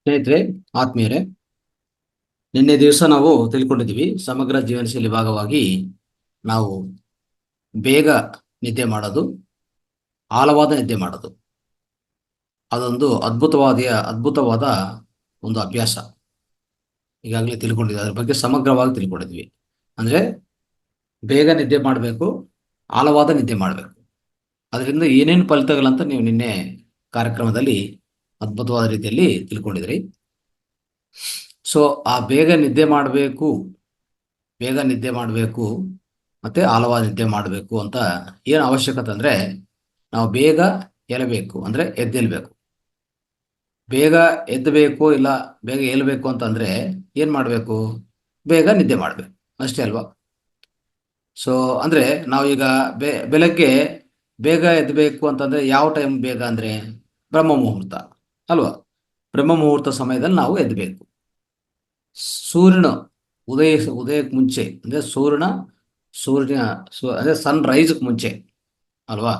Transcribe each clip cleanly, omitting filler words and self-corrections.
ಸ್ನೇಹಿತರೆ, ಆತ್ಮೀಯರೇ, ನಿನ್ನೆ ದಿವಸ ನಾವು ತಿಳ್ಕೊಂಡಿದ್ದೀವಿ ಸಮಗ್ರ ಜೀವನಶೈಲಿ ಭಾಗವಾಗಿ ನಾವು ಬೇಗ ನಿದ್ದೆ ಮಾಡೋದು, ಆಳವಾದ ನಿದ್ದೆ ಮಾಡೋದು ಅದೊಂದು ಅದ್ಭುತವಾದ ಒಂದು ಅಭ್ಯಾಸ. ಈಗಾಗಲೇ ತಿಳ್ಕೊಂಡಿದ್ದೀವಿ, ಅದ್ರ ಬಗ್ಗೆ ಸಮಗ್ರವಾಗಿ ತಿಳ್ಕೊಂಡಿದ್ವಿ. ಅಂದ್ರೆ ಬೇಗ ನಿದ್ದೆ ಮಾಡಬೇಕು, ಆಳವಾದ ನಿದ್ದೆ ಮಾಡಬೇಕು. ಅದರಿಂದ ಏನೇನು ಫಲಿತಗಳಂತ ನೀವು ನಿನ್ನೆ ಕಾರ್ಯಕ್ರಮದಲ್ಲಿ ಅದ್ಭುತವಾದ ರೀತಿಯಲ್ಲಿ ತಿಳ್ಕೊಂಡಿದ್ರಿ. ಸೊ ಆ ಬೇಗ ನಿದ್ದೆ ಮಾಡಬೇಕು ಮತ್ತೆ ಆಳವಾದ ನಿದ್ದೆ ಮಾಡಬೇಕು ಅಂತ ಏನು ಅವಶ್ಯಕತೆ ಅಂದ್ರೆ, ನಾವು ಬೇಗ ಎಳಬೇಕು ಅಂದ್ರೆ ಎದ್ದೇಳ್ಬೇಕು. ಬೇಗ ಎದ್ದಬೇಕು ಇಲ್ಲ ಬೇಗ ಏಳ್ಬೇಕು ಅಂತಂದ್ರೆ ಏನ್ ಮಾಡಬೇಕು? ಬೇಗ ನಿದ್ದೆ ಮಾಡಬೇಕು, ಅಷ್ಟೇ ಅಲ್ವಾ? ಸೊ ಅಂದ್ರೆ ನಾವೀಗ ಬೆಳಗ್ಗೆ ಬೇಗ ಎದ್ದಬೇಕು ಅಂತಂದ್ರೆ ಯಾವ ಟೈಮ್ ಬೇಗ ಅಂದ್ರೆ ಬ್ರಹ್ಮ ಮುಹೂರ್ತ ಅಲ್ವಾ? ಬ್ರಹ್ಮ ಮುಹೂರ್ತ ಸಮಯದಲ್ಲಿ ನಾವು ಎದ್ದಬೇಕು. ಸೂರ್ಯನ ಉದಯಕ್ಕೆ ಮುಂಚೆ ಅಂದ್ರೆ ಸೂರ್ಯ ಅಂದ್ರೆ ಸನ್ ರೈಸ್ಗೆ ಮುಂಚೆ ಅಲ್ವಾ?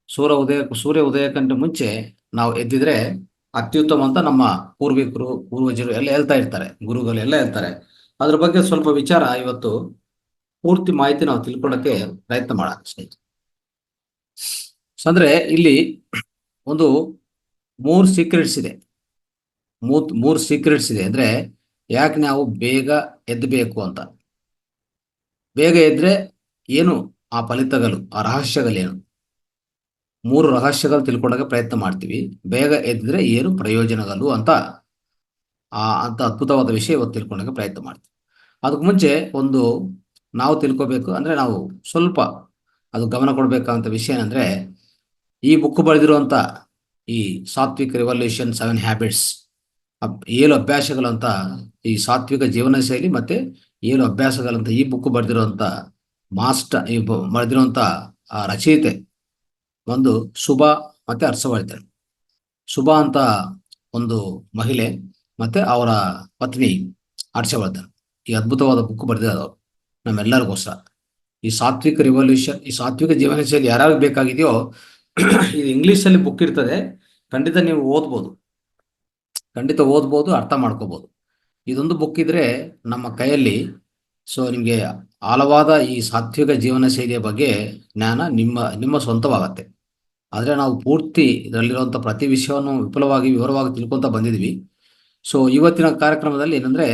ಸೂರ್ಯ ಉದಯಕ್ಕಿಂತ ಮುಂಚೆ ನಾವು ಎದ್ದಿದ್ರೆ ಅತ್ಯುತ್ತಮ ಅಂತ ನಮ್ಮ ಪೂರ್ವಜರು ಎಲ್ಲ ಹೇಳ್ತಾ ಇರ್ತಾರೆ, ಗುರುಗಳು ಎಲ್ಲ ಹೇಳ್ತಾರೆ. ಅದ್ರ ಬಗ್ಗೆ ಸ್ವಲ್ಪ ವಿಚಾರ ಇವತ್ತು ಪೂರ್ತಿ ಮಾಹಿತಿ ನಾವು ತಿಳ್ಕೊಳ್ಳೋಕೆ ಪ್ರಯತ್ನ ಮಾಡೋಣ ಸ್ನೇಹಿತರೆ. ಅಂದ್ರೆ ಇಲ್ಲಿ ಒಂದು ಮೂರು ಸೀಕ್ರೆಟ್ಸ್ ಇದೆ. ಮೂರು ಸೀಕ್ರೆಟ್ಸ್ ಇದೆ ಅಂದ್ರೆ ಯಾಕೆ ನಾವು ಬೇಗ ಎದ್ದಬೇಕು ಅಂತ. ಬೇಗ ಎದ್ರೆ ಏನು ಆ ಫಲಿತಗಳು, ಆ ರಹಸ್ಯಗಳೇನು? ಮೂರು ರಹಸ್ಯಗಳು ತಿಳ್ಕೊಂಡಾಗ ಪ್ರಯತ್ನ ಮಾಡ್ತೀವಿ. ಬೇಗ ಎದ್ದಿದ್ರೆ ಏನು ಪ್ರಯೋಜನಗಳು ಅಂತ ಅದ್ಭುತವಾದ ವಿಷಯ ಇವತ್ತು ತಿಳ್ಕೊಂಡಾಗ ಪ್ರಯತ್ನ ಮಾಡ್ತೀವಿ. ಅದಕ್ಕೆ ಮುಂಚೆ ಒಂದು ನಾವು ತಿಳ್ಕೋಬೇಕು ಅಂದ್ರೆ ನಾವು ಸ್ವಲ್ಪ ಅದು ಗಮನ ಕೊಡ್ಬೇಕಂತ ವಿಷಯ ಏನಂದ್ರೆ, ಈ ಬುಕ್ ಬರೆದಿರುವಂತ ಈ ಸಾತ್ವಿಕ್ ರೆವಲ್ಯೂಷನ್ 7 ಹ್ಯಾಬಿಟ್ಸ್, 7 ಅಭ್ಯಾಸಗಳಂತ, ಈ ಸಾತ್ವಿಕ ಜೀವನ ಶೈಲಿ ಮತ್ತೆ 7 ಅಭ್ಯಾಸಗಳಂತ ಈ ಬುಕ್ ಬರೆದಿರುವಂತ ಬರೆದಿರುವಂತ ಆ ರಚಯಿತೆ ಒಂದು ಶುಭಾ ಮತ್ತೆ ಹರ್ಷವರ್ಧನ್. ಶುಭಾ ಅಂತ ಒಂದು ಮಹಿಳೆ ಮತ್ತೆ ಅವರ ಪತ್ನಿ ಹರ್ಷವರ್ಧನ್ ಈ ಅದ್ಭುತವಾದ ಬುಕ್ ಬರೆದಿರೋದು ನಮ್ಮೆಲ್ಲರಿಗೋಸ್ಕರ. ಈ ಸಾತ್ವಿಕ ರಿವಲ್ಯೂಷನ್, ಈ ಸಾತ್ವಿಕ ಜೀವನ ಶೈಲಿ ಯಾರ್ಯಾರು ಬೇಕಾಗಿದೆಯೋ ಇದು ಇಂಗ್ಲಿಷ್ ಅಲ್ಲಿ ಬುಕ್ ಇರ್ತದೆ, ಖಂಡಿತ ನೀವು ಓದ್ಬೋದು, ಅರ್ಥ ಮಾಡ್ಕೋಬಹುದು. ಇದೊಂದು ಬುಕ್ ಇದ್ರೆ ನಮ್ಮ ಕೈಯಲ್ಲಿ, ಸೊ ನಿಮಗೆ ಆಳವಾದ ಈ ಸಾತ್ವಿಕ ಜೀವನ ಶೈಲಿಯ ಬಗ್ಗೆ ಜ್ಞಾನ ನಿಮ್ಮ ಸ್ವಂತವಾಗತ್ತೆ. ಆದರೆ ನಾವು ಪೂರ್ತಿ ಇದರಲ್ಲಿರುವಂಥ ಪ್ರತಿ ವಿಷಯವನ್ನು ವಿವರವಾಗಿ ತಿಳ್ಕೊಂತ ಬಂದಿದ್ವಿ. ಸೊ ಇವತ್ತಿನ ಕಾರ್ಯಕ್ರಮದಲ್ಲಿ ಏನಂದ್ರೆ,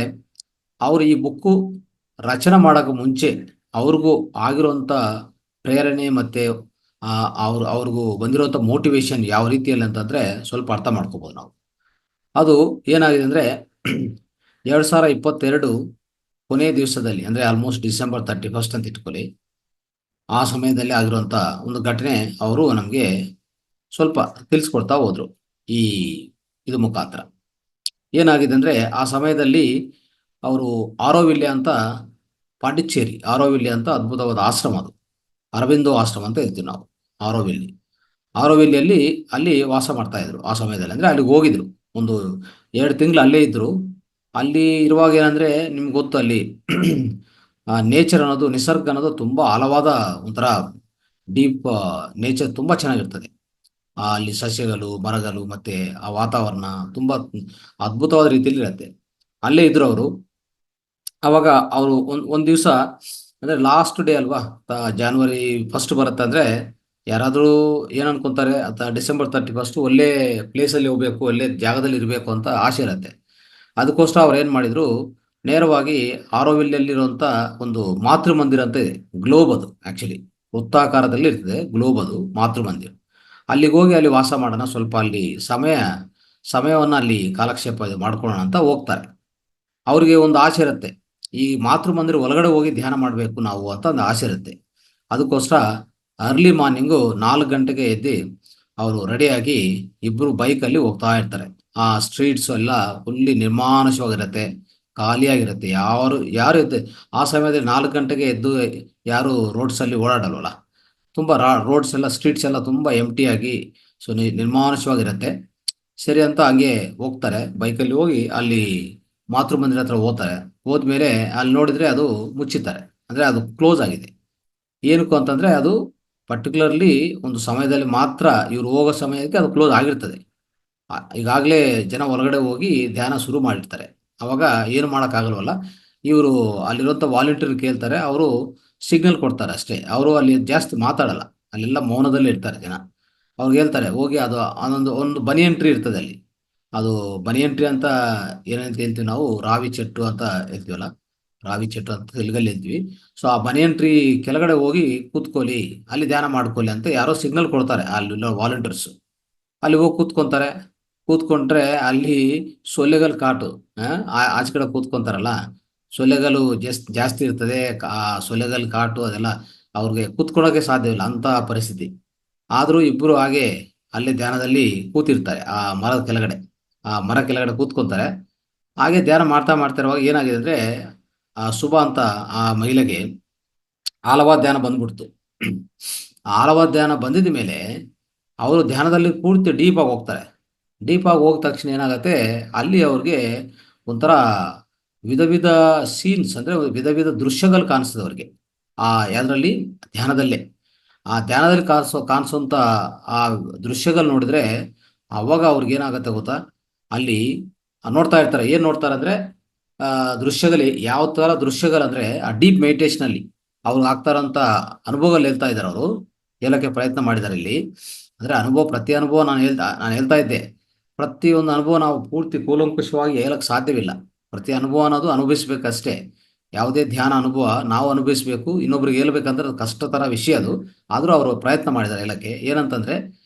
ಅವರು ಈ ಬುಕ್ಕು ರಚನೆ ಮಾಡೋಕೆ ಮುಂಚೆ ಅವ್ರಿಗೂ ಆಗಿರುವಂಥ ಪ್ರೇರಣೆ ಮತ್ತೆ ಅವ್ರಿಗೂ ಬಂದಿರುವಂಥ ಮೋಟಿವೇಶನ್ ಯಾವ ರೀತಿಯಲ್ಲಿ ಅಂತಂದ್ರೆ ಸ್ವಲ್ಪ ಅರ್ಥ ಮಾಡ್ಕೋಬಹುದು ನಾವು. ಅದು ಏನಾಗಿದೆ ಅಂದ್ರೆ 2022 ಕೊನೆಯ ದಿವಸದಲ್ಲಿ ಅಂದ್ರೆ ಆಲ್ಮೋಸ್ಟ್ ಡಿಸೆಂಬರ್ 31 ಅಂತ ಇಟ್ಕೊಳ್ಳಿ, ಆ ಸಮಯದಲ್ಲಿ ಆಗಿರುವಂಥ ಒಂದು ಘಟನೆ ಅವರು ನಮಗೆ ಸ್ವಲ್ಪ ತಿಳಿಸ್ಕೊಡ್ತಾ ಹೋದ್ರು. ಈ ಇದು ಮುಖಾಂತರ ಏನಾಗಿದೆ ಅಂದ್ರೆ, ಆ ಸಮಯದಲ್ಲಿ ಅವರು ಆರೋವಿಲ್ಯ ಅಂತ, ಪಾಂಡಿಚೇರಿ ಆರೋವಿಲ್ಯ ಅಂತ ಅದ್ಭುತವಾದ ಆಶ್ರಮ, ಅದು ಅರವಿಂದೋ ಆಶ್ರಮ ಅಂತ ಹೇಳ್ತೀವಿ ನಾವು. ಆರೋವಿಲ್ಲಿಯಲ್ಲಿ ಅಲ್ಲಿ ವಾಸ ಮಾಡ್ತಾ ಇದ್ರು ಆ ಸಮಯದಲ್ಲಿ. ಅಂದ್ರೆ ಅಲ್ಲಿಗೆ ಹೋಗಿದ್ರು, ಒಂದು 2 ತಿಂಗಳು ಅಲ್ಲೇ ಇದ್ರು. ಅಲ್ಲಿ ಇರುವಾಗ ಏನಂದ್ರೆ ನಿಮ್ಗೆ ಗೊತ್ತು, ಅಲ್ಲಿ ನೇಚರ್ ಅನ್ನೋದು, ನಿಸರ್ಗ ಅನ್ನೋದು ತುಂಬಾ ಆಳವಾದ ಒಂಥರ ಡೀಪ್ ನೇಚರ್, ತುಂಬಾ ಚೆನ್ನಾಗಿರ್ತದೆ. ಅಲ್ಲಿ ಸಸ್ಯಗಳು, ಮರಗಳು ಮತ್ತೆ ಆ ವಾತಾವರಣ ತುಂಬಾ ಅದ್ಭುತವಾದ ರೀತಿಯಲ್ಲಿ ಇರುತ್ತೆ. ಅಲ್ಲೇ ಇದ್ರು ಅವರು. ಅವಾಗ ಅವರು ಒಂದ್ ದಿವಸ ಅಂದ್ರೆ ಲಾಸ್ಟ್ ಡೇ ಅಲ್ವಾ, January 1 ಬರುತ್ತೆ ಅಂದ್ರೆ ಯಾರಾದರೂ ಏನ್ ಅನ್ಕೊಂತಾರೆ, ಡಿಸೆಂಬರ್ 31 ಒಳ್ಳೆ ಪ್ಲೇಸಲ್ಲಿ ಹೋಗ್ಬೇಕು, ಒಳ್ಳೆ ಜಾಗದಲ್ಲಿ ಇರಬೇಕು ಅಂತ ಆಸೆ ಇರುತ್ತೆ. ಅದಕ್ಕೋಸ್ಕರ ಅವ್ರು ಏನ್ ಮಾಡಿದ್ರು, ನೇರವಾಗಿ ಆರೋವಿಲ್ಲಿರುವಂತ ಒಂದು ಮಾತೃ ಮಂದಿರ ಅಂತ ಇದೆ, ಗ್ಲೋಬ್ ಅದು ಆಕ್ಚುಲಿ ವೃತ್ತಾಕಾರದಲ್ಲಿ ಇರ್ತದೆ, ಗ್ಲೋಬ್ ಅದು ಮಾತೃ ಮಂದಿರ. ಅಲ್ಲಿಗೆ ಹೋಗಿ ಅಲ್ಲಿ ವಾಸ ಮಾಡೋಣ, ಸ್ವಲ್ಪ ಅಲ್ಲಿ ಸಮಯವನ್ನ ಅಲ್ಲಿ ಕಾಲಕ್ಷೇಪ ಮಾಡ್ಕೊಳ್ಳೋಣ ಅಂತ ಹೋಗ್ತಾರೆ. ಅವ್ರಿಗೆ ಒಂದು ಆಸೆ ಇರುತ್ತೆ, ಈ ಮಾತೃ ಮಂದಿರ ಒಳಗಡೆ ಹೋಗಿ ಧ್ಯಾನ ಮಾಡಬೇಕು ನಾವು ಅಂತ ಒಂದು ಆಸೆ ಇರುತ್ತೆ. ಅದಕ್ಕೋಸ್ಕರ ಅರ್ಲಿ ಮಾರ್ನಿಂಗು 4 ಗಂಟೆಗೆ ಎದ್ದು ಅವರು ರೆಡಿಯಾಗಿ ಇಬ್ರು ಬೈಕಲ್ಲಿ ಹೋಗ್ತಾ ಇರ್ತಾರೆ. ಆ ಸ್ಟ್ರೀಟ್ಸ್ ಎಲ್ಲ ಫುಲ್ಲಿ ನಿರ್ಮಾನುಷವಾಗಿರುತ್ತೆ, ಖಾಲಿಯಾಗಿರುತ್ತೆ. ಯಾರು ಆ ಸಮಯದಲ್ಲಿ 4 ಗಂಟೆಗೆ ಎದ್ದು ಯಾರು ರೋಡ್ಸ್ ಅಲ್ಲಿ ಓಡಾಡಲ್ವಲ್ಲ, ತುಂಬಾ ರೋಡ್ಸ್ ಎಲ್ಲ, ಸ್ಟ್ರೀಟ್ಸ್ ಎಲ್ಲ ತುಂಬಾ ಎಂಟಿ ಆಗಿ, ಸೊ ನಿರ್ಮಾನುಷವಾಗಿರುತ್ತೆ. ಸರಿ ಅಂತ ಹಂಗೆ ಹೋಗ್ತಾರೆ, ಬೈಕಲ್ಲಿ ಹೋಗಿ ಅಲ್ಲಿ ಮಾತೃ ಮಂದಿರ ಹತ್ರ ಹೋಗ್ತಾರೆ. ಹೋದ್ಮೇಲೆ ಅಲ್ಲಿ ನೋಡಿದ್ರೆ ಅದು ಮುಚ್ಚಿದ್ದಾರೆ, ಅಂದ್ರೆ ಅದು ಕ್ಲೋಸ್ ಆಗಿದೆ. ಏನಕ್ಕೂ ಅಂತಂದ್ರೆ ಅದು ಪರ್ಟಿಕ್ಯುಲರ್ಲಿ ಒಂದು ಸಮಯದಲ್ಲಿ ಮಾತ್ರ, ಇವ್ರು ಹೋಗೋ ಸಮಯಕ್ಕೆ ಅದು ಕ್ಲೋಸ್ ಆಗಿರ್ತದೆ. ಈಗಾಗಲೇ ಜನ ಹೊರಗಡೆ ಹೋಗಿ ಧ್ಯಾನ ಶುರು ಮಾಡಿರ್ತಾರೆ. ಅವಾಗ ಏನು ಮಾಡೋಕ್ಕಾಗಲ್ವಲ್ಲ, ಇವರು ಅಲ್ಲಿರುವಂಥ ವಾಲಂಟಿಯರ್ ಕೇಳ್ತಾರೆ, ಅವರು ಸಿಗ್ನಲ್ ಕೊಡ್ತಾರೆ ಅಷ್ಟೇ. ಅವರು ಅಲ್ಲಿ ಜಾಸ್ತಿ ಮಾತಾಡಲ್ಲ, ಅಲ್ಲೆಲ್ಲ ಮೌನದಲ್ಲೇ ಇರ್ತಾರೆ ಜನ. ಅವ್ರಿಗೆ ಹೇಳ್ತಾರೆ ಹೋಗಿ ಅದು ಒಂದು ಬನಿಯನ್ ಟ್ರೀ ಇರ್ತದೆ ಅಲ್ಲಿ. ಅದು ಬನಿಯನ್ ಟ್ರೀ ಅಂತ ಏನಂತ ಹೇಳ್ತೀವಿ ನಾವು, ರಾವಿ ಚೆಟ್ಟು ಅಂತ ಹೇಳ್ತೀವಲ್ಲ, ರಾವಿ ಚೆಟ್ಟು ಅಂತ ತೆಲುಗಲ್ಲಿ ಹೇಳ್ತೀವಿ. ಸೊ ಆ ಬನಿಯನ್ ಟ್ರೀ ಕೆಳಗಡೆ ಹೋಗಿ ಕೂತ್ಕೊಳ್ಳಿ, ಅಲ್ಲಿ ಧ್ಯಾನ ಮಾಡ್ಕೊಳ್ಳಿ ಅಂತ ಯಾರೋ ಸಿಗ್ನಲ್ ಕೊಡ್ತಾರೆ ಅಲ್ಲಿ ವಾಲಂಟಿಯರ್ಸ್. ಅಲ್ಲಿ ಹೋಗಿ ಕೂತ್ಕೊಂತಾರೆ. ಕೂತ್ಕೊಂಡ್ರೆ ಅಲ್ಲಿ ಸೊಳ್ಳೆಗಳ ಕಾಟು, ಆಚೆ ಕಡೆ ಕೂತ್ಕೊಂತಾರಲ್ಲ, ಸೊಳ್ಳೆಗಳು ಜಾಸ್ತಿ ಇರ್ತದೆ. ಆ ಸೊಳ್ಳೆಗಳ ಕಾಟು ಅದೆಲ್ಲ ಅವ್ರಿಗೆ ಕೂತ್ಕೊಳ್ಳೋಕೆ ಸಾಧ್ಯವಿಲ್ಲ ಅಂತ ಪರಿಸ್ಥಿತಿ. ಆದರೂ ಇಬ್ಬರು ಹಾಗೆ ಅಲ್ಲಿ ಧ್ಯಾನದಲ್ಲಿ ಕೂತಿರ್ತಾರೆ ಆ ಮರದ ಕೆಳಗಡೆ. ಆ ಮರ ಕೆಳಗಡೆ ಕೂತ್ಕೊಂತಾರೆ. ಹಾಗೆ ಧ್ಯಾನ ಮಾಡ್ತಾ ಮಾಡ್ತಾ ಇರುವಾಗ ಏನಾಗಿದೆ ಅಂದ್ರೆ, ಆ ಶುಭ ಅಂತ ಆ ಮಹಿಳೆಗೆ ಆಳವಾದ ಧ್ಯಾನ ಬಂದ್ಬಿಡ್ತು. ಆಳವಾದ ಧ್ಯಾನ ಬಂದಿದ ಮೇಲೆ ಅವರು ಧ್ಯಾನದಲ್ಲಿ ಪೂರ್ತಿ ಡೀಪ್ ಆಗಿ ಹೋಗ್ತಾರೆ. ಡೀಪ್ ಆಗಿ ಹೋದ ತಕ್ಷಣ ಏನಾಗುತ್ತೆ, ಅಲ್ಲಿ ಅವ್ರಿಗೆ ಒಂಥರ ವಿಧ ವಿಧ ಸೀನ್ಸ್, ಅಂದ್ರೆ ವಿಧ ವಿಧ ದೃಶ್ಯಗಳು ಕಾಣಿಸ್ತದೆ ಅವ್ರಿಗೆ. ಆ ಯಾವ್ದ್ರಲ್ಲಿ, ಧ್ಯಾನದಲ್ಲೇ. ಆ ಧ್ಯಾನದಲ್ಲಿ ಕಾಣಿಸುವಂತ ಆ ದೃಶ್ಯಗಳು ನೋಡಿದ್ರೆ, ಅವಾಗ ಅವ್ರಿಗೆ ಏನಾಗುತ್ತೆ ಗೊತ್ತಾ, ಅಲ್ಲಿ ನೋಡ್ತಾ ಇರ್ತಾರೆ. ಏನ್ ನೋಡ್ತಾರೆ ಅಂದ್ರೆ, ದೃಶ್ಯದಲ್ಲಿ ಯಾವ ತರ ದೃಶ್ಯಗಳಂದ್ರೆ, ಆ ಡೀಪ್ ಮೆಡಿಟೇಷನ್ ಅಲ್ಲಿ ಅವ್ರಿಗೆ ಆಗ್ತಾರಂತ ಅನುಭವಗಳು ಹೇಳ್ತಾ ಇದ್ದಾರೆ. ಅವರು ಹೇಳಕ್ಕೆ ಪ್ರಯತ್ನ ಮಾಡಿದ್ದಾರೆ ಇಲ್ಲಿ. ಅಂದ್ರೆ ಅನುಭವ, ಪ್ರತಿ ಅನುಭವ ನಾನು ಹೇಳ್ತಾ ಇದ್ದೆ, ಪ್ರತಿಯೊಂದು ಅನುಭವ ನಾವು ಪೂರ್ತಿ ಕೂಲಂಕುಷವಾಗಿ ಹೇಳಕ್ ಸಾಧ್ಯವಿಲ್ಲ. ಪ್ರತಿ ಅನುಭವ ಅನ್ನೋದು ಅನುಭವಿಸ್ಬೇಕಷ್ಟೇ. ಯಾವುದೇ ಧ್ಯಾನ ಅನುಭವ ನಾವು ಅನುಭವಿಸ್ಬೇಕು, ಇನ್ನೊಬ್ರಿಗೆ ಹೇಳ್ಬೇಕಂದ್ರೆ ಅದು ಕಷ್ಟತರ ವಿಷಯ ಅದು. ಆದರೂ ಅವರು ಪ್ರಯತ್ನ ಮಾಡಿದ್ದಾರೆ ಹೇಳಕ್ಕೆ. ಏನಂತಂದ್ರೆ,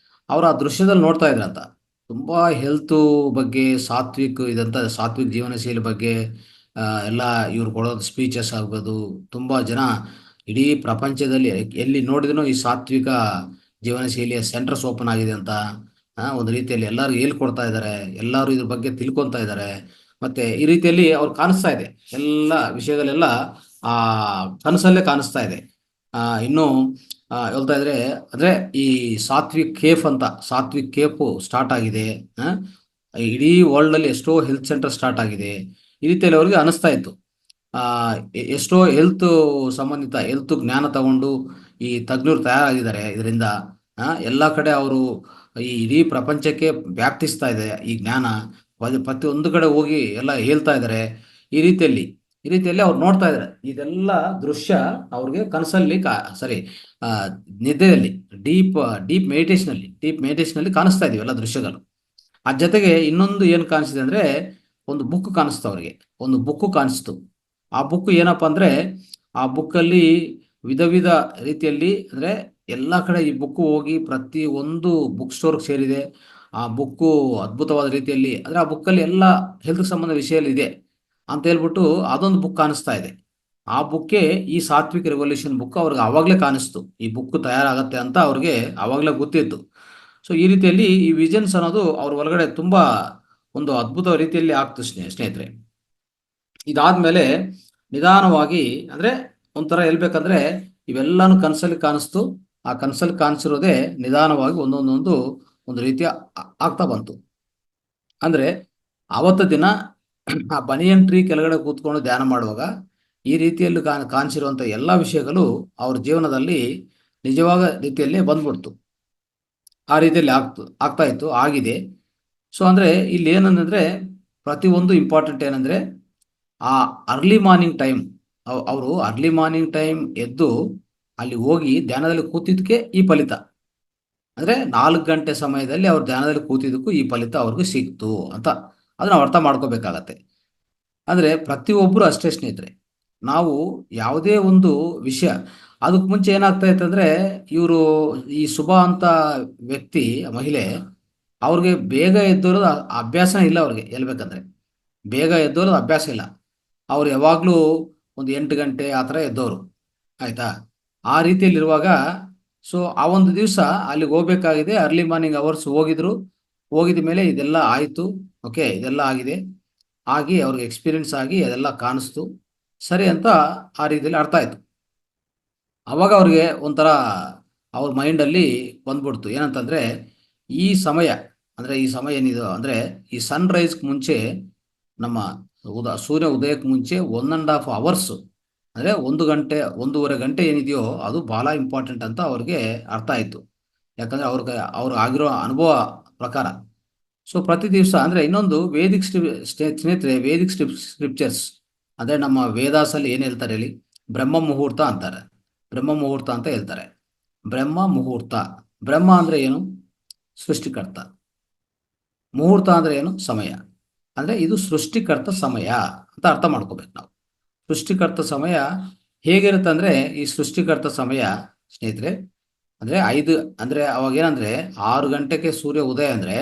ಅವರು ಆ ದೃಶ್ಯದಲ್ಲಿ ನೋಡ್ತಾ ಇದ್ರಂತ, ತುಂಬಾ ಹೆಲ್ತ್ ಬಗ್ಗೆ, ಸಾತ್ವಿಕ್ ಇದಂತ ಸಾತ್ವಿಕ್ ಜೀವನ ಶೈಲಿ ಬಗ್ಗೆ ಎಲ್ಲ ಇವ್ರು ಕೊಡೋದು ಸ್ಪೀಚಸ್ ಆಗ್ಬೋದು. ತುಂಬಾ ಜನ ಇಡೀ ಪ್ರಪಂಚದಲ್ಲಿ ಎಲ್ಲಿ ನೋಡಿದ್ರು ಈ ಸಾತ್ವಿಕ ಜೀವನ ಶೈಲಿಯ ಸೆಂಟರ್ಸ್ ಓಪನ್ ಆಗಿದೆ ಅಂತ ಒಂದು ರೀತಿಯಲ್ಲಿ ಎಲ್ಲರೂ ಹೇಳ್ಕೊಡ್ತಾ ಇದ್ದಾರೆ. ಎಲ್ಲರೂ ಇದ್ರ ಬಗ್ಗೆ ತಿಳ್ಕೊತಾ ಇದ್ದಾರೆ. ಮತ್ತೆ ಈ ರೀತಿಯಲ್ಲಿ ಅವ್ರು ಕಾಣಿಸ್ತಾ ಇದೆ, ಎಲ್ಲ ವಿಷಯಗಳೆಲ್ಲ ಆ ಕನಸಲ್ಲೇ ಕಾಣಿಸ್ತಾ ಇದೆ. ಇನ್ನು ಹೇಳ್ತಾ ಇದ್ರೆ, ಅಂದ್ರೆ ಈ ಸಾತ್ವಿಕ್ ಕೇಫ್ ಸ್ಟಾರ್ಟ್ ಆಗಿದೆ. ಆ, ಇಡೀ ವರ್ಲ್ಡ್ ಅಲ್ಲಿ ಎಷ್ಟೋ ಹೆಲ್ತ್ ಸೆಂಟರ್ ಸ್ಟಾರ್ಟ್ ಆಗಿದೆ. ಈ ರೀತಿಯಲ್ಲಿ ಅವ್ರಿಗೆ ಅನಿಸ್ತಾ ಇತ್ತು. ಆ ಎಷ್ಟೋ ಸಂಬಂಧಿತ ಹೆಲ್ತ್ ಜ್ಞಾನ ತಗೊಂಡು ಈ ತಜ್ಞರು ತಯಾರಾಗಿದ್ದಾರೆ ಇದರಿಂದ. ಎಲ್ಲ ಕಡೆ ಅವರು ಈ ಇಡೀ ಪ್ರಪಂಚಕ್ಕೆ ವ್ಯಾಪ್ತಿಸ್ತಾ ಇದೆ ಈ ಜ್ಞಾನ. ಪ್ರತಿಯೊಂದು ಕಡೆ ಹೋಗಿ ಎಲ್ಲ ಹೇಳ್ತಾ ಇದ್ದಾರೆ. ಈ ರೀತಿಯಲ್ಲಿ ಈ ರೀತಿಯಲ್ಲಿ ಅವ್ರು ನೋಡ್ತಾ ಇದ್ದಾರೆ. ಇದೆಲ್ಲ ದೃಶ್ಯ ಅವ್ರಿಗೆ ಕನಸಲ್ಲಿ ಸರಿ, ಆ ನಿದ್ದೆಯಲ್ಲಿ ಡೀಪ್ ಡೀಪ್ ಮೆಡಿಟೇಷನ್ ಅಲ್ಲಿ ಕಾಣಿಸ್ತಾ ಇದೀವಿ ಎಲ್ಲ ದೃಶ್ಯಗಳು. ಅದ್ ಜೊತೆಗೆ ಇನ್ನೊಂದು ಏನು ಕಾಣಿಸಿದೆ ಅಂದ್ರೆ, ಒಂದು ಬುಕ್ ಕಾಣಿಸ್ತು ಅವ್ರಿಗೆ. ಒಂದು ಬುಕ್ ಕಾಣಿಸ್ತು. ಆ ಬುಕ್ ಏನಪ್ಪಾ ಅಂದ್ರೆ, ಆ ಬುಕ್ಕಲ್ಲಿ ವಿಧ ವಿಧ ರೀತಿಯಲ್ಲಿ, ಅಂದ್ರೆ ಎಲ್ಲ ಕಡೆ ಈ ಬುಕ್ ಹೋಗಿ ಪ್ರತಿ ಒಂದು ಬುಕ್ ಸ್ಟೋರ್ಗೆ ಸೇರಿದೆ. ಆ ಬುಕ್ಕು ಅದ್ಭುತವಾದ ರೀತಿಯಲ್ಲಿ, ಅಂದ್ರೆ ಆ ಬುಕ್ಕಲ್ಲಿ ಎಲ್ಲ ಹೆಲ್ತ್ ಸಂಬಂಧ ವಿಷಯ ಇದೆ ಅಂತ ಹೇಳ್ಬಿಟ್ಟು ಅದೊಂದು ಬುಕ್ ಕಾಣಿಸ್ತಾ ಇದೆ. ಆ ಬುಕ್ಕೇ ಈ ಸಾತ್ವಿಕ್ ರೆವಲ್ಯೂಷನ್ ಬುಕ್. ಅವ್ರಿಗೆ ಆವಾಗಲೇ ಕಾಣಿಸ್ತು ಈ ಬುಕ್ ತಯಾರಾಗತ್ತೆ ಅಂತ, ಅವ್ರಿಗೆ ಆವಾಗಲೇ ಗೊತ್ತಿತ್ತು. ಸೊ ಈ ರೀತಿಯಲ್ಲಿ ಈ ವಿಷನ್ಸ್ ಅನ್ನೋದು ಅವ್ರ ಒಳಗಡೆ ತುಂಬಾ ಒಂದು ಅದ್ಭುತ ರೀತಿಯಲ್ಲಿ ಆಗ್ತು ಸ್ನೇಹಿತರೆ. ಇದಾದ್ಮೇಲೆ ನಿಧಾನವಾಗಿ, ಅಂದ್ರೆ ಒಂಥರ ಹೇಳ್ಬೇಕಂದ್ರೆ, ಇವೆಲ್ಲಾನು ಕನಸಲ್ಲಿ ಕಾಣಿಸ್ತು. ಆ ಕನಸಲ್ಲಿ ಕಾಣಿಸಿರೋದೇ ನಿಧಾನವಾಗಿ ಒಂದೊಂದೊಂದು ಒಂದು ರೀತಿಯ ಆಗ್ತಾ ಬಂತು. ಅಂದ್ರೆ ಆವತ್ತ ದಿನ ಆ ಬನಿಯನ್ ಟ್ರೀ ಕೆಳಗಡೆ ಕೂತ್ಕೊಂಡು ಧ್ಯಾನ ಮಾಡುವಾಗ ಈ ರೀತಿಯಲ್ಲಿ ಕಾಣಿಸಿರುವಂತ ಎಲ್ಲಾ ವಿಷಯಗಳು ಅವ್ರ ಜೀವನದಲ್ಲಿ ನಿಜವಾದ ರೀತಿಯಲ್ಲಿ ಬಂದ್ಬಿಡ್ತು. ಆ ರೀತಿಯಲ್ಲಿ ಆಗ್ತಾ ಇತ್ತು, ಆಗಿದೆ. ಸೊ ಅಂದ್ರೆ ಇಲ್ಲಿ ಏನಂದ್ರೆ, ಪ್ರತಿಯೊಂದು ಇಂಪಾರ್ಟೆಂಟ್ ಏನಂದ್ರೆ, ಆ ಅರ್ಲಿ ಮಾರ್ನಿಂಗ್ ಟೈಮ್, ಅವರು ಅರ್ಲಿ ಮಾರ್ನಿಂಗ್ ಟೈಮ್ ಎದ್ದು ಅಲ್ಲಿ ಹೋಗಿ ಧ್ಯಾನದಲ್ಲಿ ಕೂತಿದ್ದಕ್ಕೆ ಈ ಫಲಿತ. ಅಂದ್ರೆ 4 ಗಂಟೆ ಸಮಯದಲ್ಲಿ ಅವ್ರು ಧ್ಯಾನದಲ್ಲಿ ಕೂತಿದ್ದಕ್ಕೂ ಈ ಫಲಿತ ಅವ್ರಿಗೆ ಸಿಕ್ತು ಅಂತ ಅದನ್ನ ಅರ್ಥ ಮಾಡ್ಕೋಬೇಕಾಗತ್ತೆ. ಅಂದ್ರೆ ಪ್ರತಿಯೊಬ್ಬರು ಅಷ್ಟೇ ಸ್ನೇಹಿತರೆ. ನಾವು ಯಾವುದೇ ಒಂದು ವಿಷಯ, ಅದಕ್ಕೆ ಮುಂಚೆ ಏನಾಗ್ತಾ ಇತ್ತಂದ್ರೆ, ಇವರು ಈ ಶುಭ ಅಂತ ವ್ಯಕ್ತಿ, ಮಹಿಳೆ, ಅವ್ರಿಗೆ ಬೇಗ ಎದ್ದೋರೋದು ಅಭ್ಯಾಸ ಇಲ್ಲ. ಅವ್ರಿಗೆ ಹೇಳ್ಬೇಕಂದ್ರೆ ಬೇಗ ಎದ್ದೋರೋದು ಅಭ್ಯಾಸ ಇಲ್ಲ. ಅವ್ರು ಯಾವಾಗ್ಲೂ ಒಂದು 8 ಗಂಟೆ ಆ ಥರ ಎದ್ದೋರು. ಆಯ್ತಾ? ಆ ರೀತಿಯಲ್ಲಿರುವಾಗ, ಸೊ ಆ ಒಂದು ದಿವಸ ಅಲ್ಲಿಗೆ ಹೋಗ್ಬೇಕಾಗಿದೆ. ಅರ್ಲಿ ಮಾರ್ನಿಂಗ್ ಅವರ್ಸ್ ಹೋಗಿದ್ರು. ಹೋಗಿದ ಮೇಲೆ ಇದೆಲ್ಲ ಆಯಿತು. ಓಕೆ, ಇದೆಲ್ಲ ಆಗಿದೆ. ಆಗಿ ಅವ್ರಿಗೆ ಎಕ್ಸ್ಪೀರಿಯನ್ಸ್ ಆಗಿ ಅದೆಲ್ಲ ಕಾಣಿಸ್ತು. ಸರಿ ಅಂತ ಆ ರೀತಿಯಲ್ಲಿ ಅರ್ಥ ಆಯ್ತು. ಅವಾಗ ಅವ್ರಿಗೆ ಒಂಥರ ಅವ್ರ ಮೈಂಡಲ್ಲಿ ಬಂದ್ಬಿಡ್ತು ಏನಂತಂದ್ರೆ, ಈ ಸಮಯ, ಅಂದ್ರೆ ಈ ಸಮಯ ಏನಿದೆ ಅಂದ್ರೆ, ಈ ಸನ್ ರೈಸ್ಗೆ ಮುಂಚೆ, ನಮ್ಮ ಸೂರ್ಯ ಉದಯಕ್ಕೆ ಮುಂಚೆ 1.5 ಅವರ್ಸ್, ಅಂದ್ರೆ 1 ಗಂಟೆ 1.5 ಗಂಟೆ ಏನಿದೆಯೋ ಅದು ಬಹಳ ಇಂಪಾರ್ಟೆಂಟ್ ಅಂತ ಅವ್ರಿಗೆ ಅರ್ಥ ಆಯ್ತು. ಯಾಕಂದ್ರೆ ಅವ್ರಿಗೆ ಆಗಿರೋ ಅನುಭವ ಪ್ರಕಾರ ಸೊ ಪ್ರತಿ ದಿವಸ ಅಂದರೆ ಇನ್ನೊಂದು ಸ್ನೇಹಿತರೆ, ವೇದಿಕ್ ಸ್ಕ್ರಿಪ್ಚರ್ಸ್ ಅಂದರೆ ನಮ್ಮ ವೇದಾಸಲ್ಲಿ ಏನು ಹೇಳ್ತಾರೆ ಹೇಳಿ, ಬ್ರಹ್ಮ ಮುಹೂರ್ತ ಅಂತಾರೆ. ಬ್ರಹ್ಮ ಮುಹೂರ್ತ ಅಂತ ಹೇಳ್ತಾರೆ. ಬ್ರಹ್ಮ ಮುಹೂರ್ತ, ಬ್ರಹ್ಮ ಅಂದರೆ ಏನು? ಸೃಷ್ಟಿಕರ್ತ. ಮುಹೂರ್ತ ಅಂದರೆ ಏನು? ಸಮಯ. ಅಂದರೆ ಇದು ಸೃಷ್ಟಿಕರ್ತ ಸಮಯ ಅಂತ ಅರ್ಥ ಮಾಡ್ಕೋಬೇಕು ನಾವು. ಸೃಷ್ಟಿಕರ್ತ ಸಮಯ ಹೇಗಿರುತ್ತೆ ಅಂದರೆ, ಈ ಸೃಷ್ಟಿಕರ್ತ ಸಮಯ ಸ್ನೇಹಿತರೆ ಅಂದರೆ 5 ಅಂದರೆ ಅವಾಗ ಏನಂದರೆ 6 ಗಂಟೆಗೆ ಸೂರ್ಯ ಉದಯ ಅಂದರೆ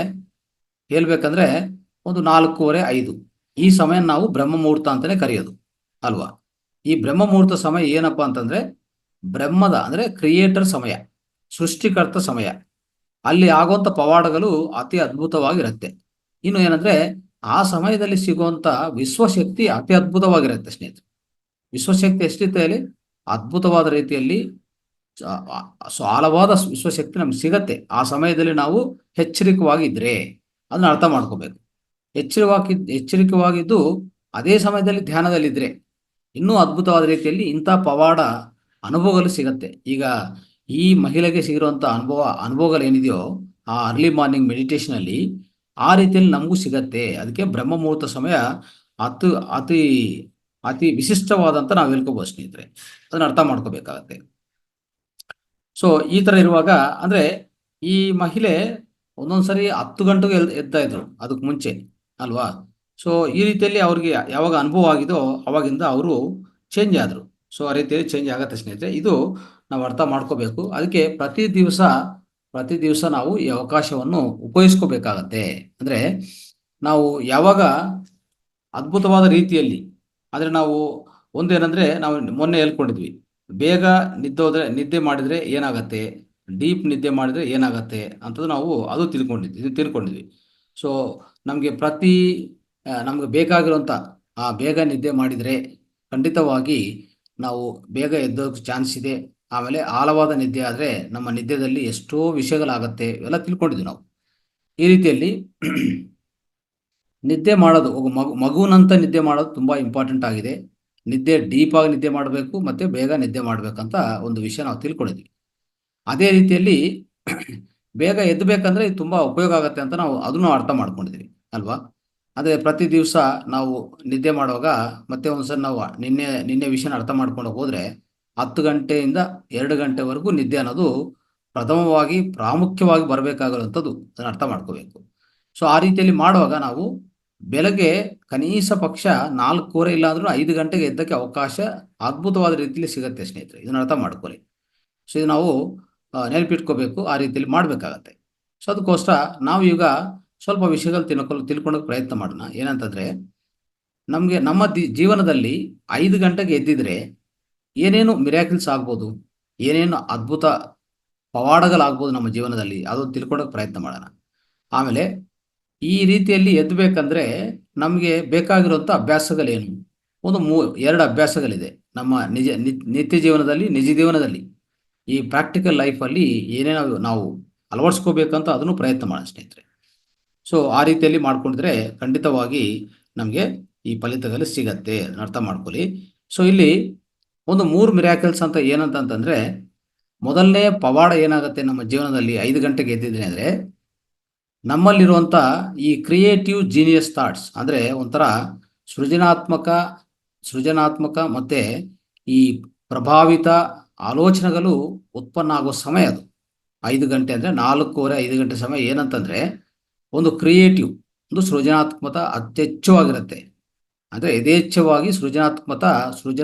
ಹೇಳ್ಬೇಕಂದ್ರೆ ಒಂದು 4:45 ಈ ಸಮಯ ನಾವು ಬ್ರಹ್ಮ ಮುಹೂರ್ತ ಅಂತಲೇ ಕರೆಯೋದು ಅಲ್ವಾ. ಈ ಬ್ರಹ್ಮ ಮುಹೂರ್ತ ಸಮಯ ಏನಪ್ಪಾ ಅಂತಂದ್ರೆ ಬ್ರಹ್ಮದ ಅಂದರೆ ಕ್ರಿಯೇಟರ್ ಸಮಯ, ಸೃಷ್ಟಿಕರ್ತ ಸಮಯ. ಅಲ್ಲಿ ಆಗುವಂಥ ಪವಾಡಗಳು ಅತಿ ಅದ್ಭುತವಾಗಿರುತ್ತೆ. ಇನ್ನು ಏನಂದ್ರೆ ಆ ಸಮಯದಲ್ಲಿ ಸಿಗುವಂಥ ವಿಶ್ವಶಕ್ತಿ ಅತಿ ಅದ್ಭುತವಾಗಿರುತ್ತೆ ಸ್ನೇಹಿತರೆ. ವಿಶ್ವಶಕ್ತಿ ಎಷ್ಟಿರುತ್ತೆ ಅಲ್ಲಿ, ಅದ್ಭುತವಾದ ರೀತಿಯಲ್ಲಿ ಆಳವಾದ ವಿಶ್ವಶಕ್ತಿ ನಮ್ಗೆ ಸಿಗತ್ತೆ ಆ ಸಮಯದಲ್ಲಿ ನಾವು ಎಚ್ಚರಿಕವಾಗಿದ್ರೆ. ಅದನ್ನ ಅರ್ಥ ಮಾಡ್ಕೋಬೇಕು. ಎಚ್ಚರಿಕವಾಗಿದ್ದು ಅದೇ ಸಮಯದಲ್ಲಿ ಧ್ಯಾನದಲ್ಲಿದ್ರೆ ಇನ್ನೂ ಅದ್ಭುತವಾದ ರೀತಿಯಲ್ಲಿ ಇಂಥ ಪವಾಡ ಅನುಭವಗಳು ಸಿಗತ್ತೆ. ಈಗ ಈ ಮಹಿಳೆಗೆ ಸಿಗಿರುವಂಥ ಅನುಭವಗಳೇನಿದೆಯೋ ಆ ಅರ್ಲಿ ಮಾರ್ನಿಂಗ್ ಮೆಡಿಟೇಷನ್ ಅಲ್ಲಿ ಆ ರೀತಿಯಲ್ಲಿ ನಮಗೂ ಸಿಗತ್ತೆ. ಅದಕ್ಕೆ ಬ್ರಹ್ಮ ಮುಹೂರ್ತ ಸಮಯ ಅತಿ ಅತಿ ಅತಿ ವಿಶಿಷ್ಟವಾದಂತ ನಾವು ಹೇಳ್ಕೋಬಹುದು ಸ್ನೇಹಿತರೆ. ಅದನ್ನ ಅರ್ಥ ಮಾಡ್ಕೋಬೇಕಾಗತ್ತೆ. ಸೊ ಈ ತರ ಇರುವಾಗ ಅಂದ್ರೆ ಈ ಮಹಿಳೆ ಒಂದೊಂದ್ಸರಿ 10 ಗಂಟೆಗೆ ಎದ್ತಾ ಇದ್ರು ಅದಕ್ಕೆ ಮುಂಚೆ ಅಲ್ವಾ. ಸೊ ಈ ರೀತಿಯಲ್ಲಿ ಅವ್ರಿಗೆ ಯಾವಾಗ ಅನುಭವ ಆಗಿದೋ ಅವಾಗಿಂದ ಅವರು ಚೇಂಜ್ ಆದ್ರು. ಸೊ ಆ ರೀತಿಯಲ್ಲಿ ಚೇಂಜ್ ಆಗತ್ತೆ ಸ್ನೇಹಿತರೆ. ಇದು ನಾವು ಅರ್ಥ ಮಾಡ್ಕೋಬೇಕು. ಅದಕ್ಕೆ ಪ್ರತಿ ದಿವಸ ನಾವು ಈ ಅವಕಾಶವನ್ನು ಉಪಯೋಗಿಸ್ಕೋಬೇಕಾಗತ್ತೆ. ಅಂದ್ರೆ ನಾವು ಯಾವಾಗ ಅದ್ಭುತವಾದ ರೀತಿಯಲ್ಲಿ ಅಂದ್ರೆ ನಾವು ಒಂದೇನಂದ್ರೆ ನಾವು ಮೊನ್ನೆ ಹೇಳ್ಕೊಂಡಿದ್ವಿ, ಬೇಗ ನಿದ್ದೆ ಮಾಡಿದ್ರೆ ಏನಾಗತ್ತೆ, ಡೀಪ್ ನಿದ್ದೆ ಮಾಡಿದ್ರೆ ಏನಾಗತ್ತೆ ಅಂತದ್ದು ನಾವು ಅದು ತಿಳ್ಕೊಂಡಿದ್ವಿ. ಸೊ ನಮಗೆ ನಮ್ಗೆ ಬೇಕಾಗಿರುವಂಥ ಆ ಬೇಗ ನಿದ್ದೆ ಮಾಡಿದರೆ ಖಂಡಿತವಾಗಿ ನಾವು ಬೇಗ ಎದ್ದೋಕ್ಕೆ ಚಾನ್ಸ್ ಇದೆ. ಆಮೇಲೆ ಆಳವಾದ ನಿದ್ದೆ ಆದರೆ ನಮ್ಮ ನಿದ್ದೆದಲ್ಲಿ ಎಷ್ಟೋ ವಿಷಯಗಳಾಗತ್ತೆ, ಇವೆಲ್ಲ ತಿಳ್ಕೊಂಡಿದ್ವಿ ನಾವು. ಈ ರೀತಿಯಲ್ಲಿ ನಿದ್ದೆ ಮಾಡೋದು ಮಗುವಿನಂತ ನಿದ್ದೆ ಮಾಡೋದು ತುಂಬ ಇಂಪಾರ್ಟೆಂಟ್ ಆಗಿದೆ. ನಿದ್ದೆ ಡೀಪಾಗಿ ನಿದ್ದೆ ಮಾಡಬೇಕು ಮತ್ತು ಬೇಗ ನಿದ್ದೆ ಮಾಡಬೇಕಂತ ಒಂದು ವಿಷಯ ನಾವು ತಿಳ್ಕೊಂಡಿದ್ವಿ. ಅದೇ ರೀತಿಯಲ್ಲಿ ಬೇಗ ಎದ್ದಬೇಕಂದ್ರೆ ಇದು ತುಂಬ ಉಪಯೋಗ ಆಗುತ್ತೆ ಅಂತ ನಾವು ಅದನ್ನು ಅರ್ಥ ಮಾಡ್ಕೊಂಡಿದ್ವಿ ಅಲ್ವಾ. ಅದೇ ಪ್ರತಿ ದಿವಸ ನಾವು ನಿದ್ದೆ ಮಾಡುವಾಗ ಮತ್ತೆ ಒಂದ್ಸರಿ ನಾವು ನಿನ್ನೆ ವಿಷಯನ ಅರ್ಥ ಮಾಡ್ಕೊಂಡು ಹೋದರೆ 10 ಗಂಟೆಯಿಂದ 2 ಗಂಟೆವರೆಗೂ ನಿದ್ದೆ ಅನ್ನೋದು ಪ್ರಾಮುಖ್ಯವಾಗಿ ಬರಬೇಕಾಗಿರುವಂಥದ್ದು, ಅದನ್ನು ಅರ್ಥ ಮಾಡ್ಕೋಬೇಕು. ಸೊ ಆ ರೀತಿಯಲ್ಲಿ ಮಾಡುವಾಗ ನಾವು ಬೆಳಗ್ಗೆ ಕನಿಷ್ಠ ಪಕ್ಷ 4:15 ಇಲ್ಲಾಂದ್ರೂ 5 ಗಂಟೆಗೆ ಎದ್ದಕ್ಕೆ ಅವಕಾಶ ಅದ್ಭುತವಾದ ರೀತಿಯಲ್ಲಿ ಸಿಗುತ್ತೆ ಸ್ನೇಹಿತರೆ. ಇದನ್ನ ಅರ್ಥ ಮಾಡ್ಕೊಳ್ಳಿ. ಸೊ ಇದು ನಾವು ನೆನಪಿಟ್ಕೋಬೇಕು, ಆ ರೀತಿಯಲ್ಲಿ ಮಾಡಬೇಕಾಗತ್ತೆ. ಸೊ ಅದಕ್ಕೋಸ್ಕರ ನಾವು ಈಗ ಸ್ವಲ್ಪ ವಿಷಯಗಳು ತಿಳ್ಕೊಳ್ಳೋಕೆ ಪ್ರಯತ್ನ ಮಾಡೋಣ. ಏನಂತಂದ್ರೆ ನಮಗೆ ನಮ್ಮ ಜೀವನದಲ್ಲಿ 5 ಗಂಟೆಗೆ ಎದ್ದಿದ್ರೆ ಏನೇನು ಮಿರಾಕಲ್ಸ್ ಆಗ್ಬೋದು, ಏನೇನು ಅದ್ಭುತ ಪವಾಡಗಳಾಗ್ಬೋದು ನಮ್ಮ ಜೀವನದಲ್ಲಿ, ಅದನ್ನು ತಿಳ್ಕೊಳ್ಳೋಕೆ ಪ್ರಯತ್ನ ಮಾಡೋಣ. ಆಮೇಲೆ ಈ ರೀತಿಯಲ್ಲಿ ಎದ್ದಬೇಕಂದ್ರೆ ನಮಗೆ ಬೇಕಾಗಿರುವಂಥ ಅಭ್ಯಾಸಗಳೇನು? ಒಂದು 2 ಅಭ್ಯಾಸಗಳಿದೆ ನಮ್ಮ ನಿತ್ಯ ಜೀವನದಲ್ಲಿ, ನಿಜ ಜೀವನದಲ್ಲಿ, ಈ ಪ್ರಾಕ್ಟಿಕಲ್ ಲೈಫಲ್ಲಿ ಏನೇನು ನಾವು ಅಳವಡಿಸ್ಕೋಬೇಕಂತ ಅದನ್ನು ಪ್ರಯತ್ನ ಮಾಡೋಣ ಸ್ನೇಹಿತರೆ. ಸೊ ಆ ರೀತಿಯಲ್ಲಿ ಮಾಡ್ಕೊಂಡಿದ್ರೆ ಖಂಡಿತವಾಗಿ ನಮಗೆ ಈ ಫಲಿತಗಳು ಸಿಗತ್ತೆ, ಅರ್ಥ ಮಾಡ್ಕೊಳ್ಳಿ. ಸೊ ಇಲ್ಲಿ ಒಂದು 3 ಮಿರಾಕಲ್ಸ್ ಅಂತ ಏನಂತಂದ್ರೆ, ಮೊದಲನೇ ಪವಾಡ ಏನಾಗುತ್ತೆ ನಮ್ಮ ಜೀವನದಲ್ಲಿ 5 ಗಂಟೆಗೆ ಎದ್ದಿದ್ರೆ ಅಂದರೆ ನಮ್ಮಲ್ಲಿರುವಂಥ ಈ ಕ್ರಿಯೇಟಿವ್ ಜೀನಿಯಸ್ ಥಾಟ್ಸ್ ಅಂದರೆ ಒಂಥರ ಸೃಜನಾತ್ಮಕ ಮತ್ತು ಈ ಪ್ರಭಾವಿತ ಆಲೋಚನೆಗಳು ಉತ್ಪನ್ನ ಆಗೋ ಸಮಯ ಅದು 5 ಗಂಟೆ ಅಂದರೆ 4:15 5 ಗಂಟೆ ಸಮಯ. ಏನಂತಂದರೆ ಒಂದು ಕ್ರಿಯೇಟಿವ್, ಒಂದು ಸೃಜನಾತ್ಮಕ ಅತ್ಯಚ್ಚವಾಗಿರುತ್ತೆ. ಅಂದರೆ ಯಥೇಚ್ಛವಾಗಿ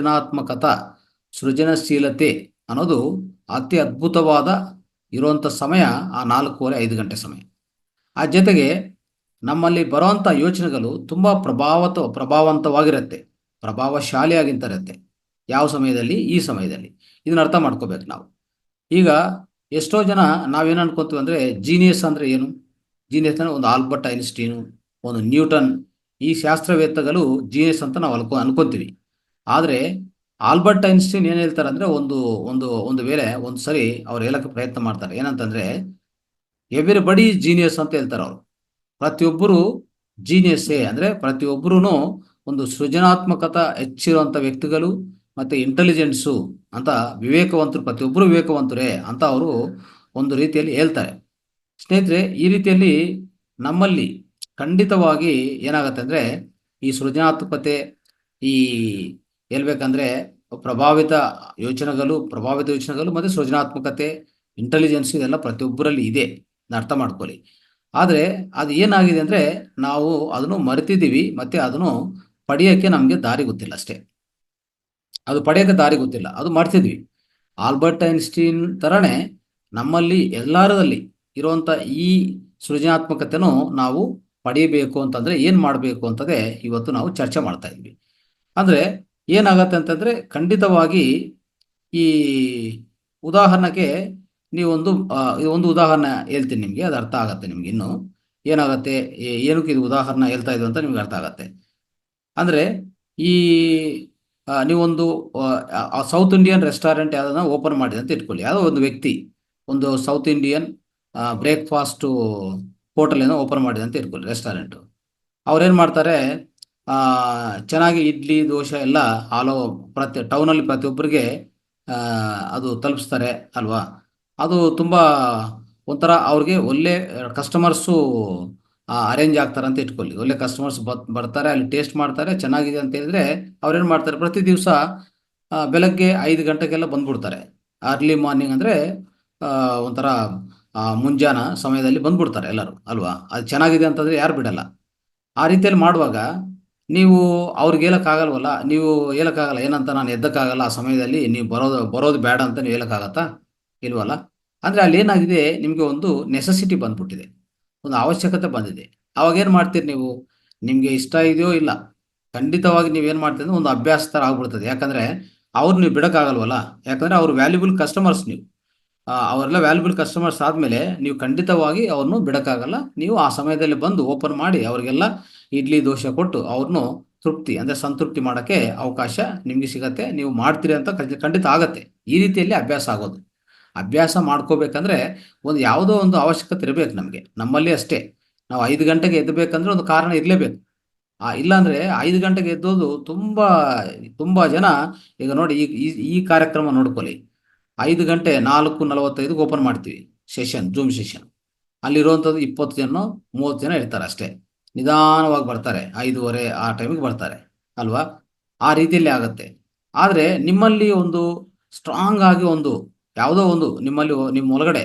ಸೃಜನಶೀಲತೆ ಅನ್ನೋದು ಅತಿ ಅದ್ಭುತವಾದ ಇರುವಂಥ ಸಮಯ ಆ 4:15 5 ಗಂಟೆ ಸಮಯ. ಆ ಜೊತೆಗೆ ನಮ್ಮಲ್ಲಿ ಬರುವಂಥ ಯೋಚನೆಗಳು ತುಂಬ ಪ್ರಭಾವವಂತವಾಗಿರುತ್ತೆ, ಪ್ರಭಾವಶಾಲಿಯಾಗಿರುತ್ತೆ. ಯಾವ ಸಮಯದಲ್ಲಿ? ಈ ಸಮಯದಲ್ಲಿ. ಇದನ್ನ ಅರ್ಥ ಮಾಡ್ಕೋಬೇಕು ನಾವು. ಈಗ ಎಷ್ಟೋ ಜನ ನಾವೇನು ಅನ್ಕೋತೀವಿ ಅಂದರೆ ಜೀನಿಯಸ್ ಅಂದರೆ ಏನು? ಜೀನಿಯಸ್ ಅಂದರೆ ಒಂದು ಆಲ್ಬರ್ಟ್ ಐನ್ಸ್ಟೀನು, ಒಂದು ನ್ಯೂಟನ್, ಈ ಶಾಸ್ತ್ರವೇತ್ತಗಳು ಜೀನಿಯಸ್ ಅಂತ ನಾವು ಅನ್ಕೋತೀವಿ. ಆದರೆ ಆಲ್ಬರ್ಟ್ ಐನ್ಸ್ಟೀನ್ ಏನು ಹೇಳ್ತಾರೆ ಅಂದರೆ ಒಂದು ವೇಳೆ ಒಂದು ಸರಿ ಅವ್ರು ಹೇಳಕ್ಕೆ ಪ್ರಯತ್ನ ಮಾಡ್ತಾರೆ. ಏನಂತಂದರೆ ಎವ್ರಿಬಡಿ ಜೀನಿಯಸ್ ಅಂತ ಹೇಳ್ತಾರೆ ಅವರು. ಪ್ರತಿಯೊಬ್ಬರು ಜೀನಿಯಸ್ಸೇ, ಅಂದರೆ ಪ್ರತಿಯೊಬ್ಬರೂ ಒಂದು ಸೃಜನಾತ್ಮಕತೆ ಹೆಚ್ಚಿರುವಂಥ ವ್ಯಕ್ತಿಗಳು ಮತ್ತು ಇಂಟೆಲಿಜೆನ್ಸು ಅಂತ ವಿವೇಕವಂತರು, ಪ್ರತಿಯೊಬ್ಬರು ವಿವೇಕವಂತರೇ ಅಂತ ಅವರು ಒಂದು ರೀತಿಯಲ್ಲಿ ಹೇಳ್ತಾರೆ. ಸ್ನೇಹಿತರೆ, ಈ ರೀತಿಯಲ್ಲಿ ನಮ್ಮಲ್ಲಿ ಖಂಡಿತವಾಗಿ ಏನಾಗುತ್ತೆ ಅಂದರೆ ಈ ಸೃಜನಾತ್ಮಕತೆ, ಈ ಹೇಳ್ಬೇಕಂದ್ರೆ ಪ್ರಭಾವಿತ ಯೋಚನೆಗಳು ಮತ್ತು ಸೃಜನಾತ್ಮಕತೆ, ಇಂಟೆಲಿಜೆನ್ಸ್ ಇದೆಲ್ಲ ಪ್ರತಿಯೊಬ್ಬರಲ್ಲಿ ಇದೆ, ಅದನ್ನ ಅರ್ಥ ಮಾಡ್ಕೊಳ್ಳಿ. ಆದರೆ ಅದು ಏನಾಗಿದೆ ಅಂದರೆ ನಾವು ಅದನ್ನು ಮರೆತಿದ್ದೀವಿ ಮತ್ತು ಅದನ್ನು ಪಡೆಯೋಕ್ಕೆ ನಮಗೆ ದಾರಿ ಗೊತ್ತಿಲ್ಲ ಅಷ್ಟೇ. ಅದು ಪಡೆಯೋಕ್ಕೆ ದಾರಿ ಗೊತ್ತಿಲ್ಲ, ಅದು ಮರ್ತಿದ್ವಿ. ಆಲ್ಬರ್ಟ್ ಐನ್ಸ್ಟೀನ್ ಥರನೇ ನಮ್ಮಲ್ಲಿ ಎಲ್ಲರಲ್ಲಿ ಇರುವಂಥ ಈ ಸೃಜನಾತ್ಮಕತೆನೂ ನಾವು ಪಡೆಯಬೇಕು ಅಂತಂದರೆ ಏನು ಮಾಡಬೇಕು ಅಂತದೇ ಇವತ್ತು ನಾವು ಚರ್ಚೆ ಮಾಡ್ತಾ ಇದ್ವಿ. ಅಂದರೆ ಏನಾಗತ್ತೆ ಅಂತಂದರೆ ಖಂಡಿತವಾಗಿ ಈ ಉದಾಹರಣೆಗೆ ನೀವೊಂದು ಒಂದು ಉದಾಹರಣೆ ಹೇಳ್ತೀನಿ ನಿಮಗೆ, ಅದು ಅರ್ಥ ಆಗುತ್ತೆ ನಿಮ್ಗೆ. ಇನ್ನು ಏನಾಗುತ್ತೆ, ಏನಕ್ಕೆ ಇದು ಉದಾಹರಣೆ ಹೇಳ್ತಾ ಇದ್ವಿ ಅಂತ ನಿಮ್ಗೆ ಅರ್ಥ ಆಗುತ್ತೆ. ಅಂದರೆ ಈ ನೀವೊಂದು ಸೌತ್ ಇಂಡಿಯನ್ ರೆಸ್ಟೋರೆಂಟ್ ಯಾವುದನ್ನ ಓಪನ್ ಮಾಡಿದೆ ಅಂತ ಇಟ್ಕೊಳ್ಳಿ. ಯಾವುದೋ ಒಂದು ವ್ಯಕ್ತಿ ಒಂದು ಸೌತ್ ಇಂಡಿಯನ್ ಬ್ರೇಕ್ಫಾಸ್ಟು ಹೋಟೆಲ್ ಏನೋ ಓಪನ್ ಮಾಡಿದೆ ಅಂತ ಇಟ್ಕೊಳ್ಳಿ, ರೆಸ್ಟೋರೆಂಟು. ಅವ್ರೇನು ಮಾಡ್ತಾರೆ, ಚೆನ್ನಾಗಿ ಇಡ್ಲಿ ದೋಸೆ ಎಲ್ಲ ಟೌನಲ್ಲಿ ಪ್ರತಿಯೊಬ್ಬರಿಗೆ ಅದು ತಲುಪಿಸ್ತಾರೆ ಅಲ್ವಾ. ಅದು ತುಂಬ ಒಂಥರ ಅವ್ರಿಗೆ ಒಳ್ಳೆ ಕಸ್ಟಮರ್ಸು ಅರೇಂಜ್ ಆಗ್ತಾರೆ ಅಂತ ಇಟ್ಕೊಳ್ಳಿ. ಒಳ್ಳೆ ಕಸ್ಟಮರ್ಸ್ ಬರ್ತಾರೆ, ಅಲ್ಲಿ ಟೇಸ್ಟ್ ಮಾಡ್ತಾರೆ, ಚೆನ್ನಾಗಿದೆ ಅಂತ ಹೇಳಿದ್ರೆ ಅವ್ರೇನು ಮಾಡ್ತಾರೆ, ಪ್ರತಿ ದಿವಸ ಬೆಳಗ್ಗೆ 5 ಗಂಟೆಗೆಲ್ಲ ಬಂದ್ಬಿಡ್ತಾರೆ. ಅರ್ಲಿ ಮಾರ್ನಿಂಗ್ ಅಂದರೆ ಒಂಥರ ಮುಂಜಾನೆ ಸಮಯದಲ್ಲಿ ಬಂದ್ಬಿಡ್ತಾರೆ ಎಲ್ಲರೂ ಅಲ್ವಾ. ಅದು ಚೆನ್ನಾಗಿದೆ ಅಂತಂದರೆ ಯಾರು ಬಿಡಲ್ಲ. ಆ ರೀತಿಯಲ್ಲಿ ಮಾಡುವಾಗ ನೀವು ಅವ್ರಿಗೆ ಹೇಳೋಕ್ಕಾಗಲ್ವಲ್ಲ, ನೀವು ಹೇಳೋಕ್ಕಾಗಲ್ಲ ಏನಂತ, ನಾನು ಎದ್ದಕ್ಕಾಗಲ್ಲ ಆ ಸಮಯದಲ್ಲಿ, ನೀವು ಬರೋದು ಬೇಡ ಅಂತ ನೀವು ಹೇಳೋಕ್ಕಾಗತ್ತಾ? ಇಲ್ವಲ್ಲ. ಅಂದರೆ ಅಲ್ಲಿ ಏನಾಗಿದೆ, ನಿಮಗೆ ಒಂದು ನೆಸೆಸಿಟಿ ಬಂದ್ಬಿಟ್ಟಿದೆ, ಒಂದು ಅವಶ್ಯಕತೆ ಬಂದಿದೆ. ಅವಾಗೇನು ಮಾಡ್ತೀರಿ ನೀವು? ನಿಮಗೆ ಇಷ್ಟ ಇದೆಯೋ ಇಲ್ಲ, ಖಂಡಿತವಾಗಿ ನೀವೇನು ಮಾಡ್ತೀರಿ ಅಂದರೆ ಒಂದು ಅಭ್ಯಾಸ ಥರ ಆಗ್ಬಿಡ್ತದೆ. ಯಾಕಂದರೆ ಅವ್ರು ನೀವು ಬಿಡೋಕ್ಕಾಗಲ್ವಲ್ಲ, ಯಾಕಂದರೆ ಅವ್ರು ವ್ಯಾಲ್ಯೂಬಲ್ ಕಸ್ಟಮರ್ಸ್ ನೀವು. ಅವರೆಲ್ಲ ವ್ಯಾಲ್ಯೂಬಲ್ ಕಸ್ಟಮರ್ಸ್ ಆದಮೇಲೆ ನೀವು ಖಂಡಿತವಾಗಿ ಅವ್ರನ್ನೂ ಬಿಡೋಕ್ಕಾಗಲ್ಲ. ನೀವು ಆ ಸಮಯದಲ್ಲಿ ಬಂದು ಓಪನ್ ಮಾಡಿ ಅವರಿಗೆಲ್ಲ ಇಡ್ಲಿ ದೋಸೆ ಕೊಟ್ಟು ಅವ್ರನ್ನೂ ತೃಪ್ತಿ ಅಂದರೆ ಸಂತೃಪ್ತಿ ಮಾಡೋಕ್ಕೆ ಅವಕಾಶ ನಿಮಗೆ ಸಿಗತ್ತೆ. ನೀವು ಮಾಡ್ತೀರಿ ಅಂತ ಖಂಡಿತ ಆಗತ್ತೆ. ಈ ರೀತಿಯಲ್ಲಿ ಅಭ್ಯಾಸ ಆಗೋದು. ಅಭ್ಯಾಸ ಮಾಡ್ಕೋಬೇಕಂದ್ರೆ ಯಾವುದೋ ಒಂದು ಅವಶ್ಯಕತೆ ಇರಬೇಕು ನಮಗೆ, ನಮ್ಮಲ್ಲಿ ಅಷ್ಟೇ. ನಾವು 5 ಗಂಟೆಗೆ ಎದ್ದಬೇಕಂದ್ರೆ ಒಂದು ಕಾರಣ ಇರಲೇಬೇಕು. ಇಲ್ಲಾಂದರೆ 5 ಗಂಟೆಗೆ ಎದ್ದೋದು ತುಂಬ ಜನ, ಈಗ ನೋಡಿ ಈ ಕಾರ್ಯಕ್ರಮ ನೋಡ್ಕೊಳ್ಳಿ. 5 ಗಂಟೆ 4:45 ಓಪನ್ ಮಾಡ್ತೀವಿ ಜೂಮ್ ಸೆಷನ್. ಅಲ್ಲಿರುವಂಥದ್ದು 20 ಜನ 30 ಜನ ಇರ್ತಾರೆ ಅಷ್ಟೇ. ನಿಧಾನವಾಗಿ ಬರ್ತಾರೆ, 5:30 ಆ ಟೈಮಿಗೆ ಬರ್ತಾರೆ ಅಲ್ವಾ. ಆ ರೀತಿಯಲ್ಲಿ ಆಗುತ್ತೆ. ಆದರೆ ನಿಮ್ಮಲ್ಲಿ ಒಂದು ಸ್ಟ್ರಾಂಗ್ ಆಗಿ ಯಾವುದೋ ಒಂದು ನಿಮ್ಮ ಒಳಗಡೆ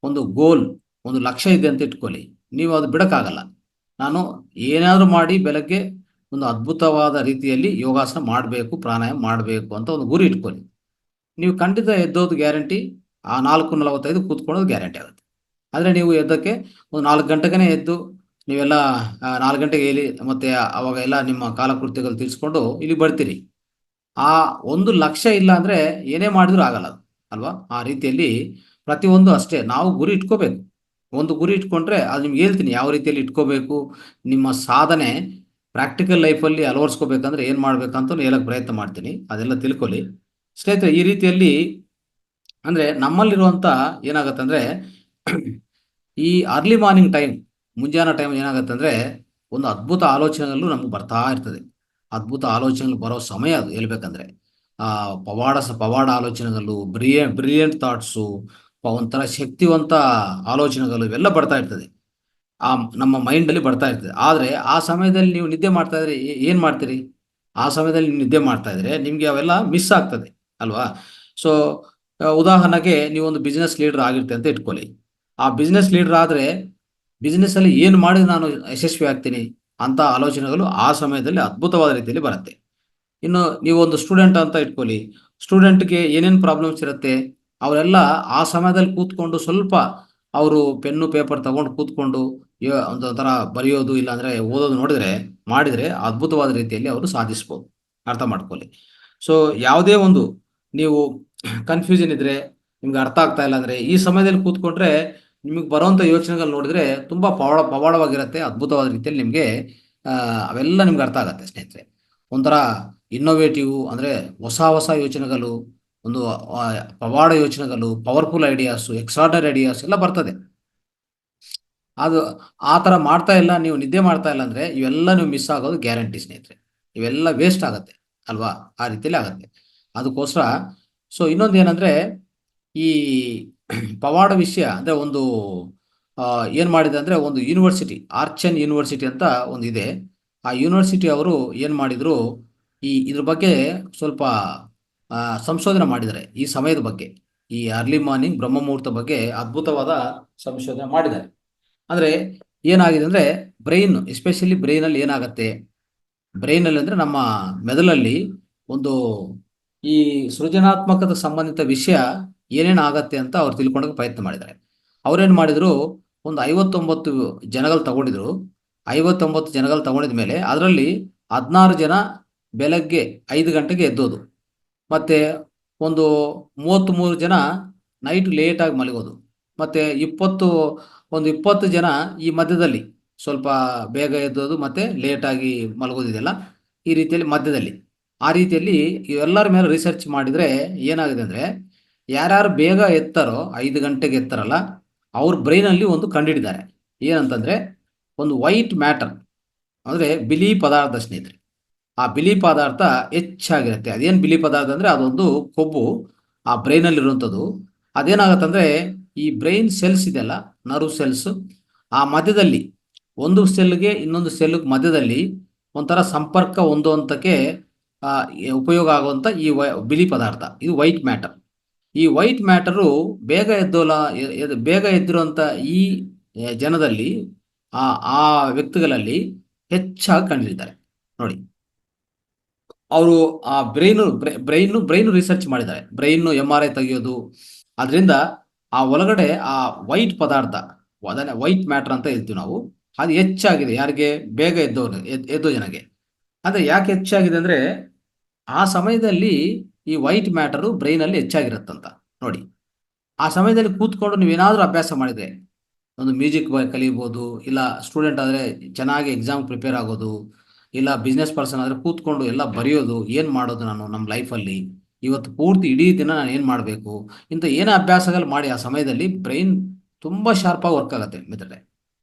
ಒಂದು ಗೋಲ್, ಒಂದು ಲಕ್ಷ್ಯ ಇದೆ ಅಂತ ಇಟ್ಕೊಳ್ಳಿ. ನೀವು ಅದು ಬಿಡೋಕ್ಕಾಗಲ್ಲ. ನಾನು ಏನಾದರೂ ಮಾಡಿ ಬೆಳಗ್ಗೆ ಒಂದು ಅದ್ಭುತವಾದ ರೀತಿಯಲ್ಲಿ ಯೋಗಾಸನ ಮಾಡಬೇಕು, ಪ್ರಾಣಾಯಾಮ ಮಾಡಬೇಕು ಅಂತ ಒಂದು ಗುರಿ ಇಟ್ಕೊಳ್ಳಿ. ನೀವು ಖಂಡಿತ ಎದ್ದೋದು ಗ್ಯಾರಂಟಿ. ಆ 4:45 ಕೂತ್ಕೊಳ್ಳೋದು ಗ್ಯಾರಂಟಿ ಆಗುತ್ತೆ. ಆದರೆ ನೀವು ಎದ್ದಕ್ಕೆ ಒಂದು 4 ಗಂಟೆಗೇ ಎದ್ದು ನೀವೆಲ್ಲ 4 ಗಂಟೆಗೆ ಹೇಳಿ ಮತ್ತೆ ಅವಾಗ ಎಲ್ಲ ನಿಮ್ಮ ಕಾಲಕೃತ್ಯಗಳು ತಿಳಿಸ್ಕೊಂಡು ಇಲ್ಲಿ ಬರ್ತೀರಿ. ಆ ಒಂದು ಲಕ್ಷ್ಯ ಇಲ್ಲ ಅಂದರೆ ಏನೇ ಮಾಡಿದ್ರೂ ಆಗಲ್ಲ ಅದು ಅಲ್ವಾ. ಆ ರೀತಿಯಲ್ಲಿ ಪ್ರತಿಯೊಂದು ಅಷ್ಟೇ, ನಾವು ಗುರಿ ಇಟ್ಕೋಬೇಕು. ಒಂದು ಗುರಿ ಇಟ್ಕೊಂಡ್ರೆ ಅದು ನಿಮ್ಗೆ ಹೇಳ್ತೀನಿ ಯಾವ ರೀತಿಯಲ್ಲಿ ಇಟ್ಕೋಬೇಕು. ನಿಮ್ಮ ಸಾಧನೆ ಪ್ರಾಕ್ಟಿಕಲ್ ಲೈಫಲ್ಲಿ ಅಳವಡಿಸ್ಕೋಬೇಕಂದ್ರೆ ಏನು ಮಾಡ್ಬೇಕಂತ ಹೇಳೋಕ್ಕೆ ಪ್ರಯತ್ನ ಮಾಡ್ತೀನಿ, ಅದೆಲ್ಲ ತಿಳ್ಕೊಳ್ಳಿ ಸ್ನೇಹಿತರೆ. ಈ ರೀತಿಯಲ್ಲಿ ಅಂದರೆ ನಮ್ಮಲ್ಲಿರುವಂಥ ಏನಾಗುತ್ತೆ ಅಂದರೆ ಈ ಅರ್ಲಿ ಮಾರ್ನಿಂಗ್ ಟೈಮ್, ಮುಂಜಾನೆ ಟೈಮ್ ಏನಾಗುತ್ತೆ ಅಂದರೆ ಒಂದು ಅದ್ಭುತ ಆಲೋಚನೆಗಳು ನಮ್ಗೆ ಬರ್ತಾ ಇರ್ತದೆ. ಅದ್ಭುತ ಆಲೋಚನೆಗಳು ಬರೋ ಸಮಯ ಅದು ಹೇಳ್ಬೇಕಂದ್ರೆ. ಪವಾಡ ಆಲೋಚನೆಗಳು, ಬ್ರಿಲಿಯಂಟ್ ಥಾಟ್ಸು, ಒಂಥರ ಶಕ್ತಿವಂತ ಆಲೋಚನೆಗಳು ಇವೆಲ್ಲ ಬರ್ತಾ ಇರ್ತದೆ. ನಮ್ಮ ಮೈಂಡಲ್ಲಿ ಬರ್ತಾ ಇರ್ತದೆ. ಆದರೆ ಆ ಸಮಯದಲ್ಲಿ ನೀವು ನಿದ್ದೆ ಮಾಡ್ತಾ ಇದ್ರೆ ಏನು ಮಾಡ್ತೀರಿ? ಆ ಸಮಯದಲ್ಲಿ ನೀವು ನಿದ್ದೆ ಮಾಡ್ತಾ ಇದ್ರೆ ನಿಮಗೆ ಅವೆಲ್ಲ ಮಿಸ್ ಆಗ್ತದೆ ಅಲ್ವಾ. ಸೊ ಉದಾಹರಣೆಗೆ ನೀವೊಂದು ಬಿಸ್ನೆಸ್ ಲೀಡರ್ ಆಗಿರ್ತೀರಿ ಅಂತ ಇಟ್ಕೊಳ್ಳಿ. ಆ ಬಿಸ್ನೆಸ್ ಲೀಡರ್ ಆದರೆ ಬಿಸ್ನೆಸ್ಸಲ್ಲಿ ಏನು ಮಾಡಿದ್ರೆ ನಾನು ಯಶಸ್ವಿ ಆಗ್ತೀನಿ ಅಂತ ಆಲೋಚನೆಗಳು ಆ ಸಮಯದಲ್ಲಿ ಅದ್ಭುತವಾದ ರೀತಿಯಲ್ಲಿ ಬರುತ್ತೆ. ಇನ್ನು ನೀವೊಂದು ಸ್ಟೂಡೆಂಟ್ ಅಂತ ಇಟ್ಕೊಳ್ಳಿ. ಸ್ಟೂಡೆಂಟ್ಗೆ ಏನೇನು ಪ್ರಾಬ್ಲಮ್ಸ್ ಇರುತ್ತೆ ಅವರೆಲ್ಲ ಆ ಸಮಯದಲ್ಲಿ ಕೂತ್ಕೊಂಡು ಸ್ವಲ್ಪ ಅವರು ಪೆನ್ನು ಪೇಪರ್ ತಗೊಂಡು ಕೂತ್ಕೊಂಡು ಒಂಥರ ಬರೆಯೋದು ಇಲ್ಲಾಂದರೆ ಓದೋದು ಮಾಡಿದರೆ ಅದ್ಭುತವಾದ ರೀತಿಯಲ್ಲಿ ಅವರು ಸಾಧಿಸ್ಬೋದು. ಅರ್ಥ ಮಾಡ್ಕೊಳ್ಳಿ. ಸೊ ಯಾವುದೇ ಒಂದು ನೀವು ಕನ್ಫ್ಯೂಷನ್ ಇದ್ದರೆ, ನಿಮ್ಗೆ ಅರ್ಥ ಆಗ್ತಾ ಇಲ್ಲ ಅಂದರೆ ಈ ಸಮಯದಲ್ಲಿ ಕೂತ್ಕೊಂಡ್ರೆ ನಿಮಗೆ ಬರೋವಂಥ ಯೋಚನೆಗಳು ನೋಡಿದರೆ ತುಂಬ ಪವಾಡವಾಗಿರುತ್ತೆ. ಅದ್ಭುತವಾದ ರೀತಿಯಲ್ಲಿ ನಿಮಗೆ ಅವೆಲ್ಲ ನಿಮ್ಗೆ ಅರ್ಥ ಆಗುತ್ತೆ ಸ್ನೇಹಿತರೆ. ಒಂಥರ ಇನ್ನೋವೇಟಿವ್ ಅಂದರೆ ಹೊಸ ಯೋಚನೆಗಳು, ಒಂದು ಪವಾಡ ಯೋಚನೆಗಳು, ಪವರ್ಫುಲ್ ಐಡಿಯಾಸು, ಎಕ್ಸ್ಟ್ರಾರ್ಡನರಿ ಐಡಿಯಾಸ್ ಎಲ್ಲ ಬರ್ತದೆ. ಅದು ಆ ಥರ ಮಾಡ್ತಾ ಇಲ್ಲ, ನೀವು ನಿದ್ದೆ ಮಾಡ್ತಾ ಇಲ್ಲ ಅಂದರೆ ಇವೆಲ್ಲ ನೀವು ಮಿಸ್ ಆಗೋದು ಗ್ಯಾರಂಟಿ ಸ್ನೇಹಿತರೆ. ಇವೆಲ್ಲ ವೇಸ್ಟ್ ಆಗುತ್ತೆ ಅಲ್ವಾ. ಆ ರೀತಿಯಲ್ಲಿ ಆಗುತ್ತೆ. ಅದಕ್ಕೋಸ್ಕರ ಸೊ ಇನ್ನೊಂದು ಏನಂದರೆ ಈ ಪವಾಡ ವಿಷಯ ಅಂದರೆ ಏನು ಮಾಡಿದೆ ಅಂದರೆ ಒಂದು ಯೂನಿವರ್ಸಿಟಿ, ಆರ್ಚನ್ ಯೂನಿವರ್ಸಿಟಿ ಅಂತ ಒಂದು ಇದೆ. ಆ ಯೂನಿವರ್ಸಿಟಿ ಅವರು ಏನು ಮಾಡಿದರು, ಇದ್ರ ಬಗ್ಗೆ ಸ್ವಲ್ಪ ಆ, ಸಂಶೋಧನೆ ಮಾಡಿದ್ದಾರೆ ಈ ಸಮಯದ ಬಗ್ಗೆ. ಈ ಅರ್ಲಿ ಮಾರ್ನಿಂಗ್ ಬ್ರಹ್ಮ ಮುಹೂರ್ತ ಬಗ್ಗೆ ಅದ್ಭುತವಾದ ಸಂಶೋಧನೆ ಮಾಡಿದ್ದಾರೆ. ಅಂದರೆ ಏನಾಗಿದೆ ಅಂದರೆ ಬ್ರೈನ್, ಎಸ್ಪೆಷಲಿ ಬ್ರೈನಲ್ಲಿ ಏನಾಗುತ್ತೆ, ಬ್ರೈನಲ್ಲಿ ಅಂದರೆ ನಮ್ಮ ಮೆದುಳಲ್ಲಿ ಒಂದು ಈ ಸೃಜನಾತ್ಮಕದ ಸಂಬಂಧಿತ ವಿಷಯ ಏನೇನು ಆಗತ್ತೆ ಅಂತ ಅವ್ರು ತಿಳ್ಕೊಳ್ಳೋಕೆ ಪ್ರಯತ್ನ ಮಾಡಿದ್ದಾರೆ. ಅವ್ರೇನು ಮಾಡಿದರು, ಒಂದು 59 ಜನಗಳು ತಗೊಂಡಿದ್ರು. 59 ಜನಗಳು ತಗೊಂಡಿದ ಮೇಲೆ ಅದರಲ್ಲಿ 16 ಜನ ಬೆಳಗ್ಗೆ 5 ಗಂಟೆಗೆ ಎದ್ದೋದು, ಮತ್ತು ಒಂದು 33 ಜನ ನೈಟ್ ಲೇಟಾಗಿ ಮಲಗೋದು, ಮತ್ತು 20 ಜನ ಈ ಮಧ್ಯದಲ್ಲಿ ಸ್ವಲ್ಪ ಬೇಗ ಎದ್ದೋದು ಮತ್ತು ಲೇಟಾಗಿ ಮಲಗೋದಿದೆಯಲ್ಲ, ಈ ರೀತಿಯಲ್ಲಿ ಮಧ್ಯದಲ್ಲಿ. ಆ ರೀತಿಯಲ್ಲಿ ಇವೆಲ್ಲರ ಮೇಲೆ ರಿಸರ್ಚ್ ಮಾಡಿದರೆ ಏನಾಗಿದೆ ಅಂದರೆ, ಯಾರ್ಯಾರು ಬೇಗ ಎತ್ತಾರೋ 5 ಗಂಟೆಗೆ ಎತ್ತಾರಲ್ಲ, ಅವ್ರ ಬ್ರೈನಲ್ಲಿ ಒಂದು ಕಂಡುಹಿಡಿದ್ದಾರೆ. ಏನಂತಂದರೆ, ಒಂದು ವೈಟ್ ಮ್ಯಾಟರ್ ಅಂದರೆ ಬಿಳಿ ಪದಾರ್ಥ ಸ್ನೇಹಿತರೆ. ಆ ಬಿಳಿ ಪದಾರ್ಥ ಹೆಚ್ಚಾಗಿರುತ್ತೆ. ಅದೇನು ಬಿಳಿ ಪದಾರ್ಥ ಅಂದರೆ ಅದೊಂದು ಕೊಬ್ಬು ಆ ಬ್ರೈನಲ್ಲಿರುವಂಥದ್ದು. ಅದೇನಾಗುತ್ತಂದರೆ, ಈ ಬ್ರೈನ್ ಸೆಲ್ಸ್ ಇದೆಯಲ್ಲ, ನರ್ವ್ ಸೆಲ್ಸ್, ಆ ಮಧ್ಯದಲ್ಲಿ ಒಂದು ಸೆಲ್ಗೆ ಇನ್ನೊಂದು ಸೆಲ್ಗೆ ಮಧ್ಯದಲ್ಲಿ ಒಂಥರ ಸಂಪರ್ಕ ಹೊಂದುವಂಥಕ್ಕೆ ಉಪಯೋಗ ಆಗುವಂಥ ಈ ಬಿಳಿ ಪದಾರ್ಥ, ಇದು ವೈಟ್ ಮ್ಯಾಟರ್. ಈ ವೈಟ್ ಮ್ಯಾಟರು ಬೇಗ ಬೇಗ ಎದ್ದಿರುವಂಥ ಈ ಜನದಲ್ಲಿ, ಆ ಆ ವ್ಯಕ್ತಿಗಳಲ್ಲಿ ಹೆಚ್ಚಾಗಿ ಕಂಡಿದ್ದಾರೆ ನೋಡಿ. ಅವರು ಆ ಬ್ರೈನು ರಿಸರ್ಚ್ ಮಾಡಿದ್ದಾರೆ. ಬ್ರೈನು MRI ತೆಗೆಯೋದು, ಅದರಿಂದ ಆ ಒಳಗಡೆ ಆ ವೈಟ್ ಪದಾರ್ಥ, ಅದನ್ನೇ ವೈಟ್ ಮ್ಯಾಟರ್ ಅಂತ ಹೇಳ್ತೀವಿ ನಾವು, ಅದು ಹೆಚ್ಚಾಗಿದೆ. ಯಾರಿಗೆ? ಬೇಗ ಎದ್ದೋ ಜನಗೆ. ಅಂದರೆ ಯಾಕೆ ಹೆಚ್ಚಾಗಿದೆ ಅಂದರೆ, ಆ ಸಮಯದಲ್ಲಿ ಈ ವೈಟ್ ಮ್ಯಾಟರು ಬ್ರೈನಲ್ಲಿ ಹೆಚ್ಚಾಗಿರುತ್ತಂತ ನೋಡಿ. ಆ ಸಮಯದಲ್ಲಿ ಕೂತ್ಕೊಂಡು ನೀವೇನಾದರೂ ಅಭ್ಯಾಸ ಮಾಡಿದರೆ, ಒಂದು ಮ್ಯೂಸಿಕ್ ಕಲಿಬೋದು, ಇಲ್ಲ ಸ್ಟೂಡೆಂಟ್ ಆದರೆ ಚೆನ್ನಾಗಿ ಎಕ್ಸಾಮ್ ಪ್ರಿಪೇರ್ ಆಗೋದು, ಇಲ್ಲ ಬಿಸ್ನೆಸ್ ಪರ್ಸನ್ ಆದರೆ ಕೂತ್ಕೊಂಡು ಎಲ್ಲ ಬರೆಯೋದು, ಏನು ಮಾಡೋದು ನಾನು ನಮ್ಮ ಲೈಫಲ್ಲಿ ಇವತ್ತು ಪೂರ್ತಿ ಇಡೀ ದಿನ ನಾನು ಏನು ಮಾಡಬೇಕು, ಇಂಥ ಏನೇ ಅಭ್ಯಾಸಗಳು ಮಾಡಿ ಆ ಸಮಯದಲ್ಲಿ ಬ್ರೈನ್ ತುಂಬ ಶಾರ್ಪಾಗಿ ವರ್ಕ್ ಆಗುತ್ತೆ ಮಿತ್ರರೆ.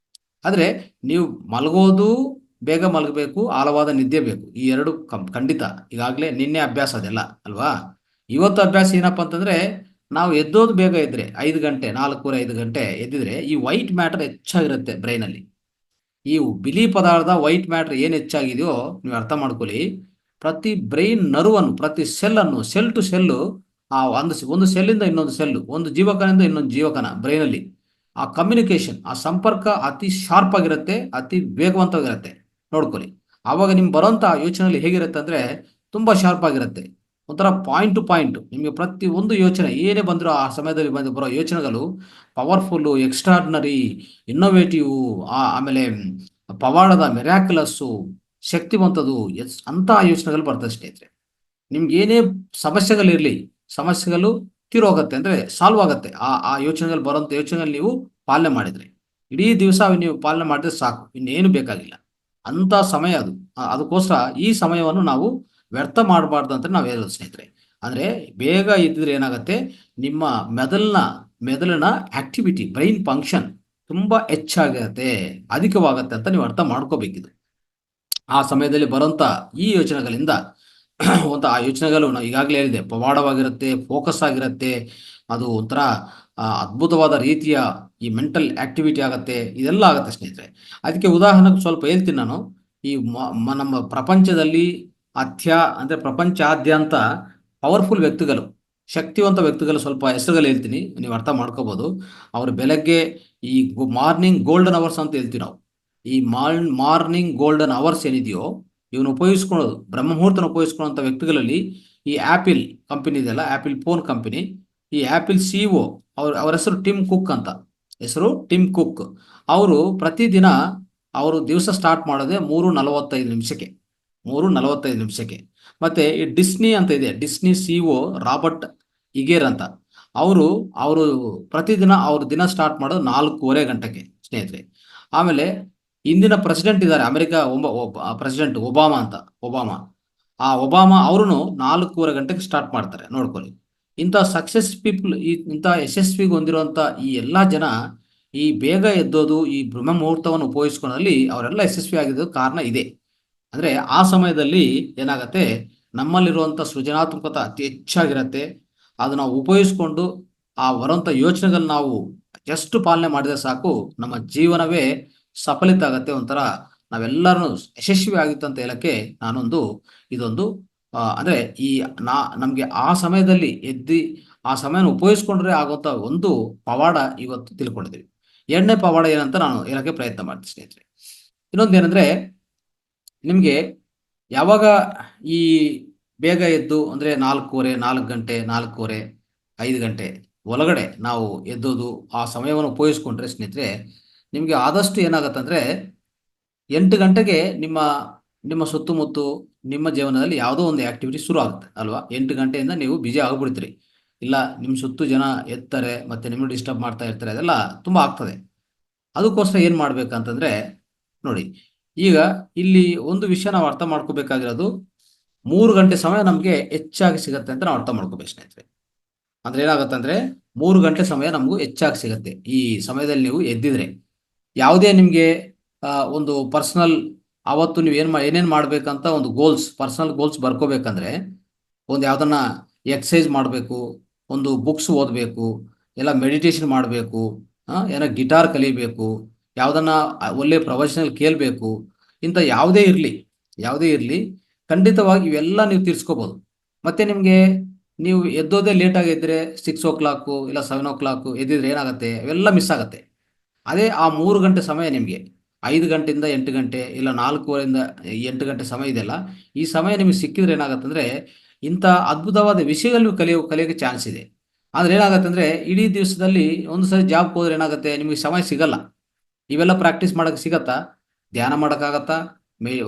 ಆದರೆ ನೀವು ಮಲಗೋದು, ಬೇಗ ಮಲಗಬೇಕು, ಆಳವಾದ ನಿದ್ದೆ ಬೇಕು, ಈ ಎರಡು ಖಂಡಿತ. ಈಗಾಗಲೇ ನಿನ್ನೆ ಅಭ್ಯಾಸ ಅದೆಲ್ಲ ಅಲ್ವಾ. ಇವತ್ತು ಅಭ್ಯಾಸ ಏನಪ್ಪ ಅಂತಂದರೆ, ನಾವು ಎದ್ದೋದು ಬೇಗ ಇದ್ದರೆ 5 ಗಂಟೆ, 4:15 5 ಗಂಟೆ ಎದ್ದಿದ್ರೆ ಈ ವೈಟ್ ಮ್ಯಾಟರ್ ಹೆಚ್ಚಾಗಿರುತ್ತೆ ಬ್ರೈನಲ್ಲಿ. ಈ ಬಿಳಿ ಪದಾರ್ಥ ವೈಟ್ ಮ್ಯಾಟರ್ ಏನು ಹೆಚ್ಚಾಗಿದೆಯೋ ನೀವು ಅರ್ಥ ಮಾಡ್ಕೊಳ್ಳಿ, ಪ್ರತಿ ಬ್ರೈನ್ ನರ್ವನ್ನು, ಪ್ರತಿ ಸೆಲ್ಲನ್ನು, ಸೆಲ್ ಟು ಸೆಲ್ಲು, ಆ ಒಂದು ಸೆಲ್ಲಿಂದ ಇನ್ನೊಂದು ಸೆಲ್ಲು, ಒಂದು ಜೀವಕನಿಂದ ಇನ್ನೊಂದು ಜೀವಕನ ಬ್ರೈನಲ್ಲಿ ಆ ಕಮ್ಯುನಿಕೇಶನ್, ಆ ಸಂಪರ್ಕ ಅತಿ ಶಾರ್ಪ್ ಆಗಿರುತ್ತೆ, ಅತಿ ವೇಗವಂತವಾಗಿರುತ್ತೆ. ನೋಡ್ಕೊಳ್ಳಿ, ಆವಾಗ ನಿಮ್ಗೆ ಬರೋಂಥ ಯೋಚನೆಯಲ್ಲಿ ಹೇಗಿರುತ್ತೆ ಅಂದರೆ ತುಂಬ ಶಾರ್ಪ್ ಆಗಿರುತ್ತೆ. ಒಂಥರ ಪಾಯಿಂಟ್ ಟು ಪಾಯಿಂಟ್ ನಿಮಗೆ ಪ್ರತಿ ಒಂದು ಯೋಚನೆ ಏನೇ ಬಂದರೂ ಆ ಸಮಯದಲ್ಲಿ ಬರೋ ಯೋಚನೆಗಳು ಪವರ್ಫುಲ್ಲು, ಎಕ್ಸ್ಟ್ರಾರ್ಡಿನರಿ, ಇನ್ನೋವೇಟಿವ್, ಆಮೇಲೆ ಪವಾಡದ, ಮೆರಾಕ್ಯುಲಸ್ಸು, ಶಕ್ತಿವಂತದ್ದು, ಅಂಥ ಯೋಚನೆಗಳು ಬರ್ತದೆ ಸ್ನೇಹಿತರೆ. ನಿಮ್ಗೆ ಏನೇ ಸಮಸ್ಯೆಗಳಿರಲಿ, ಸಮಸ್ಯೆಗಳು ತೀರೋಗುತ್ತೆ, ಅಂದರೆ ಸಾಲ್ವ್ ಆಗುತ್ತೆ ಆ ಯೋಚನೆಗಳು. ಬರೋಂಥ ಯೋಚನೆಗಳು ನೀವು ಪಾಲನೆ ಮಾಡಿದರೆ, ಇಡೀ ದಿವಸ ನೀವು ಪಾಲನೆ ಮಾಡಿದ್ರೆ ಸಾಕು, ಇನ್ನೇನು ಬೇಕಾಗಿಲ್ಲ. ಅಂಥ ಸಮಯ ಅದು. ಅದಕ್ಕೋಸ್ಕರ ಈ ಸಮಯವನ್ನು ನಾವು ವ್ಯರ್ಥ ಮಾಡಬಾರ್ದು ಅಂತ ನಾವು ಹೇಳೋದು ಸ್ನೇಹಿತರೆ. ಅಂದರೆ ಬೇಗ ಇದ್ದಿದ್ರೆ ಏನಾಗುತ್ತೆ, ನಿಮ್ಮ ಮೆದುಳಿನ ಆಕ್ಟಿವಿಟಿ, ಬ್ರೈನ್ ಫಂಕ್ಷನ್ ತುಂಬ ಹೆಚ್ಚಾಗಿರುತ್ತೆ, ಅಧಿಕವಾಗುತ್ತೆ ಅಂತ ನೀವು ಅರ್ಥ ಮಾಡ್ಕೋಬೇಕಿದು. ಆ ಸಮಯದಲ್ಲಿ ಬರೋಂಥ ಈ ಯೋಚನೆಗಳಿಂದ ಆ ಯೋಚನೆಗಳು ನಾವು ಈಗಾಗಲೇ ಹೇಳಿದೆ, ಪವಾಡವಾಗಿರುತ್ತೆ, ಫೋಕಸ್ ಆಗಿರುತ್ತೆ, ಅದು ಒಂಥರ ಅದ್ಭುತವಾದ ರೀತಿಯ ಈ ಮೆಂಟಲ್ ಆಕ್ಟಿವಿಟಿ ಆಗುತ್ತೆ, ಇದೆಲ್ಲ ಆಗುತ್ತೆ ಸ್ನೇಹಿತರೆ. ಅದಕ್ಕೆ ಉದಾಹರಣೆಗೆ ಸ್ವಲ್ಪ ಹೇಳ್ತೀನಿ ನಾನು. ಈ ನಮ್ಮ ಪ್ರಪಂಚದಲ್ಲಿ ಅಂದರೆ ಪ್ರಪಂಚಾದ್ಯಂತ ಪವರ್ಫುಲ್ ವ್ಯಕ್ತಿಗಳು, ಶಕ್ತಿವಂತ ವ್ಯಕ್ತಿಗಳು, ಸ್ವಲ್ಪ ಹೆಸರುಗಳು ಹೇಳ್ತೀನಿ, ನೀವು ಅರ್ಥ ಮಾಡ್ಕೋಬೋದು. ಅವರು ಬೆಳಗ್ಗೆ ಈ ಮಾರ್ನಿಂಗ್ ಗೋಲ್ಡನ್ ಅವರ್ಸ್ ಅಂತ ಹೇಳ್ತೀವಿ ನಾವು. ಈ ಮಾರ್ನಿಂಗ್ ಗೋಲ್ಡನ್ ಅವರ್ಸ್ ಏನಿದೆಯೋ ಇವನು ಉಪಯೋಗಿಸ್ಕೊಳ್ಳೋದು, ಬ್ರಹ್ಮ ಮುಹೂರ್ತನ ಉಪಯೋಗಿಸ್ಕೊಳ್ಳೋಂಥ ವ್ಯಕ್ತಿಗಳಲ್ಲಿ ಈ ಆ್ಯಪಿಲ್ ಕಂಪನಿ ಇದೆಯಲ್ಲ, ಆ್ಯಪಿಲ್ ಫೋನ್ ಕಂಪನಿ, ಈ ಆ್ಯಪಿಲ್ CEO ಅವ್ರ ಹೆಸರು ಟಿಮ್ ಕುಕ್ ಅಂತ. ಅವರು ಪ್ರತಿದಿನ ಅವರು ದಿವಸ ಸ್ಟಾರ್ಟ್ ಮಾಡೋದೇ 3:45 ನಿಮಿಷಕ್ಕೆ. 3:45 ನಿಮಿಷಕ್ಕೆ. ಮತ್ತು ಈ ಡಿಸ್ನಿ ಅಂತ ಇದೆ, ಡಿಸ್ನಿ CEO ರಾಬರ್ಟ್ ಇಗೇರ್ ಅಂತ, ಅವರು ಪ್ರತಿದಿನ ಅವ್ರ ದಿನ ಸ್ಟಾರ್ಟ್ ಮಾಡೋದು 4:15 ಗಂಟೆಗೆ ಸ್ನೇಹಿತರೆ. ಆಮೇಲೆ ಇಂದಿನ ಪ್ರೆಸಿಡೆಂಟ್ ಇದ್ದಾರೆ, ಅಮೆರಿಕ ಪ್ರೆಸಿಡೆಂಟ್ ಒಬಾಮಾ ಅವರು 4:15 ಗಂಟೆಗೆ ಸ್ಟಾರ್ಟ್ ಮಾಡ್ತಾರೆ. ನೋಡ್ಕೊಳ್ಳಿ, ಇಂಥ ಸಕ್ಸಸ್ ಪೀಪಲ್, ಇಂಥ ಯಶಸ್ವಿಗೆ ಹೊಂದಿರುವಂಥ ಈ ಎಲ್ಲ ಜನ ಈ ಬೇಗ ಎದ್ದೋದು, ಈ ಬ್ರಹ್ಮ ಮುಹೂರ್ತವನ್ನು ಉಪಯೋಗಿಸ್ಕೊಳ್ಳೋದ್ರಲ್ಲಿ ಅವರೆಲ್ಲ ಯಶಸ್ವಿ ಆಗಿದ್ದು ಕಾರಣ ಇದೆ. ಅಂದರೆ ಆ ಸಮಯದಲ್ಲಿ ಏನಾಗುತ್ತೆ, ನಮ್ಮಲ್ಲಿರುವಂಥ ಸೃಜನಾತ್ಮಕತೆ ಅತಿ ಹೆಚ್ಚಾಗಿರುತ್ತೆ. ಅದು ನಾವು ಉಪಯೋಗಿಸ್ಕೊಂಡು ಆ ಬರೋಂಥ ಯೋಚನೆಗಳನ್ನ ನಾವು ಎಷ್ಟು ಪಾಲನೆ ಮಾಡಿದ್ರೆ ಸಾಕು ನಮ್ಮ ಜೀವನವೇ ಸಫಲಿತ ಆಗತ್ತೆ. ಒಂಥರ ನಾವೆಲ್ಲರೂ ಯಶಸ್ವಿ ಆಗಿತ್ತು ಅಂತ ಹೇಳಕ್ಕೆ ನಾನೊಂದು ಇದೊಂದು ಅಂದ್ರೆ ಈ ನಮ್ಗೆ ಆ ಸಮಯದಲ್ಲಿ ಆ ಸಮಯನ ಉಪಯೋಗಿಸ್ಕೊಂಡ್ರೆ ಆಗುವಂತ ಒಂದು ಪವಾಡ ಇವತ್ತು ತಿಳ್ಕೊಂಡಿದ್ದೀವಿ. ಎರಡನೇ ಪವಾಡ ಏನಂತ ನಾನು ಹೇಳಕ್ಕೆ ಪ್ರಯತ್ನ ಮಾಡ್ತೀನಿ ಸ್ನೇಹಿತರೆ. ಇನ್ನೊಂದೇನೆಂದ್ರೆ, ನಿಮಗೆ ಯಾವಾಗ ಈ ಬೇಗ ಎದ್ದು ಅಂದ್ರೆ 4:15, 4 ಗಂಟೆ, 4:15, 5 ಗಂಟೆ ಒಳಗಡೆ ನಾವು ಎದ್ದೋದು ಆ ಸಮಯವನ್ನು ಉಪಯೋಗಿಸ್ಕೊಂಡ್ರೆ ಸ್ನೇಹಿತರೆ, ನಿಮಗೆ ಆದಷ್ಟು ಏನಾಗತ್ತಂದ್ರೆ 8 ಗಂಟೆಗೆ ನಿಮ್ಮ ನಿಮ್ಮ ಸುತ್ತಮುತ್ತ ನಿಮ್ಮ ಜೀವನದಲ್ಲಿ ಯಾವುದೋ ಒಂದು ಆಕ್ಟಿವಿಟಿ ಶುರು ಆಗುತ್ತೆ ಅಲ್ವಾ? 8 ಗಂಟೆಯಿಂದ ನೀವು ಬಿಜಿ ಆಗ್ಬಿಡ್ತೀರಿ. ಇಲ್ಲ ನಿಮ್ಮ ಸುತ್ತು ಜನ ಎತ್ತಾರೆ ಮತ್ತೆ ನಿಮ್ಮನ್ನು ಡಿಸ್ಟರ್ಬ್ ಮಾಡ್ತಾ ಇರ್ತಾರೆ, ಅದೆಲ್ಲ ತುಂಬಾ ಆಗ್ತದೆ. ಅದಕ್ಕೋಸ್ಕರ ಏನು ಮಾಡ್ಬೇಕಂತಂದ್ರೆ ನೋಡಿ, ಈಗ ಇಲ್ಲಿ ಒಂದು ವಿಷಯ ನಾವು ಅರ್ಥ ಮಾಡ್ಕೋಬೇಕಾಗಿರೋದು, 3 ಗಂಟೆ ಸಮಯ ನಮಗೆ ಹೆಚ್ಚಾಗಿ ಸಿಗತ್ತೆ ಅಂತ ನಾವು ಅರ್ಥ ಮಾಡ್ಕೋಬೇಕು ಸ್ನೇಹಿತರೆ. ಅಂದ್ರೆ ಏನಾಗತ್ತಂದ್ರೆ 3 ಗಂಟೆ ಸಮಯ ನಮಗೂ ಹೆಚ್ಚಾಗಿ ಸಿಗತ್ತೆ ಈ ಸಮಯದಲ್ಲಿ ನೀವು ಎದ್ದಿದ್ರೆ. ಯಾವುದೇ ನಿಮಗೆ ಒಂದು ಪರ್ಸನಲ್ ಅವತ್ತು ನೀವು ಏನೇನು ಮಾಡ್ಬೇಕಂತ ಒಂದು ಪರ್ಸನಲ್ ಗೋಲ್ಸ್ ಬರ್ಕೋಬೇಕಂದ್ರೆ, ಒಂದು ಯಾವ್ದನ್ನ ಎಕ್ಸಸೈಸ್ ಮಾಡಬೇಕು, ಒಂದು ಬುಕ್ಸ್ ಓದಬೇಕು, ಎಲ್ಲ ಮೆಡಿಟೇಷನ್ ಮಾಡಬೇಕು, ಏನೋ ಗಿಟಾರ್ ಕಲಿಬೇಕು, ಯಾವುದನ್ನ ಒಳ್ಳೆ ಪ್ರೊಫೆಷನಲ್ ಕೇಳಬೇಕು, ಇಂಥ ಯಾವುದೇ ಇರಲಿ ಖಂಡಿತವಾಗಿ ಇವೆಲ್ಲ ನೀವು ತೀರ್ಸ್ಕೋಬಹುದು. ಮತ್ತೆ ನಿಮಗೆ ನೀವು ಎದ್ದೋದೇ ಲೇಟಾಗಿ ಎದ್ದರೆ 6 o'clock ಇಲ್ಲ 7 o'clock ಎದ್ದಿದ್ರೆ ಏನಾಗುತ್ತೆ, ಇವೆಲ್ಲ ಮಿಸ್ ಆಗುತ್ತೆ. ಅದೇ ಆ 3 ಗಂಟೆ ಸಮಯ ನಿಮಗೆ 5 ಗಂಟೆಯಿಂದ 8 ಗಂಟೆ ಇಲ್ಲ 4:15 8 ಗಂಟೆ ಸಮಯ ಇದೆಯಲ್ಲ, ಈ ಸಮಯ ನಿಮಗೆ ಸಿಕ್ಕಿದ್ರೆ ಏನಾಗತ್ತಂದ್ರೆ ಇಂಥ ಅದ್ಭುತವಾದ ವಿಷಯಗಳು ನೀವು ಕಲಿಯೋಕ್ಕೆ ಚಾನ್ಸ್ ಇದೆ. ಆದ್ರೆ ಏನಾಗತ್ತಂದ್ರೆ ಇಡೀ ದಿವಸದಲ್ಲಿ ಒಂದು ಸರಿ ಜಾಬ್ಗೆ ಹೋದ್ರೆ ಏನಾಗುತ್ತೆ, ನಿಮಗೆ ಸಮಯ ಸಿಗಲ್ಲ. ಇವೆಲ್ಲ ಪ್ರಾಕ್ಟೀಸ್ ಮಾಡಕ್ಕೆ ಸಿಗತ್ತಾ? ಧ್ಯಾನ ಮಾಡೋಕ್ಕಾಗತ್ತಾ?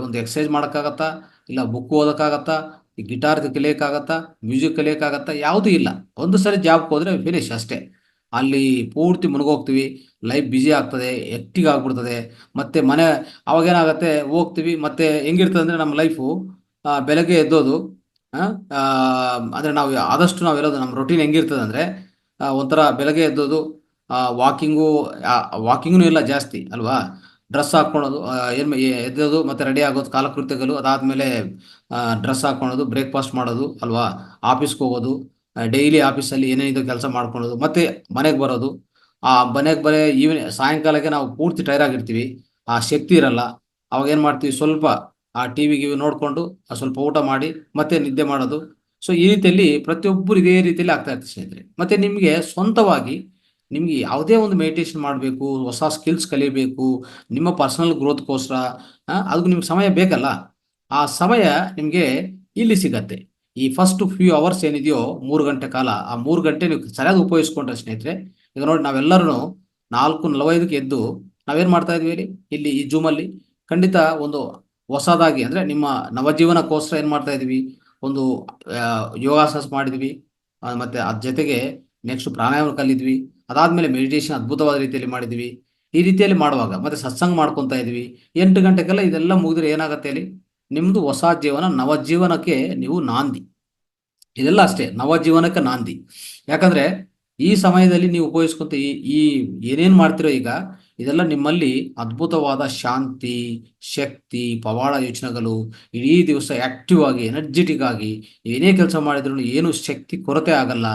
ಒಂದು ಎಕ್ಸಸೈಸ್ ಮಾಡೋಕ್ಕಾಗತ್ತಾ? ಇಲ್ಲ ಬುಕ್ ಓದೋಕ್ಕಾಗತ್ತಾ? ಈ ಗಿಟಾರ್ ಕಲಿಯೋಕ್ಕಾಗತ್ತಾ? ಮ್ಯೂಸಿಕ್ ಕಲಿಯೋಕ್ಕಾಗತ್ತಾ? ಯಾವುದೂ ಇಲ್ಲ. ಒಂದು ಸರಿ ಜಾಬ್ಗೆ ಹೋದ್ರೆ ಫಿನಿಶ್ ಅಷ್ಟೇ. ಅಲ್ಲಿ ಪೂರ್ತಿ ಮುಳುಗೋಗ್ತೀವಿ, ಲೈಫ್ ಬ್ಯುಸಿ ಆಗ್ತದೆ, ಹೆಕ್ಟಿಕ್ ಆಗ್ಬಿಡ್ತದೆ. ಮತ್ತೆ ಅವಾಗೇನಾಗುತ್ತೆ, ಹೋಗ್ತೀವಿ ಮತ್ತೆ ಹೆಂಗಿರ್ತದೆ ಅಂದರೆ ನಮ್ಮ ಲೈಫು ಬೆಳಗ್ಗೆ ಎದ್ದೋದು, ಅಂದರೆ ನಾವು ಹೇಳೋದು ನಮ್ಮ ರೊಟೀನ್ ಹೆಂಗಿರ್ತದೆ ಅಂದರೆ, ಒಂಥರ ಬೆಳಗ್ಗೆ ಎದ್ದೋದು, ವಾಕಿಂಗೂ ಇಲ್ಲ ಜಾಸ್ತಿ ಅಲ್ವಾ, ಡ್ರೆಸ್ ಹಾಕ್ಕೊಳೋದು, ಎದ್ದೋದು ಮತ್ತೆ ರೆಡಿ ಆಗೋದು, ಕಾಲಕೃತ್ಯಗಳು ಅದಾದಮೇಲೆ ಡ್ರೆಸ್ ಹಾಕ್ಕೊಳೋದು, ಬ್ರೇಕ್ಫಾಸ್ಟ್ ಮಾಡೋದು ಅಲ್ವಾ, ಆಫೀಸ್ಗೆ ಹೋಗೋದು, ಡೈಲಿ ಆಫೀಸಲ್ಲಿ ಏನೇನಿದೆ ಕೆಲಸ ಮಾಡ್ಕೊಳ್ಳೋದು, ಮತ್ತೆ ಮನೆಗೆ ಬರೋದು. ಮನೆಗೆ ಸಾಯಂಕಾಲಕ್ಕೆ ನಾವು ಪೂರ್ತಿ ಟೈರ್ ಆಗಿರ್ತೀವಿ, ಆ ಶಕ್ತಿ ಇರಲ್ಲ. ಅವಾಗ ಏನು ಮಾಡ್ತೀವಿ, ಸ್ವಲ್ಪ ಆ ಟಿ ವಿ ನೋಡಿಕೊಂಡು ಸ್ವಲ್ಪ ಊಟ ಮಾಡಿ ಮತ್ತೆ ನಿದ್ದೆ ಮಾಡೋದು. ಸೊ ಈ ರೀತಿಯಲ್ಲಿ ಪ್ರತಿಯೊಬ್ಬರು ಇದೇ ರೀತಿಯಲ್ಲಿ ಆಗ್ತಾ ಇರ್ತಾರೆ ಸ್ನೇಹಿತರೆ. ಮತ್ತೆ ನಿಮಗೆ ಸ್ವಂತವಾಗಿ ನಿಮಗೆ ಯಾವುದೇ ಒಂದು ಮೆಡಿಟೇಷನ್ ಮಾಡಬೇಕು, ಹೊಸ ಸ್ಕಿಲ್ಸ್ ಕಲಿಬೇಕು, ನಿಮ್ಮ ಪರ್ಸನಲ್ ಗ್ರೋತ್ಗೋಸ್ಕರ ಅದಕ್ಕೆ ನಿಮ್ಗೆ ಸಮಯ ಬೇಕಲ್ಲ. ಆ ಸಮಯ ನಿಮಗೆ ಇಲ್ಲಿ ಸಿಗತ್ತೆ. ಈ ಫಸ್ಟ್ ಫ್ಯೂ ಅವರ್ಸ್ ಏನಿದೆಯೋ 3 ಗಂಟೆ ಕಾಲ, ಆ 3 ಗಂಟೆ ನೀವು ಸರಿಯಾಗಿ ಉಪಯೋಗಿಸ್ಕೊಂಡ್ರೆ ಸ್ನೇಹಿತರೆ, ಈಗ ನೋಡಿ ನಾವೆಲ್ಲರೂ 4:45ಕ್ಕೆ ಎದ್ದು ನಾವೇನು ಮಾಡ್ತಾ ಇದ್ವಿ ಇಲ್ಲಿ ಈ ಜೂಮಲ್ಲಿ, ಖಂಡಿತ ಒಂದು ಹೊಸದಾಗಿ ಅಂದರೆ ನಿಮ್ಮ ನವಜೀವನಕ್ಕೋಸ್ಕರ ಏನು ಮಾಡ್ತಾ ಇದ್ವಿ, ಒಂದು ಯೋಗಾಸನ ಮಾಡಿದ್ವಿ, ಮತ್ತೆ ಅದ್ರ ಜೊತೆಗೆ ನೆಕ್ಸ್ಟ್ ಪ್ರಾಣಾಯಾಮ ಕಲಿದ್ವಿ, ಅದಾದ್ಮೇಲೆ ಮೆಡಿಟೇಷನ್ ಅದ್ಭುತವಾದ ರೀತಿಯಲ್ಲಿ ಮಾಡಿದ್ವಿ. ಈ ರೀತಿಯಲ್ಲಿ ಮಾಡುವಾಗ ಮತ್ತೆ ಸತ್ಸಂಗ ಮಾಡ್ಕೊತಾ ಇದ್ವಿ. 8 ಗಂಟೆಗೆಲ್ಲ ಇದೆಲ್ಲ ಮುಗಿದ್ರೆ ಏನಾಗುತ್ತೆ ಅಲ್ಲಿ, ನಿಮ್ದು ಹೊಸ ಜೀವನ, ನವಜೀವನಕ್ಕೆ ನೀವು ನಾಂದಿ. ಇದೆಲ್ಲ ಅಷ್ಟೇ ನವಜೀವನಕ್ಕೆ ನಾಂದಿ. ಯಾಕಂದ್ರೆ ಈ ಸಮಯದಲ್ಲಿ ನೀವು ಉಪಯೋಗಿಸ್ಕೊಂತ ಈ ಏನೇನು ಮಾಡ್ತಿರೋ ಈಗ, ಇದೆಲ್ಲ ನಿಮ್ಮಲ್ಲಿ ಅದ್ಭುತವಾದ ಶಾಂತಿ, ಶಕ್ತಿ, ಪವಾಡ ಯೋಚನೆಗಳು, ಇಡೀ ದಿವಸ ಆಕ್ಟಿವ್ ಆಗಿ ಎನರ್ಜೆಟಿಕ್ ಆಗಿ ಏನೇ ಕೆಲಸ ಮಾಡಿದ್ರು ಏನು ಶಕ್ತಿ ಕೊರತೆ ಆಗಲ್ಲ,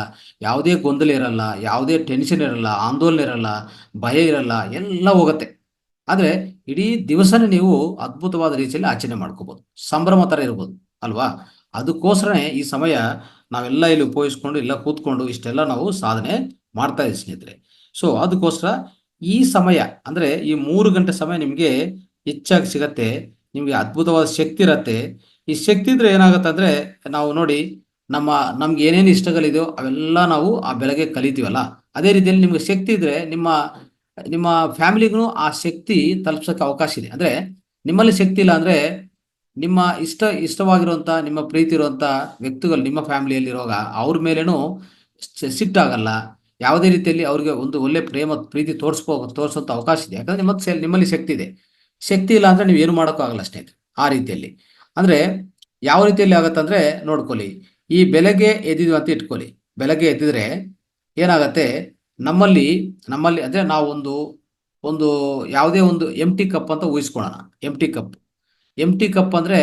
ಯಾವುದೇ ಗೊಂದಲ ಇರಲ್ಲ, ಯಾವುದೇ ಟೆನ್ಷನ್ ಇರಲ್ಲ, ಆಂದೋಲನ ಇರಲ್ಲ, ಭಯ ಇರಲ್ಲ, ಎಲ್ಲ ಹೋಗುತ್ತೆ. ಆದರೆ ಇಡೀ ದಿವಸನೇ ನೀವು ಅದ್ಭುತವಾದ ರೀತಿಯಲ್ಲಿ ಆಚರಣೆ ಮಾಡ್ಕೋಬಹುದು, ಸಂಭ್ರಮ ಥರ ಇರ್ಬೋದು ಅಲ್ವಾ. ಅದಕ್ಕೋಸ್ಕರನೇ ಈ ಸಮಯ ನಾವೆಲ್ಲ ಇಲ್ಲಿ ಉಪಯೋಗಿಸ್ಕೊಂಡು ಇಲ್ಲ ಕೂತ್ಕೊಂಡು ಇಷ್ಟೆಲ್ಲ ನಾವು ಸಾಧನೆ ಮಾಡ್ತಾ ಇದ್ದೀವಿ ಸ್ನೇಹಿತರೆ. ಸೊ ಅದಕ್ಕೋಸ್ಕರ ಈ ಸಮಯ ಅಂದರೆ ಈ 3 ಗಂಟೆ ಸಮಯ ನಿಮಗೆ ಹೆಚ್ಚಾಗಿ ಸಿಗತ್ತೆ. ನಿಮಗೆ ಅದ್ಭುತವಾದ ಶಕ್ತಿ ಇರತ್ತೆ. ಈ ಶಕ್ತಿ ಇದ್ರೆ ಏನಾಗುತ್ತೆ ಅಂದರೆ, ನಾವು ನೋಡಿ ನಮ್ಗೆ ಏನೇನು ಇಷ್ಟಗಳಿದೆಯೋ ಅವೆಲ್ಲ ನಾವು ಆ ಬೆಳಗ್ಗೆ ಕಲಿತೀವಲ್ಲ, ಅದೇ ರೀತಿಯಲ್ಲಿ ನಿಮ್ಗೆ ಶಕ್ತಿ ಇದ್ರೆ ನಿಮ್ಮ ನಿಮ್ಮ ಫ್ಯಾಮಿಲಿಗೂ ಆ ಶಕ್ತಿ ತಲುಪ್ಸೋಕ್ಕೆ ಅವಕಾಶ ಇದೆ. ಅಂದರೆ ನಿಮ್ಮಲ್ಲಿ ಶಕ್ತಿ ಇಲ್ಲ ಅಂದರೆ ನಿಮ್ಮ ಇಷ್ಟವಾಗಿರುವಂಥ ನಿಮ್ಮ ಪ್ರೀತಿ ಇರುವಂಥ ವ್ಯಕ್ತಿಗಳು ನಿಮ್ಮ ಫ್ಯಾಮಿಲಿಯಲ್ಲಿರುವಾಗ ಅವ್ರ ಮೇಲೇನೂ ಸಿಟ್ಟಾಗಲ್ಲ. ಯಾವುದೇ ರೀತಿಯಲ್ಲಿ ಅವ್ರಿಗೆ ಒಂದು ಒಳ್ಳೆ ಪ್ರೀತಿ ತೋರಿಸೋಂಥ ಅವಕಾಶ ಇದೆ. ಯಾಕಂದರೆ ನಿಮ್ಮಲ್ಲಿ ಶಕ್ತಿ ಇದೆ. ಶಕ್ತಿ ಇಲ್ಲ ಅಂದರೆ ನೀವು ಏನು ಮಾಡೋಕ್ಕೂ ಆಗಲ್ಲ ಸ್ನೇಹಿತರೆ. ಆ ರೀತಿಯಲ್ಲಿ ಅಂದರೆ ಯಾವ ರೀತಿಯಲ್ಲಿ ಆಗುತ್ತಂದರೆ ನೋಡ್ಕೊಳ್ಳಿ, ಈ ಬೆಳಗ್ಗೆ ಎದ್ದಿದ್ವಿ ಅಂತ ಇಟ್ಕೊಳ್ಳಿ. ಬೆಳಗ್ಗೆ ಎದ್ದಿದ್ರೆ ಏನಾಗತ್ತೆ, ನಮ್ಮಲ್ಲಿ ಅಂದರೆ ನಾವು ಒಂದು ಯಾವುದೇ ಒಂದು ಎಂಟಿ ಕಪ್ ಅಂತ ಊಹಿಸ್ಕೊಳ್ಳೋಣ. ಎಂಟಿ ಕಪ್ ಅಂದರೆ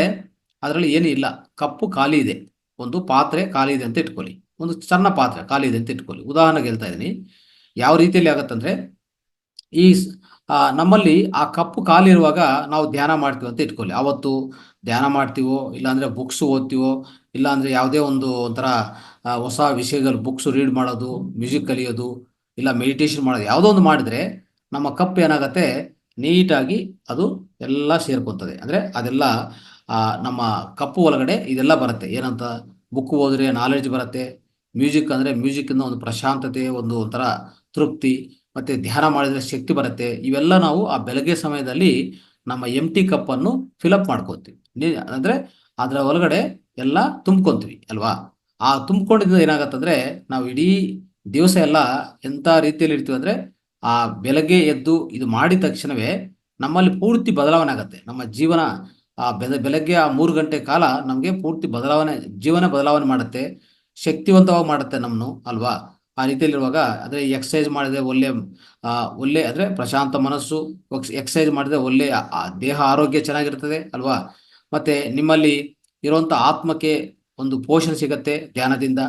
ಅದರಲ್ಲಿ ಏನೂ ಇಲ್ಲ, ಕಪ್ಪು ಖಾಲಿ ಇದೆ, ಒಂದು ಪಾತ್ರೆ ಖಾಲಿ ಇದೆ ಅಂತ ಇಟ್ಕೊಳ್ಳಿ, ಒಂದು ಸಣ್ಣ ಪಾತ್ರೆ ಖಾಲಿ ಇದೆ ಅಂತ ಇಟ್ಕೊಳ್ಳಿ. ಉದಾಹರಣೆಗೆ ಹೇಳ್ತಾ ಇದ್ದೀನಿ. ಯಾವ ರೀತಿಯಲ್ಲಿ ಆಗತ್ತಂದ್ರೆ ಈ ನಮ್ಮಲ್ಲಿ ಆ ಕಪ್ಪು ಖಾಲಿರುವಾಗ ನಾವು ಧ್ಯಾನ ಮಾಡ್ತೀವಿ ಅಂತ ಇಟ್ಕೊಳ್ಳಿ. ಅವತ್ತು ಧ್ಯಾನ ಮಾಡ್ತೀವೋ, ಇಲ್ಲಾಂದ್ರೆ ಬುಕ್ಸ್ ಓದ್ತೀವೋ, ಇಲ್ಲಾಂದ್ರೆ ಯಾವುದೇ ಒಂದು ಒಂಥರ ಹೊಸ ವಿಷಯಗಳು ಬುಕ್ಸ್ ರೀಡ್ ಮಾಡೋದು, ಮ್ಯೂಸಿಕ್ ಕಲಿಯೋದು, ಇಲ್ಲ ಮೆಡಿಟೇಷನ್ ಮಾಡೋದು, ಯಾವುದೋ ಒಂದು ಮಾಡಿದ್ರೆ ನಮ್ಮ ಕಪ್ಪು ಏನಾಗತ್ತೆ, ನೀಟಾಗಿ ಅದು ಎಲ್ಲ ಸೇರ್ಕೊಂತದೆ. ಅಂದರೆ ಅದೆಲ್ಲ ನಮ್ಮ ಕಪ್ಪು ಒಳಗಡೆ ಇದೆಲ್ಲ ಬರುತ್ತೆ. ಏನಂತ, ಬುಕ್ ಓದಿದ್ರೆ ನಾಲೆಡ್ಜ್ ಬರುತ್ತೆ, ಮ್ಯೂಸಿಕ್ ಅಂದರೆ ಮ್ಯೂಸಿಕ್ಕಿಂದ ಒಂದು ಪ್ರಶಾಂತತೆ, ಒಂದು ಒಂಥರ ತೃಪ್ತಿ, ಮತ್ತೆ ಧ್ಯಾನ ಮಾಡಿದ್ರೆ ಶಕ್ತಿ ಬರುತ್ತೆ. ಇವೆಲ್ಲ ನಾವು ಆ ಬೆಳಗ್ಗೆ ಸಮಯದಲ್ಲಿ ನಮ್ಮ ಎಂಟಿ ಕಪ್ಪನ್ನು ಫಿಲಪ್ ಮಾಡ್ಕೋತೀವಿ. ಅಂದರೆ ಅದರ ಒಳಗಡೆ ಎಲ್ಲ ತುಂಬ್ಕೊಂತೀವಿ ಅಲ್ವಾ. ಆ ತುಂಬ್ಕೊಂಡಿದ್ದ ಏನಾಗತ್ತಂದ್ರೆ ನಾವು ಇಡೀ ದಿವಸ ಎಲ್ಲ ಎಂಥ ರೀತಿಯಲ್ಲಿ ಇರ್ತೀವಿ ಅಂದರೆ, ಆ ಬೆಳಗ್ಗೆ ಎದ್ದು ಇದು ಮಾಡಿದ ತಕ್ಷಣವೇ ನಮ್ಮಲ್ಲಿ ಪೂರ್ತಿ ಬದಲಾವಣೆ ಆಗುತ್ತೆ. ನಮ್ಮ ಜೀವನ ಬೆಳಗ್ಗೆ ಆ 3 ಗಂಟೆ ಕಾಲ ನಮಗೆ ಪೂರ್ತಿ ಬದಲಾವಣೆ, ಜೀವನ ಬದಲಾವಣೆ ಮಾಡುತ್ತೆ, ಶಕ್ತಿವಂತವಾಗಿ ಮಾಡುತ್ತೆ ನಮ್ಮನ್ನು ಅಲ್ವಾ. ಆ ರೀತಿಯಲ್ಲಿರುವಾಗ ಅಂದರೆ ಎಕ್ಸಸೈಸ್ ಮಾಡಿದ್ರೆ ಒಳ್ಳೆ ಅಂದರೆ ಪ್ರಶಾಂತ ಮನಸ್ಸು, ಎಕ್ಸಸೈಸ್ ಮಾಡಿದ್ರೆ ಒಳ್ಳೆ ದೇಹ ಆರೋಗ್ಯ ಚೆನ್ನಾಗಿರ್ತದೆ ಅಲ್ವಾ. ಮತ್ತೆ ನಿಮ್ಮಲ್ಲಿ ಇರುವಂಥ ಆತ್ಮಕ್ಕೆ ಒಂದು ಪೋಷಣೆ ಸಿಗತ್ತೆ ಧ್ಯಾನದಿಂದ.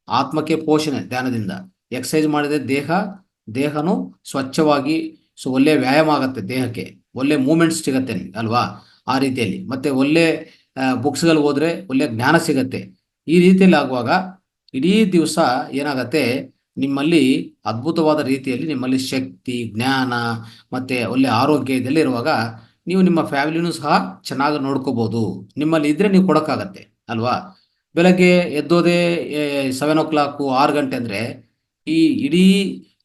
ಆತ್ಮಕ್ಕೆ ಪೋಷಣೆ ಧ್ಯಾನದಿಂದ. ಎಕ್ಸಸೈಸ್ ಮಾಡಿದ್ರೆ ದೇಹನು ಸ್ವಚ್ಛವಾಗಿ, ಒಳ್ಳೆ ವ್ಯಾಯಾಮ ಆಗುತ್ತೆ ದೇಹಕ್ಕೆ, ಒಳ್ಳೆ ಮೂಮೆಂಟ್ಸ್ ಸಿಗತ್ತೆ ನಿಮ್ಗೆ ಅಲ್ವಾ. ಆ ರೀತಿಯಲ್ಲಿ ಮತ್ತೆ ಒಳ್ಳೆ ಬುಕ್ಸ್ಗಳು ಓದ್ರೆ ಒಳ್ಳೆ ಜ್ಞಾನ ಸಿಗತ್ತೆ. ಈ ರೀತಿಯಲ್ಲಿ ಆಗುವಾಗ ಇಡೀ ದಿವಸ ಏನಾಗತ್ತೆ, ನಿಮ್ಮಲ್ಲಿ ಅದ್ಭುತವಾದ ರೀತಿಯಲ್ಲಿ ನಿಮ್ಮಲ್ಲಿ ಶಕ್ತಿ, ಜ್ಞಾನ ಮತ್ತೆ ಒಳ್ಳೆ ಆರೋಗ್ಯ ಇದೆಲ್ಲ ಇರುವಾಗ ನೀವು ನಿಮ್ಮ ಫ್ಯಾಮಿಲಿನೂ ಸಹ ಚೆನ್ನಾಗಿ ನೋಡ್ಕೋಬಹುದು. ನಿಮ್ಮಲ್ಲಿ ಇದ್ರೆ ನೀವು ಕೊಡೋಕ್ಕಾಗತ್ತೆ ಅಲ್ವಾ. ಬೆಳಗ್ಗೆ ಎದ್ದೋದೇ 7 o'clock 6 ಗಂಟೆ ಅಂದರೆ ಈ ಇಡೀ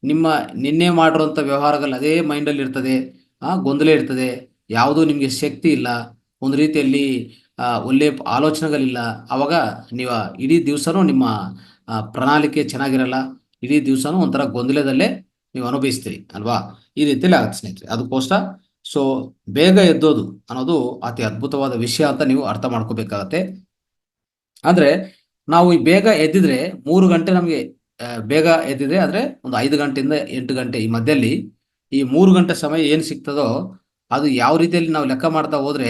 ನಿಮ್ಮ ನಿನ್ನೆ ಮಾಡಿರೋಂಥ ವ್ಯವಹಾರಗಳು ಅದೇ ಮೈಂಡಲ್ಲಿ ಇರ್ತದೆ, ಗೊಂದಲ ಇರ್ತದೆ, ಯಾವುದೂ ನಿಮಗೆ ಶಕ್ತಿ ಇಲ್ಲ, ಒಂದು ರೀತಿಯಲ್ಲಿ ಒಳ್ಳೆ ಆಲೋಚನೆಗಳಿಲ್ಲ. ಆವಾಗ ನೀವು ಇಡೀ ದಿವಸನೂ ನಿಮ್ಮ ಪ್ರಣಾಳಿಕೆ ಚೆನ್ನಾಗಿರಲ್ಲ, ಇಡೀ ದಿವಸನೂ ಒಂಥರ ಗೊಂದಲದಲ್ಲೇ ನೀವು ಅನುಭವಿಸ್ತೀರಿ ಅಲ್ವಾ. ಈ ರೀತಿಯಲ್ಲಿ ಆಗುತ್ತೆ ಸ್ನೇಹಿತರೆ. ಅದಕ್ಕೋಸ್ಕರ ಬೇಗ ಎದ್ದೋದು ಅನ್ನೋದು ಅತಿ ಅದ್ಭುತವಾದ ವಿಷಯ ಅಂತ ನೀವು ಅರ್ಥ ಮಾಡ್ಕೋಬೇಕಾಗತ್ತೆ. ಅಂದರೆ ನಾವು ಈ ಬೇಗ ಎದ್ದಿದ್ರೆ 3 ಗಂಟೆ ನಮಗೆ ಬೇಗ ಎದ್ದಿದ್ರೆ ಅಂದರೆ ಒಂದು 5 ಗಂಟೆಯಿಂದ 8 ಗಂಟೆ ಈ ಮಧ್ಯದಲ್ಲಿ ಈ 3 ಗಂಟೆ ಸಮಯ ಏನು ಸಿಗ್ತದೋ ಅದು ಯಾವ ರೀತಿಯಲ್ಲಿ ನಾವು ಲೆಕ್ಕ ಮಾಡ್ತಾ ಹೋದ್ರೆ,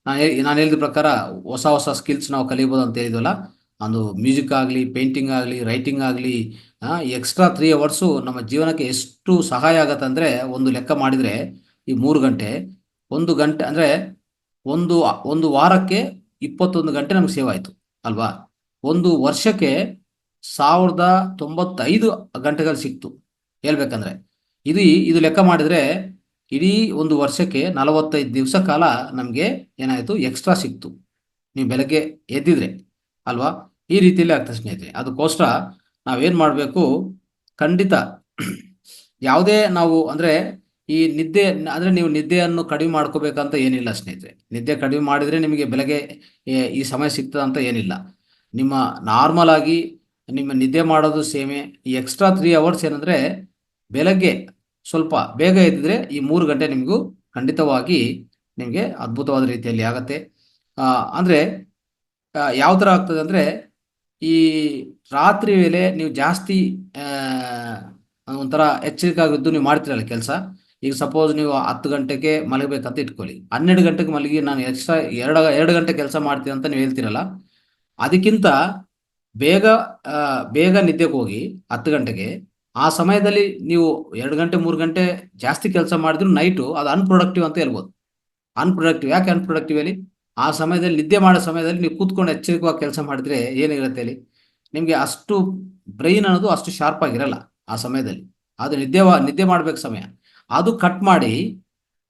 ನಾನು ಹೇಳಿದ ಪ್ರಕಾರ ಹೊಸ ಹೊಸ ಸ್ಕಿಲ್ಸ್ ನಾವು ಕಲಿಬೋದು ಅಂತ ಹೇಳಿದ್ವಲ್ಲ, ಒಂದು ಮ್ಯೂಸಿಕ್ ಆಗಲಿ, ಪೇಂಟಿಂಗ್ ಆಗಲಿ, ರೈಟಿಂಗ್ ಆಗಲಿ, ಎಕ್ಸ್ಟ್ರಾ 3 hours ನಮ್ಮ ಜೀವನಕ್ಕೆ ಎಷ್ಟು ಸಹಾಯ ಆಗತ್ತೆ ಅಂದರೆ, ಒಂದು ಲೆಕ್ಕ ಮಾಡಿದರೆ ಈ 3 ಗಂಟೆ, 1 ಗಂಟೆ ಅಂದರೆ ಒಂದು ವಾರಕ್ಕೆ 21 ಗಂಟೆ ನಮ್ಗೆ ಸೇವ್ ಆಯಿತು ಅಲ್ವಾ. ಒಂದು ವರ್ಷಕ್ಕೆ 1095 ಗಂಟೆಗಳು ಸಿಕ್ತು ಹೇಳ್ಬೇಕಂದ್ರೆ. ಇದು ಲೆಕ್ಕ ಮಾಡಿದರೆ ಇಡೀ ಒಂದು ವರ್ಷಕ್ಕೆ 45 ದಿವಸ ಕಾಲ ನಮಗೆ ಏನಾಯಿತು, ಎಕ್ಸ್ಟ್ರಾ ಸಿಕ್ತು ನೀವು ಬೆಳಗ್ಗೆ ಎದ್ದಿದ್ರೆ ಅಲ್ವಾ. ಈ ರೀತಿಯಲ್ಲಿ ಆಗ್ತದೆ ಸ್ನೇಹಿತರೆ. ಅದಕ್ಕೋಸ್ಕರ ನಾವೇನು ಮಾಡಬೇಕು, ಖಂಡಿತ ಯಾವುದೇ ನಾವು ಅಂದರೆ ಈ ನಿದ್ದೆ ಅಂದರೆ ನೀವು ನಿದ್ದೆಯನ್ನು ಕಡಿಮೆ ಮಾಡ್ಕೋಬೇಕಂತ ಏನಿಲ್ಲ ಸ್ನೇಹಿತರೆ. ನಿದ್ದೆ ಕಡಿಮೆ ಮಾಡಿದರೆ ನಿಮಗೆ ಬೆಳಗ್ಗೆ ಈ ಸಮಯ ಸಿಗ್ತದೆ ಅಂತ ಏನಿಲ್ಲ. ನಿಮ್ಮ ನಾರ್ಮಲ್ ಆಗಿ ನಿಮ್ಮ ನಿದ್ದೆ ಮಾಡೋದು ಸೇಮೆ. ಈ ಎಕ್ಸ್ಟ್ರಾ 3 hours ಏನಂದರೆ ಬೆಳಗ್ಗೆ ಸ್ವಲ್ಪ ಬೇಗ ಎದ್ದಿದ್ರೆ ಈ 3 ಗಂಟೆ ನಿಮಗೂ ಖಂಡಿತವಾಗಿ ನಿಮಗೆ ಅದ್ಭುತವಾದ ರೀತಿಯಲ್ಲಿ ಆಗತ್ತೆ. ಅಂದರೆ ಯಾವ ಥರ ಆಗ್ತದೆ ಅಂದರೆ, ಈ ರಾತ್ರಿ ವೇಳೆ ನೀವು ಜಾಸ್ತಿ ಒಂಥರ ಎಚ್ಚರಿಕೆಯಾಗಿದ್ದು ನೀವು ಮಾಡ್ತೀರಲ್ಲ ಕೆಲಸ. ಈಗ ಸಪೋಸ್ ನೀವು 10 ಗಂಟೆಗೆ ಮಲಗಬೇಕಂತ ಇಟ್ಕೊಳ್ಳಿ, 12 ಗಂಟೆಗೆ ಮಲಗಿ ನಾನು ಎಕ್ಸ್ಟ್ರಾ 2 ಗಂಟೆ ಕೆಲಸ ಮಾಡ್ತೀನಿ ಅಂತ ನೀವು ಹೇಳ್ತೀರಲ್ಲ, ಅದಕ್ಕಿಂತ ಬೇಗ ನಿದ್ದೆಗೆ ಹೋಗಿ 10 ಗಂಟೆಗೆ. ಆ ಸಮಯದಲ್ಲಿ ನೀವು 2 ಗಂಟೆ 3 ಗಂಟೆ ಜಾಸ್ತಿ ಕೆಲಸ ಮಾಡಿದ್ರು ನೈಟು ಅದು ಅನ್ಪ್ರೊಡಕ್ಟಿವ್ ಅಂತ ಹೇಳ್ಬೋದು. ಅನ್ಪ್ರೊಡಕ್ಟಿವ್ ಯಾಕೆ ಅನ್ಪ್ರೊಡಕ್ಟಿವ್ ಹೇಳಿ? ಆ ಸಮಯದಲ್ಲಿ ನಿದ್ದೆ ಮಾಡೋ ಸಮಯದಲ್ಲಿ ನೀವು ಕೂತ್ಕೊಂಡು ಎಚ್ಚರಿಕವಾಗಿ ಕೆಲಸ ಮಾಡಿದ್ರೆ ಏನಿರುತ್ತೆ ಹೇಳಿ, ನಿಮಗೆ ಅಷ್ಟು ಬ್ರೈನ್ ಅನ್ನೋದು ಅಷ್ಟು ಶಾರ್ಪ್ ಆಗಿರಲ್ಲ ಆ ಸಮಯದಲ್ಲಿ. ಅದು ನಿದ್ದೆ ಮಾಡಬೇಕು ಸಮಯ ಅದು ಕಟ್ ಮಾಡಿ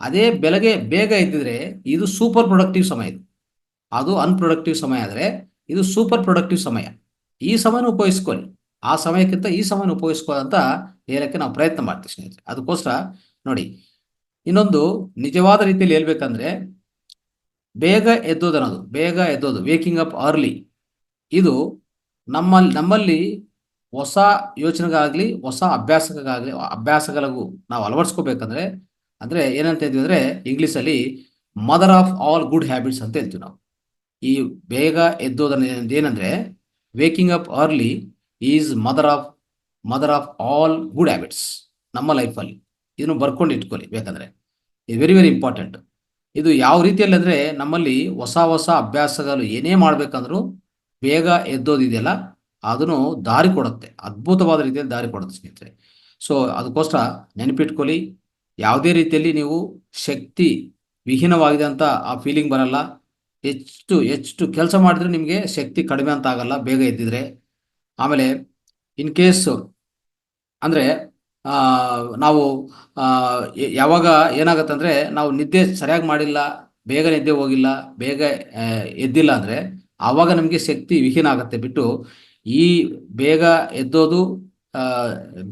ಅದೇ ಬೆಳಗ್ಗೆ ಬೇಗ ಎದ್ದಿದ್ರೆ ಇದು ಸೂಪರ್ ಪ್ರೊಡಕ್ಟಿವ್ ಸಮಯ. ಅದು ಅನ್ಪ್ರೊಡಕ್ಟಿವ್ ಸಮಯ ಆದರೆ ಇದು ಸೂಪರ್ ಪ್ರೊಡಕ್ಟಿವ್ ಸಮಯ. ಈ ಸಮಯನ ಉಪಯೋಗಿಸ್ಕೊಳ್ಳಿ, ಆ ಸಮಯಕ್ಕಿಂತ ಈ ಸಮಯನ ಉಪಯೋಗಿಸ್ಕೊಳ್ಳೋಂತ ಹೇಳಕ್ಕೆ ನಾವು ಪ್ರಯತ್ನ ಮಾಡ್ತೀವಿ ಸ್ನೇಹಿತರೆ. ಅದಕ್ಕೋಸ್ಕರ ನೋಡಿ, ಇನ್ನೊಂದು ನಿಜವಾದ ರೀತಿಯಲ್ಲಿ ಹೇಳ್ಬೇಕಂದ್ರೆ, ಬೇಗ ಎದ್ದೋದು ವೇಕಿಂಗ್ ಅಪ್ ಅರ್ಲಿ, ಇದು ನಮ್ಮಲ್ಲಿ ಹೊಸ ಯೋಚನೆಗಾಗಲಿ ಹೊಸ ಅಭ್ಯಾಸಗಳಿಗೂ ನಾವು ಅಳವಡಿಸ್ಕೋಬೇಕಂದ್ರೆ, ಅಂದರೆ ಏನಂತ ಹೇಳ್ತೀವಿ ಅಂದರೆ ಇಂಗ್ಲೀಷಲ್ಲಿ mother of all good habits ಅಂತ ಹೇಳ್ತೀವಿ ನಾವು. ಈ ಬೇಗ ಎದ್ದೋದನ್ನ ಏನಂದರೆ, waking up early is mother of all good habits ನಮ್ಮ ಲೈಫಲ್ಲಿ. ಇದನ್ನು ಬರ್ಕೊಂಡು ಇಟ್ಕೊಳ್ಳಿ ಬೇಕಂದರೆ, ಇದು ವೆರಿ ವೆರಿ ಇಂಪಾರ್ಟೆಂಟ್. ಇದು ಯಾವ ರೀತಿಯಲ್ಲಿ ಅಂದರೆ, ನಮ್ಮಲ್ಲಿ ಹೊಸ ಅಭ್ಯಾಸಗಳು ಏನೇ ಮಾಡಬೇಕಂದ್ರೂ ಬೇಗ ಎದ್ದೋದಿದೆಯಲ್ಲ ಅದನ್ನು ದಾರಿ ಕೊಡುತ್ತೆ, ಅದ್ಭುತವಾದ ರೀತಿಯಲ್ಲಿ ದಾರಿ ಕೊಡುತ್ತೆ ಸ್ನೇಹಿತರೆ. ಸೊ ಅದಕ್ಕೋಸ್ಕರ ನೆನಪಿಟ್ಕೊಳ್ಳಿ, ಯಾವುದೇ ರೀತಿಯಲ್ಲಿ ನೀವು ಶಕ್ತಿ ವಿಹೀನವಾಗಿದೆ ಅಂತ ಆ ಫೀಲಿಂಗ್ ಬರಲ್ಲ. ಹೆಚ್ಚು ಹೆಚ್ಚು ಕೆಲಸ ಮಾಡಿದ್ರೆ ನಿಮಗೆ ಶಕ್ತಿ ಕಡಿಮೆ ಅಂತ ಆಗಲ್ಲ ಬೇಗ ಎದ್ದಿದ್ರೆ. ಆಮೇಲೆ ಇನ್ ಕೇಸ್ ಅಂದರೆ ನಾವು ಯಾವಾಗ ಏನಾಗುತ್ತೆ ಅಂದರೆ, ನಾವು ನಿದ್ದೆ ಸರಿಯಾಗಿ ಮಾಡಿಲ್ಲ, ಬೇಗ ನಿದ್ದೆ ಹೋಗಿಲ್ಲ, ಬೇಗ ಆ, ಎದ್ದಿಲ್ಲ ಅಂದರೆ ಆವಾಗ ನಮಗೆ ಶಕ್ತಿ ವಿಹೀನ ಆಗುತ್ತೆ ಬಿಟ್ಟು, ಈ ಬೇಗ ಎದ್ದೋದು, ಆ,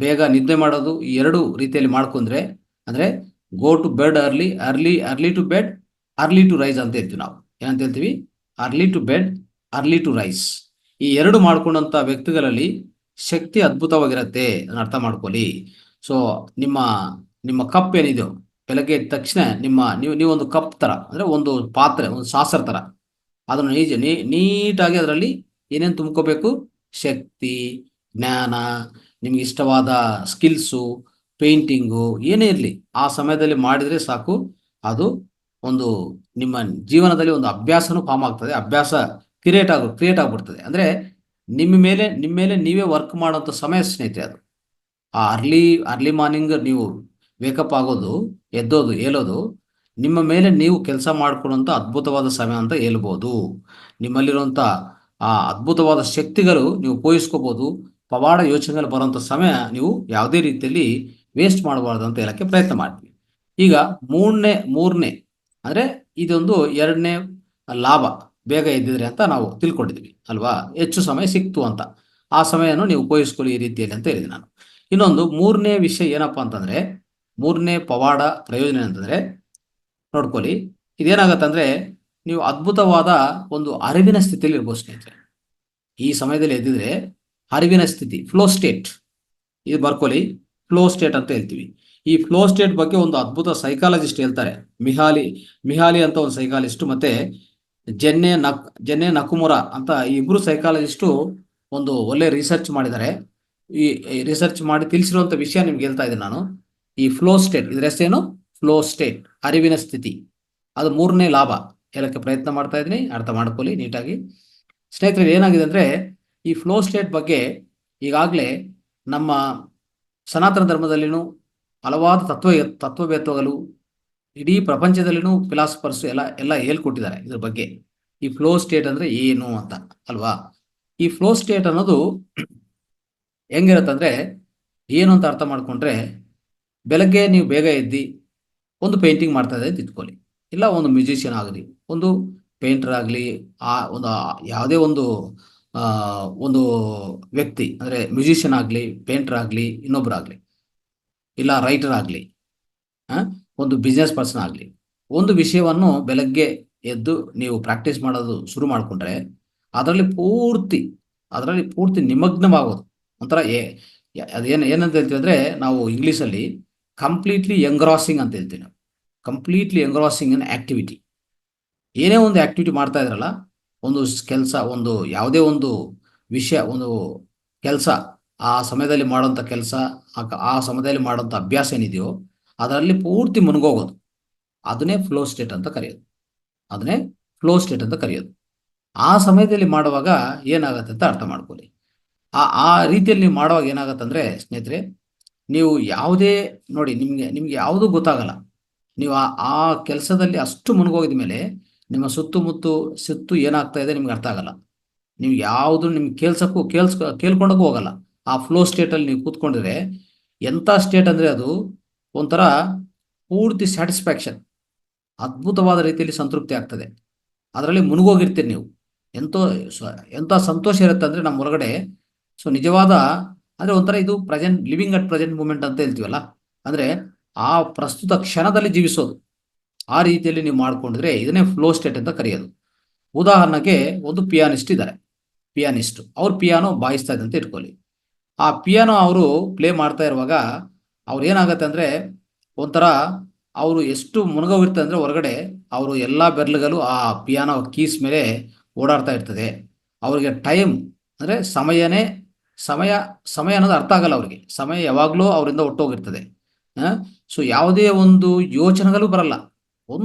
ಬೇಗ ನಿದ್ದೆ ಮಾಡೋದು, ಈ ಎರಡು ರೀತಿಯಲ್ಲಿ ಮಾಡ್ಕೊಂಡ್ರೆ, ಅಂದರೆ go to bed early, early to bed, early to rise ಅಂತ ಹೇಳ್ತೀವಿ ನಾವು. ಏನಂತ ಹೇಳ್ತೀವಿ? Early to bed, early to rise. ಈ ಎರಡು ಮಾಡ್ಕೊಂಡಂಥ ವ್ಯಕ್ತಿಗಳಲ್ಲಿ ಶಕ್ತಿ ಅದ್ಭುತವಾಗಿರುತ್ತೆ, ಅದನ್ನ ಅರ್ಥ ಮಾಡ್ಕೊಳ್ಳಿ. ಸೊ ನಿಮ್ಮ ನಿಮ್ಮ ಕಪ್ ಏನಿದೆಯೋ, ಬೆಳಗ್ಗೆ ಎದ್ದ ತಕ್ಷಣ ನೀವೊಂದು ಕಪ್ ಥರ, ಅಂದರೆ ಒಂದು ಪಾತ್ರೆ, ಒಂದು ಸಾಸರ್ ಥರ, ಅದನ್ನು ನೀಟಾಗಿ ಅದರಲ್ಲಿ ಏನೇನು ತುಂಬ್ಕೋಬೇಕು? ಶಕ್ತಿ, ಜ್ಞಾನ, ನಿಮ್ಗೆ ಇಷ್ಟವಾದ ಸ್ಕಿಲ್ಸು, ಪೇಂಟಿಂಗು, ಏನೇ ಇರಲಿ ಆ ಸಮಯದಲ್ಲಿ ಮಾಡಿದರೆ ಸಾಕು. ಅದು ಒಂದು ನಿಮ್ಮ ಜೀವನದಲ್ಲಿ ಒಂದು ಅಭ್ಯಾಸನೂ ಫಾರ್ಮ್ ಆಗ್ತದೆ, ಅಭ್ಯಾಸ ಕ್ರಿಯೇಟ್ ಆಗ್ಬಿಡ್ತದೆ. ಅಂದರೆ ನಿಮ್ಮ ಮೇಲೆ ನೀವೇ ವರ್ಕ್ ಮಾಡೋಂಥ ಸಮಯ ಸ್ನೇಹಿತರೆ ಅದು. ಆ ಅರ್ಲಿ ಮಾರ್ನಿಂಗ್ ನೀವು ವೇಕಪ್ ಆಗೋದು, ಹೇಳೋದು ನಿಮ್ಮ ಮೇಲೆ ನೀವು ಕೆಲಸ ಮಾಡ್ಕೊಳ್ಳುವಂಥ ಅದ್ಭುತವಾದ ಸಮಯ ಅಂತ ಹೇಳ್ಬೋದು. ನಿಮ್ಮಲ್ಲಿರುವಂಥ ಆ ಅದ್ಭುತವಾದ ಶಕ್ತಿಗಳು ನೀವು ಉಪಯೋಗಿಸ್ಕೋಬೋದು. ಪವಾಡ ಯೋಚನೆಗಳು ಬರುವಂಥ ಸಮಯ ನೀವು ಯಾವುದೇ ರೀತಿಯಲ್ಲಿ ವೇಸ್ಟ್ ಮಾಡಬಾರ್ದು ಅಂತ ಹೇಳಕ್ಕೆ ಪ್ರಯತ್ನ ಮಾಡ್ತೀವಿ. ಈಗ ಮೂರನೇ ಅಂದರೆ ಇದೊಂದು ಎರಡನೇ ಲಾಭ, ಬೇಗ ಎದ್ದಿದ್ರೆ ಅಂತ ನಾವು ತಿಳ್ಕೊಂಡಿದ್ವಿ ಅಲ್ವಾ? ಹೆಚ್ಚು ಸಮಯ ಸಿಕ್ತು ಅಂತ. ಆ ಸಮಯವನ್ನು ನೀವು ಉಪಯೋಗಿಸ್ಕೊಳ್ಳಿ ಈ ರೀತಿಯಲ್ಲಿ ಅಂತ ಹೇಳಿದೆ ನಾನು. ಇನ್ನೊಂದು ಮೂರನೇ ವಿಷಯ ಏನಪ್ಪಾ ಅಂತಂದ್ರೆ, ಮೂರನೇ ಪವಾಡ ಪ್ರಯೋಜನ ಅಂತಂದ್ರೆ, ನೋಡ್ಕೊಳ್ಳಿ, ಇದೇನಾಗತ್ತಂದ್ರೆ ನೀವು ಅದ್ಭುತವಾದ ಒಂದು ಅರಿವಿನ ಸ್ಥಿತಿಯಲ್ಲಿ ಇರ್ಬೋದು ಸ್ನೇಹಿತರೆ. ಈ ಸಮಯದಲ್ಲಿ ಎದ್ದಿದ್ರೆ ಅರಿವಿನ ಸ್ಥಿತಿ, ಫ್ಲೋ ಸ್ಟೇಟ್, ಇದು ಬರ್ಕೊಳ್ಳಿ, ಫ್ಲೋ ಸ್ಟೇಟ್ ಅಂತ ಹೇಳ್ತೀವಿ. ಈ ಫ್ಲೋ ಸ್ಟೇಟ್ ಬಗ್ಗೆ ಒಂದು ಅದ್ಭುತ ಸೈಕಾಲಜಿಸ್ಟ್ ಹೇಳ್ತಾರೆ, ಮಿಹಾಲಿ ಅಂತ ಒಂದು ಸೈಕಾಲಜಿಸ್ಟ್, ಮತ್ತೆ ಜೆನ್ನೆ ನಕುಮುರ ಅಂತ ಈ ಇಬ್ರು ಸೈಕಾಲಜಿಸ್ಟು ಒಂದು ಒಳ್ಳೆ ರಿಸರ್ಚ್ ಮಾಡಿದ್ದಾರೆ. ಈ ರಿಸರ್ಚ್ ಮಾಡಿ ತಿಳಿಸಿರುವಂಥ ವಿಷಯ ನಿಮ್ಗೆ ಹೇಳ್ತಾ ಇದ್ದೀನಿ ನಾನು. ಈ ಫ್ಲೋ ಸ್ಟೇಟ್, ಇದ್ರ ಹೆಸರೇನು? ಫ್ಲೋ ಸ್ಟೇಟ್, ಅರಿವಿನ ಸ್ಥಿತಿ. ಅದು ಮೂರನೇ ಲಾಭ ಹೇಳಕ್ಕೆ ಪ್ರಯತ್ನ ಮಾಡ್ತಾ ಇದ್ದೀನಿ, ಅರ್ಥ ಮಾಡ್ಕೊಳ್ಳಿ ನೀಟಾಗಿ ಸ್ನೇಹಿತರೆ. ಏನಾಗಿದೆ ಅಂದರೆ, ಈ ಫ್ಲೋ ಸ್ಟೇಟ್ ಬಗ್ಗೆ ಈಗಾಗಲೇ ನಮ್ಮ ಸನಾತನ ಧರ್ಮದಲ್ಲಿನೂ ಹಲವಾರು ತತ್ವವೇತ್ತಗಳು, ಇಡೀ ಪ್ರಪಂಚದಲ್ಲಿನೂ ಫಿಲಾಸಫರ್ಸ್ ಎಲ್ಲ ಹೇಳ್ಕೊಟ್ಟಿದ್ದಾರೆ ಇದ್ರ ಬಗ್ಗೆ. ಈ ಫ್ಲೋ ಸ್ಟೇಟ್ ಅಂದರೆ ಏನು ಅಂತ ಅಲ್ವಾ? ಈ ಫ್ಲೋ ಸ್ಟೇಟ್ ಅನ್ನೋದು ಹೆಂಗಿರುತ್ತಂದ್ರೆ, ಏನು ಅಂತ ಅರ್ಥ ಮಾಡ್ಕೊಂಡ್ರೆ, ಬೆಳಗ್ಗೆ ನೀವು ಬೇಗ ಎದ್ದು ಒಂದು ಪೇಂಟಿಂಗ್ ಮಾಡ್ತಾ ಇದ್ದರೆ ತಿಳ್ಕೊಳ್ಳಿ, ಇಲ್ಲ ಒಂದು ಮ್ಯೂಸಿಷಿಯನ್ ಆಗಲಿ, ಒಂದು ಪೇಂಟರ್ ಆಗಲಿ, ಯಾವುದೇ ಒಂದು ವ್ಯಕ್ತಿ, ಅಂದರೆ ಮ್ಯೂಸಿಷಿಯನ್ ಆಗಲಿ, ಪೇಂಟರ್ ಆಗಲಿ, ಇನ್ನೊಬ್ಬರಾಗಲಿ, ಇಲ್ಲ ರೈಟರ್ ಆಗಲಿ, ಒಂದು ಬಿಸ್ನೆಸ್ ಪರ್ಸನ್ ಆಗಲಿ, ಒಂದು ವಿಷಯವನ್ನು ಬೆಳಗ್ಗೆ ಎದ್ದು ನೀವು ಪ್ರಾಕ್ಟೀಸ್ ಮಾಡೋದು ಶುರು ಮಾಡಿಕೊಂಡ್ರೆ ಅದರಲ್ಲಿ ಪೂರ್ತಿ ನಿಮಗ್ನವಾಗೋದು. ಒಂಥರ ಏನಂತ ಹೇಳ್ತೀವಿ ಅಂದರೆ, ನಾವು ಇಂಗ್ಲೀಷಲ್ಲಿ ಕಂಪ್ಲೀಟ್ಲಿ ಎಂಗ್ರಾಸಿಂಗ್ ಅಂತ ಹೇಳ್ತೀವಿ ನಾವು. ಕಂಪ್ಲೀಟ್ಲಿ ಎಂಗ್ರಾಸಿಂಗ್ ಇನ್ ಆಕ್ಟಿವಿಟಿ. ಏನೇ ಒಂದು ಆಕ್ಟಿವಿಟಿ ಮಾಡ್ತಾ ಇದ್ರಲ್ಲ, ಒಂದು ಕೆಲಸ, ಒಂದು ಯಾವುದೇ ಒಂದು ವಿಷಯ, ಒಂದು ಕೆಲಸ, ಆ ಸಮಯದಲ್ಲಿ ಮಾಡೋಂಥ ಕೆಲಸ, ಆ ಸಮಯದಲ್ಲಿ ಮಾಡೋಂಥ ಅಭ್ಯಾಸ ಏನಿದೆಯೋ ಅದರಲ್ಲಿ ಪೂರ್ತಿ ಮುನ್ಗೋಗೋದು, ಅದನ್ನೇ ಫ್ಲೋ ಸ್ಟೇಟ್ ಅಂತ ಕರೆಯೋದು. ಆ ಸಮಯದಲ್ಲಿ ಮಾಡುವಾಗ ಏನಾಗುತ್ತೆ ಅಂತ ಅರ್ಥ ಮಾಡ್ಕೊಳ್ಳಿ. ಆ ರೀತಿಯಲ್ಲಿ ನೀವು ಮಾಡುವಾಗ ಏನಾಗತ್ತಂದ್ರೆ ಸ್ನೇಹಿತರೆ, ನೀವು ಯಾವುದೇ ನೋಡಿ, ನಿಮ್ಗೆ ಯಾವುದೂ ಗೊತ್ತಾಗಲ್ಲ. ನೀವು ಆ ಕೆಲಸದಲ್ಲಿ ಅಷ್ಟು ಮುನ್ಗೋಗಿದ ಮೇಲೆ ನಿಮ್ಮ ಸುತ್ತು ಏನಾಗ್ತಾ ಇದೆ ನಿಮ್ಗೆ ಅರ್ಥ ಆಗಲ್ಲ. ನೀವು ಯಾವುದು ನಿಮ್ಗೆ ಕೇಳ್ಕೊಂಡೋಗೂ ಹೋಗಲ್ಲ. ಆ ಫ್ಲೋ ಸ್ಟೇಟಲ್ಲಿ ನೀವು ಕೂತ್ಕೊಂಡಿದ್ರೆ ಎಂಥ ಸ್ಟೇಟ್ ಅಂದರೆ, ಅದು ಒಂಥರ ಪೂರ್ತಿ ಸ್ಯಾಟಿಸ್ಫ್ಯಾಕ್ಷನ್, ಅದ್ಭುತವಾದ ರೀತಿಯಲ್ಲಿ ಸಂತೃಪ್ತಿ ಆಗ್ತದೆ. ಅದರಲ್ಲಿ ಮುನ್ಗೋಗಿರ್ತೀರಿ ನೀವು. ಎಂಥ ಸಂತೋಷ ಇರುತ್ತೆ ಅಂದರೆ ನಮ್ಮ ಹೊರಗಡೆ. ಸೊ ನಿಜವಾದ ಅಂದರೆ ಒಂಥರ ಇದು ಲಿವಿಂಗ್ ಅಟ್ ಪ್ರೆಸೆಂಟ್ ಮೂಮೆಂಟ್ ಅಂತ ಹೇಳ್ತೀವಲ್ಲ, ಅಂದರೆ ಆ ಪ್ರಸ್ತುತ ಕ್ಷಣದಲ್ಲಿ ಜೀವಿಸೋದು. ಆ ರೀತಿಯಲ್ಲಿ ನೀವು ಮಾಡ್ಕೊಂಡಿದ್ರೆ ಇದನ್ನೇ ಫ್ಲೋ ಸ್ಟೇಟ್ ಅಂತ ಕರೆಯೋದು. ಉದಾಹರಣೆಗೆ ಒಂದು ಪಿಯಾನಿಸ್ಟ್ ಅವ್ರು ಪಿಯಾನೋ ಬಾಯಿಸ್ತಾ ಇದ್ದಂತ ಇಟ್ಕೊಳ್ಳಿ. ಆ ಪಿಯಾನೋ ಅವರು ಪ್ಲೇ ಮಾಡ್ತಾ ಇರುವಾಗ ಅವ್ರು ಏನಾಗುತ್ತೆ ಅಂದರೆ, ಒಂಥರ ಅವರು ಎಷ್ಟು ಮುಳುಗೋಗಿರ್ತಾರೆ ಅಂದರೆ ಹೊರಗಡೆ, ಅವರು ಎಲ್ಲ ಬೆರಳುಗಳು ಆ ಪಿಯಾನೋ ಕೀಸ್ ಮೇಲೆ ಓಡಾಡ್ತಾ ಇರ್ತದೆ. ಅವ್ರಿಗೆ ಟೈಮ್ ಅಂದರೆ ಸಮಯ ಅನ್ನೋದು ಅರ್ಥ ಆಗಲ್ಲ ಅವ್ರಿಗೆ. ಸಮಯ ಯಾವಾಗಲೂ ಅವರಿಂದ ಹೊಟ್ಟೋಗಿರ್ತದೆ. ಸೊ ಯಾವುದೇ ಒಂದು ಯೋಚನೆಗಳು ಬರಲ್ಲ,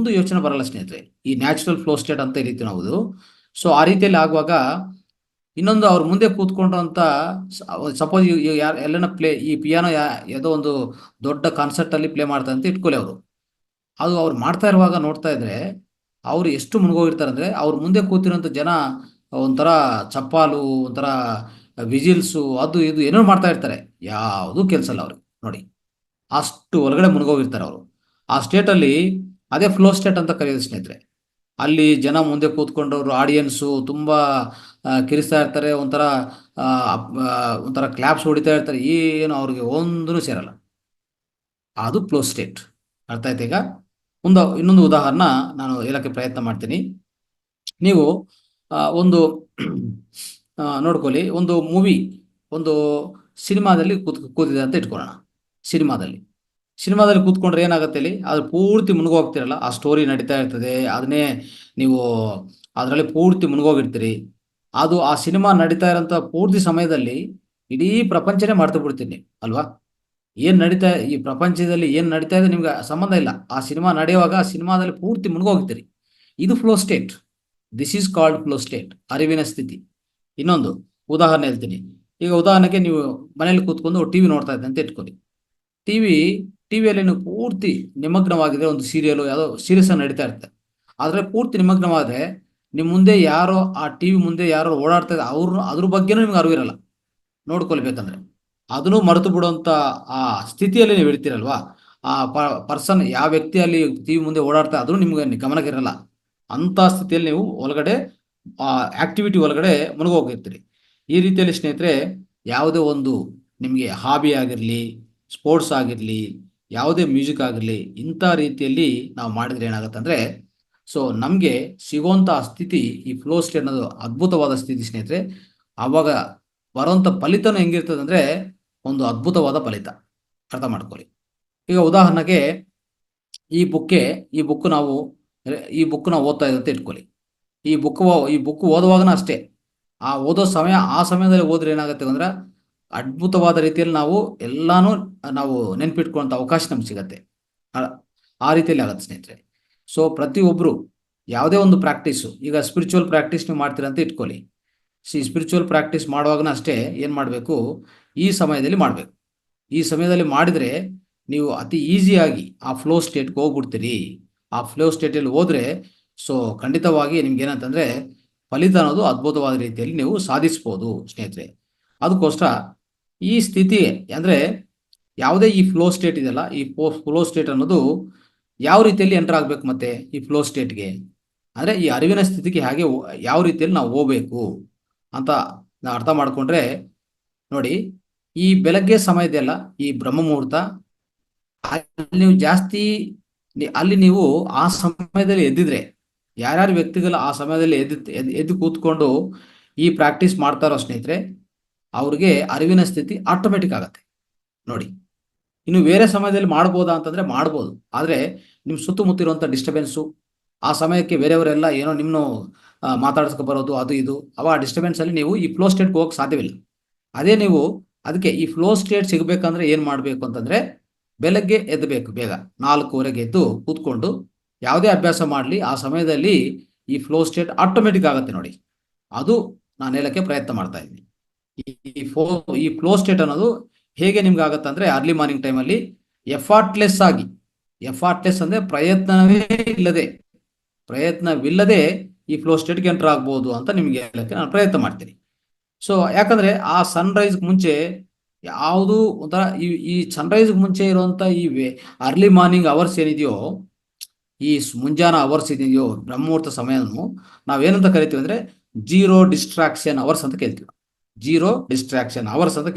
ಸ್ನೇಹಿತರೆ. ಈ ನ್ಯಾಚುರಲ್ ಫ್ಲೋ ಸ್ಟೇಟ್ ಅಂತ ಹೇಳ್ತೀವಿ ನಾವು. ಸೊ ಆ ರೀತಿಯಲ್ಲಿ ಆಗುವಾಗ ಇನ್ನೊಂದು ಅವ್ರ ಮುಂದೆ ಕೂತ್ಕೊಂಡಂತ ಸಪೋಸ್ ಯಾರು ಎಲ್ಲನ ಈ ಪಿಯಾನೋ ಯಾವುದೋ ಒಂದು ದೊಡ್ಡ ಕಾನ್ಸರ್ಟ್ ಅಲ್ಲಿ ಪ್ಲೇ ಮಾಡ್ತಾರೆ ಅಂತ ಇಟ್ಕೊಳ್ಳಿ ಅವರು. ಅದು ಅವ್ರು ಮಾಡ್ತಾ ಇರುವಾಗ ನೋಡ್ತಾ ಇದ್ರೆ ಅವ್ರು ಎಷ್ಟು ಮುಳುಗೋಗಿರ್ತಾರೆ ಅಂದ್ರೆ ಅವ್ರ ಮುಂದೆ ಕೂತಿರೋಂಥ ಜನ ಒಂಥರ ಚಪ್ಪಾಲು, ಒಂಥರ ವಿಜಿಲ್ಸು, ಅದು ಇದು ಏನೋ ಮಾಡ್ತಾ ಇರ್ತಾರೆ. ಯಾವುದೂ ಕೆಲಸ ಇಲ್ಲ ಅವ್ರಿಗೆ ನೋಡಿ. ಅಷ್ಟು ಒಳಗಡೆ ಮುಳುಗೋಗಿರ್ತಾರೆ ಅವರು. ಆ ಸ್ಟೇಟಲ್ಲಿ ಅದೇ ಫ್ಲೋ ಸ್ಟೇಟ್ ಅಂತ ಕರೆಯೋದು ಸ್ನೇಹಿತರೆ. ಅಲ್ಲಿ ಜನ ಮುಂದೆ ಕೂತ್ಕೊಂಡವರು ಆಡಿಯನ್ಸು ತುಂಬ ಕಿರಿಸ್ತಾ ಇರ್ತಾರೆ, ಒಂಥರ ಒಂಥರ ಕ್ಲಾಪ್ಸ್ ಹೊಡಿತಾ ಇರ್ತಾರೆ, ಏನು ಅವ್ರಿಗೆ ಒಂದೂ ಸೇರಲ್ಲ. ಅದು ಫ್ಲೋ ಸ್ಟೇಟ್. ಅರ್ಥ ಆಯ್ತು ಈಗ? ಇನ್ನೊಂದು ಉದಾಹರಣೆ ನಾನು ಹೇಳಕ್ಕೆ ಪ್ರಯತ್ನ ಮಾಡ್ತೀನಿ. ನೀವು ಒಂದು ನೋಡ್ಕೊಳ್ಳಿ, ಒಂದು ಮೂವಿ, ಒಂದು ಸಿನಿಮಾದಲ್ಲಿ ಕೂತಿದೆ ಅಂತ ಇಟ್ಕೊಳ್ಳೋಣ. ಸಿನಿಮಾದಲ್ಲಿ ಕೂತ್ಕೊಂಡ್ರೆ ಏನಾಗುತ್ತೆ ಅಲ್ಲಿ, ಅದು ಪೂರ್ತಿ ಮುಳುಗೋಗ್ತಿರಲ್ಲ, ಆ ಸ್ಟೋರಿ ನಡೀತಾ ಇರ್ತದೆ, ಅದನ್ನೇ ನೀವು ಅದರಲ್ಲಿ ಪೂರ್ತಿ ಮುಳುಗೋಗಿರ್ತೀರಿ. ಅದು ಆ ಸಿನಿಮಾ ನಡೀತಾ ಇರೋಂಥ ಪೂರ್ತಿ ಸಮಯದಲ್ಲಿ ಇಡೀ ಪ್ರಪಂಚನೇ ಮಾಡ್ತಾ ಬಿಡ್ತೀನಿ ಅಲ್ವಾ? ಈ ಪ್ರಪಂಚದಲ್ಲಿ ಏನು ನಡೀತಾ ಇದೆ ನಿಮ್ಗೆ ಸಂಬಂಧ ಇಲ್ಲ. ಆ ಸಿನಿಮಾ ನಡೆಯುವಾಗ ಆ ಸಿನಿಮಾದಲ್ಲಿ ಪೂರ್ತಿ ಮುಳುಗೋಗ್ತೀರಿ. ಇದು flow state. This is called flow state, ಅರಿವಿನ ಸ್ಥಿತಿ. ಇನ್ನೊಂದು ಉದಾಹರಣೆ ಹೇಳ್ತೀನಿ. ಈಗ ಉದಾಹರಣೆಗೆ ನೀವು ಮನೇಲಿ ಕೂತ್ಕೊಂಡು ಟಿವಿ ನೋಡ್ತಾ ಇದ್ದೆ ಅಂತ ಇಟ್ಕೊಳ್ಳಿ. ಟಿವಿಯಲ್ಲಿ ನೀವು ಪೂರ್ತಿ ನಿಮಗ್ನವಾಗಿದೆ, ಒಂದು ಸೀರಿಯಲ್ ಯಾವುದೋ ಸೀರಿಯಸ್ ನಡೀತಾ ಇರುತ್ತೆ. ಆದರೆ ಪೂರ್ತಿ ನಿಮಗ್ನವಾದರೆ ನಿಮ್ಮ ಮುಂದೆ ಯಾರೋ, ಆ ಟಿವಿ ಮುಂದೆ ಯಾರೋ ಓಡಾಡ್ತಾ ಇದ್ದಾರೆ, ಅದ್ರ ಬಗ್ಗೆನೂ ನಿಮ್ಗೆ ಅರಿವಿರಲ್ಲ. ನೋಡ್ಕೊಳ್ಬೇಕಂದ್ರೆ ಅದನ್ನು ಮರೆತು ಬಿಡುವಂಥ ಆ ಸ್ಥಿತಿಯಲ್ಲಿ ನೀವು ಇರ್ತೀರಲ್ವಾ. ಆ ಪರ್ಸನ್, ಯಾವ ವ್ಯಕ್ತಿಯಲ್ಲಿ ಟಿವಿ ಮುಂದೆ ಓಡಾಡ್ತಾ ಅದನ್ನು ನಿಮ್ಗೆ ಗಮನಕ್ಕಿರಲ್ಲ. ಅಂಥ ಸ್ಥಿತಿಯಲ್ಲಿ ನೀವು ಒಳಗಡೆ ಆಕ್ಟಿವಿಟಿ ಒಳಗಡೆ ಮುಳುಗೋಗಿರ್ತೀರಿ. ಈ ರೀತಿಯಲ್ಲಿ ಸ್ನೇಹಿತರೆ, ಯಾವುದೇ ಒಂದು ನಿಮಗೆ ಹಾಬಿ ಆಗಿರಲಿ, ಸ್ಪೋರ್ಟ್ಸ್ ಆಗಿರಲಿ, ಯಾವುದೇ ಮ್ಯೂಸಿಕ್ ಆಗಿರಲಿ, ಇಂಥ ರೀತಿಯಲ್ಲಿ ನಾವು ಮಾಡಿದ್ರೆ ಏನಾಗುತ್ತೆ ಅಂದರೆ, ಸೊ ನಮಗೆ ಸಿಗುವಂಥ ಸ್ಥಿತಿ, ಈ ಫ್ಲೋ ಸ್ಟೇಟ್ ಅನ್ನೋದು ಅದ್ಭುತವಾದ ಸ್ಥಿತಿ ಸ್ನೇಹಿತರೆ. ಆವಾಗ ಬರುವಂಥ ಫಲಿತನೂ ಹೆಂಗಿರ್ತದೆ ಅಂದರೆ, ಒಂದು ಅದ್ಭುತವಾದ ಫಲಿತ. ಅರ್ಥ ಮಾಡ್ಕೊಳ್ಳಿ. ಈಗ ಉದಾಹರಣೆಗೆ ಈ ಬುಕ್ ನಾವು ಓದ್ತಾ ಇದ್ದಂತ ಇಟ್ಕೊಳ್ಳಿ. ಈ ಬುಕ್ ಓದುವಾಗನ ಅಷ್ಟೇ, ಓದೋ ಆ ಸಮಯದಲ್ಲಿ ಓದ್ರೆ ಏನಾಗುತ್ತೆ ಅಂದ್ರೆ, ಅದ್ಭುತವಾದ ರೀತಿಯಲ್ಲಿ ನಾವು ಎಲ್ಲಾನು ನೆನ್ಪಿಟ್ಕೊಳ್ಳೋಂಥ ಅವಕಾಶ ನಮ್ಗೆ ಸಿಗತ್ತೆ. ಆ ರೀತಿಯಲ್ಲಿ ಆಗುತ್ತೆ ಸ್ನೇಹಿತರೆ. ಸೊ ಪ್ರತಿಯೊಬ್ಬರು ಯಾವುದೇ ಒಂದು ಪ್ರಾಕ್ಟೀಸು, ಈಗ ಸ್ಪಿರಿಚುವಲ್ ಪ್ರಾಕ್ಟೀಸ್ ನೀವು ಮಾಡ್ತೀರ ಅಂತ ಇಟ್ಕೊಳ್ಳಿ. ಸ್ಪಿರಿಚುವಲ್ ಪ್ರಾಕ್ಟೀಸ್ ಮಾಡುವಾಗನ ಅಷ್ಟೇ ಏನು ಮಾಡಬೇಕು, ಈ ಸಮಯದಲ್ಲಿ ಮಾಡಿದರೆ ನೀವು ಅತಿ ಈಸಿಯಾಗಿ ಆ ಫ್ಲೋ ಸ್ಟೇಟ್ಗೆ ಹೋಗ್ಬಿಡ್ತೀರಿ. ಆ ಫ್ಲೋ ಸ್ಟೇಟಲ್ಲಿ ಹೋದರೆ ಸೊ ಖಂಡಿತವಾಗಿ ನಿಮ್ಗೆ ಏನಂತಂದರೆ, ಫಲಿತ ಅನ್ನೋದು ಅದ್ಭುತವಾದ ರೀತಿಯಲ್ಲಿ ನೀವು ಸಾಧಿಸ್ಬೋದು ಸ್ನೇಹಿತರೆ. ಅದಕ್ಕೋಸ್ಕರ ಈ ಸ್ಥಿತಿ ಅಂದರೆ, ಯಾವುದೇ ಈ ಫ್ಲೋ ಸ್ಟೇಟ್ ಇದೆಯಲ್ಲ, ಈ ಫ್ಲೋ ಸ್ಟೇಟ್ ಅನ್ನೋದು ಯಾವ ರೀತಿಯಲ್ಲಿ ಎಂಟರ್ ಆಗಬೇಕು, ಮತ್ತೆ ಈ ಫ್ಲೋ ಸ್ಟೇಟ್ಗೆ ಅಂದರೆ ಈ ಅರಿವಿನ ಸ್ಥಿತಿಗೆ ಯಾವ ರೀತಿಯಲ್ಲಿ ನಾವು ಹೋಗ್ಬೇಕು ಅಂತ ನಾವು ಅರ್ಥ ಮಾಡಿಕೊಂಡ್ರೆ, ನೋಡಿ, ಈ ಬೆಳಗ್ಗೆ ಸಮಯ ಇದೆಯಲ್ಲ, ಈ ಬ್ರಹ್ಮ ಮುಹೂರ್ತ, ಅಲ್ಲಿ ನೀವು ಆ ಸಮಯದಲ್ಲಿ ಎದ್ದಿದ್ರೆ, ಯಾರ್ಯಾರು ವ್ಯಕ್ತಿಗಳು ಆ ಸಮಯದಲ್ಲಿ ಎದ್ದು ಕೂತ್ಕೊಂಡು ಈ ಪ್ರಾಕ್ಟೀಸ್ ಮಾಡ್ತಾರೋ ಸ್ನೇಹಿತರೆ, ಅವ್ರಿಗೆ ಅರಿವಿನ ಸ್ಥಿತಿ ಆಟೋಮೆಟಿಕ್ ಆಗತ್ತೆ ನೋಡಿ. ಇನ್ನು ಬೇರೆ ಸಮಯದಲ್ಲಿ ಮಾಡ್ಬೋದಾ ಅಂತಂದ್ರೆ ಮಾಡ್ಬೋದು, ಆದರೆ ನಿಮ್ಮ ಸುತ್ತಮುತ್ತಿರುವಂಥ ಡಿಸ್ಟರ್ಬೆನ್ಸು, ಆ ಸಮಯಕ್ಕೆ ಬೇರೆಯವರೆಲ್ಲ ಏನೋ ನಿಮ್ಮನ್ನು ಮಾತಾಡ್ಸ್ಕೊ ಬರೋದು, ಅದು ಇದು, ಆ ಡಿಸ್ಟರ್ಬೆನ್ಸಲ್ಲಿ ನೀವು ಈ ಫ್ಲೋ ಸ್ಟೇಟ್ಗೆ ಹೋಗಕ್ಕೆ ಸಾಧ್ಯವಿಲ್ಲ. ಅದೇ ನೀವು ಅದಕ್ಕೆ ಈ ಫ್ಲೋ ಸ್ಟೇಟ್ ಸಿಗಬೇಕಂದ್ರೆ ಏನು ಮಾಡಬೇಕು ಅಂತಂದರೆ, ಬೆಳಗ್ಗೆ ಎದ್ದಬೇಕು, ಬೇಗ 4:15 ಎದ್ದು ಕೂತ್ಕೊಂಡು ಯಾವುದೇ ಅಭ್ಯಾಸ ಮಾಡಲಿ, ಆ ಸಮಯದಲ್ಲಿ ಈ ಫ್ಲೋ ಸ್ಟೇಟ್ ಆಟೋಮೆಟಿಕ್ ಆಗುತ್ತೆ ನೋಡಿ. ಅದು ನಾನು ಹೇಳಕ್ಕೆ ಪ್ರಯತ್ನ ಮಾಡ್ತಾ ಇದ್ದೀನಿ. ಈ ಫ್ಲೋ ಸ್ಟೇಟ್ ಅನ್ನೋದು ಹೇಗೆ ನಿಮ್ಗೆ ಆಗುತ್ತೆ ಅಂದರೆ, ಅರ್ಲಿ ಮಾರ್ನಿಂಗ್ ಟೈಮಲ್ಲಿ ಎಫಾರ್ಟ್ಲೆಸ್ ಅಂದರೆ ಪ್ರಯತ್ನವಿಲ್ಲದೆ ಈ ಫ್ಲೋ ಸ್ಟೇಟ್ಗೆ ಎಂಟರ್ ಆಗ್ಬೋದು ಅಂತ ನಿಮ್ಗೆ ಹೇಳಕ್ಕೆ ನಾನು ಪ್ರಯತ್ನ ಮಾಡ್ತೀನಿ. ಸೊ ಯಾಕಂದ್ರೆ ಆ ಸನ್ರೈಸ್ ಮುಂಚೆ ಯಾವುದು ಒಂಥರ ಈ ಸನ್ರೈಸ್ ಮುಂಚೆ ಇರುವಂತ ಈ ಅರ್ಲಿ ಮಾರ್ನಿಂಗ್ ಅವರ್ಸ್ ಏನಿದೆಯೋ, ಈ ಮುಂಜಾನೆ ಅವರ್ಸ್ ಇದೆಯೋ, ಬ್ರಹ್ಮುಹೂರ್ತ ಸಮಯವನ್ನು ನಾವೇನಂತ ಕರಿತೀವಿ ಅಂದ್ರೆ ಜೀರೋ ಡಿಸ್ಟ್ರಾಕ್ಷನ್ ಅವರ್ಸ್ ಅಂತ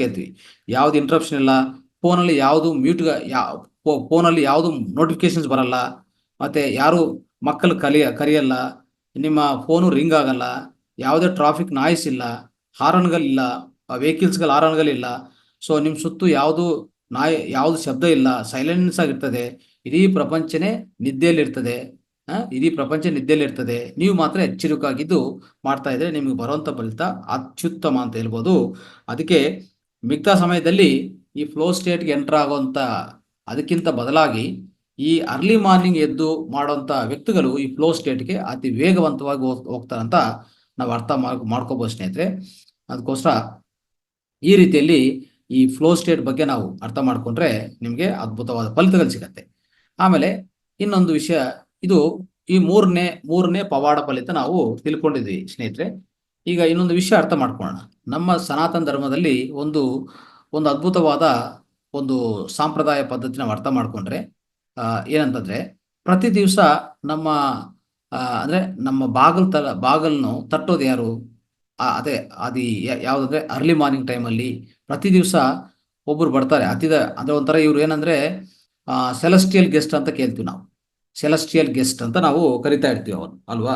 ಕೇಳ್ತೀವಿ. ಯಾವ್ದು ಇಂಟ್ರಪ್ಷನ್ ಇಲ್ಲ, ಫೋನಲ್ಲಿ ಯಾವುದು ಫೋನಲ್ಲಿ ಯಾವುದು ನೋಟಿಫಿಕೇಶನ್ಸ್ ಬರಲ್ಲ, ಮತ್ತೆ ಯಾರು ಮಕ್ಕಳು ಕರೆಯಲ್ಲ, ನಿಮ್ಮ ಫೋನು ರಿಂಗ್ ಆಗಲ್ಲ, ಯಾವುದೇ ಟ್ರಾಫಿಕ್ ನಾಯ್ಸ್ ಇಲ್ಲ, ಹಾರನ್ಗಳಿಲ್ಲ, ವೆಹಿಕಲ್ಸ್ಗಳ ಹಾರನ್ಗಳಿಲ್ಲ. ಸೊ ನಿಮ್ಮ ಸುತ್ತು ಯಾವುದು ಶಬ್ದ ಇಲ್ಲ, ಸೈಲೆನ್ಸ್ ಆಗಿರ್ತದೆ. ಇಡೀ ಪ್ರಪಂಚ ನಿದ್ದೆಯಲ್ಲಿರ್ತದೆ. ನೀವು ಮಾತ್ರ ಎಚ್ಚರಿಕಾಗಿದ್ದು ಮಾಡ್ತಾ ಇದ್ರೆ ನಿಮ್ಗೆ ಬರುವಂಥ ಫಲಿತ ಅತ್ಯುತ್ತಮ ಅಂತ ಹೇಳ್ಬೋದು. ಅದಕ್ಕೆ ಮಿಗತಾ ಸಮಯದಲ್ಲಿ ಈ ಫ್ಲೋ ಸ್ಟೇಟ್ಗೆ ಎಂಟರ್ ಆಗುವಂಥ ಅದಕ್ಕಿಂತ ಬದಲಾಗಿ ಈ ಅರ್ಲಿ ಮಾರ್ನಿಂಗ್ ಎದ್ದು ಮಾಡುವಂಥ ವ್ಯಕ್ತಿಗಳು ಈ ಫ್ಲೋ ಸ್ಟೇಟ್ಗೆ ಅತಿ ವೇಗವಂತವಾಗಿ ಹೋಗ್ತಾರಂತ ನಾವು ಅರ್ಥ ಮಾಡ್ಕೋಬೋದು ಸ್ನೇಹಿತರೆ. ಅದಕ್ಕೋಸ್ಕರ ಈ ರೀತಿಯಲ್ಲಿ ಈ ಫ್ಲೋ ಸ್ಟೇಟ್ ಬಗ್ಗೆ ನಾವು ಅರ್ಥ ಮಾಡಿಕೊಂಡ್ರೆ ನಿಮಗೆ ಅದ್ಭುತವಾದ ಫಲಿತಗಳು ಸಿಗತ್ತೆ. ಆಮೇಲೆ ಇನ್ನೊಂದು ವಿಷಯ, ಇದು ಈ ಮೂರನೇ ಪವಾಡ ಫಲಿತ ನಾವು ತಿಳ್ಕೊಂಡಿದ್ವಿ ಸ್ನೇಹಿತರೆ. ಈಗ ಇನ್ನೊಂದು ವಿಷಯ ಅರ್ಥ ಮಾಡ್ಕೊಳ್ಳೋಣ. ನಮ್ಮ ಸನಾತನ ಧರ್ಮದಲ್ಲಿ ಒಂದು ಒಂದು ಅದ್ಭುತವಾದ ಒಂದು ಸಾಂಪ್ರದಾಯ ಪದ್ಧತಿ ನಾವು ಅರ್ಥ ಮಾಡ್ಕೊಂಡ್ರೆ ಏನಂತಂದ್ರೆ, ಪ್ರತಿ ದಿವಸ ನಮ್ಮ ಅಂದ್ರೆ ನಮ್ಮ ಬಾಗಲ್ನು ತಟ್ಟೋದು ಯಾರು? ಅದೇ ಅದು ಯಾವುದಂದ್ರೆ ಅರ್ಲಿ ಮಾರ್ನಿಂಗ್ ಟೈಮಲ್ಲಿ ಪ್ರತಿ ದಿವಸ ಒಬ್ಬರು ಬರ್ತಾರೆ. ಅಂದ್ರೆ ಒಂಥರ ಇವ್ರು ಏನಂದ್ರೆ ಸೆಲೆಸ್ಟಿಯಲ್ ಗೆಸ್ಟ್ ಅಂತ ಕೇಳ್ತೀವಿ ನಾವು. ಸೆಲೆಸ್ಟಿಯಲ್ ಗೆಸ್ಟ್ ಅಂತ ನಾವು ಕರಿತಾ ಇರ್ತೀವಿ ಅವನು, ಅಲ್ವಾ?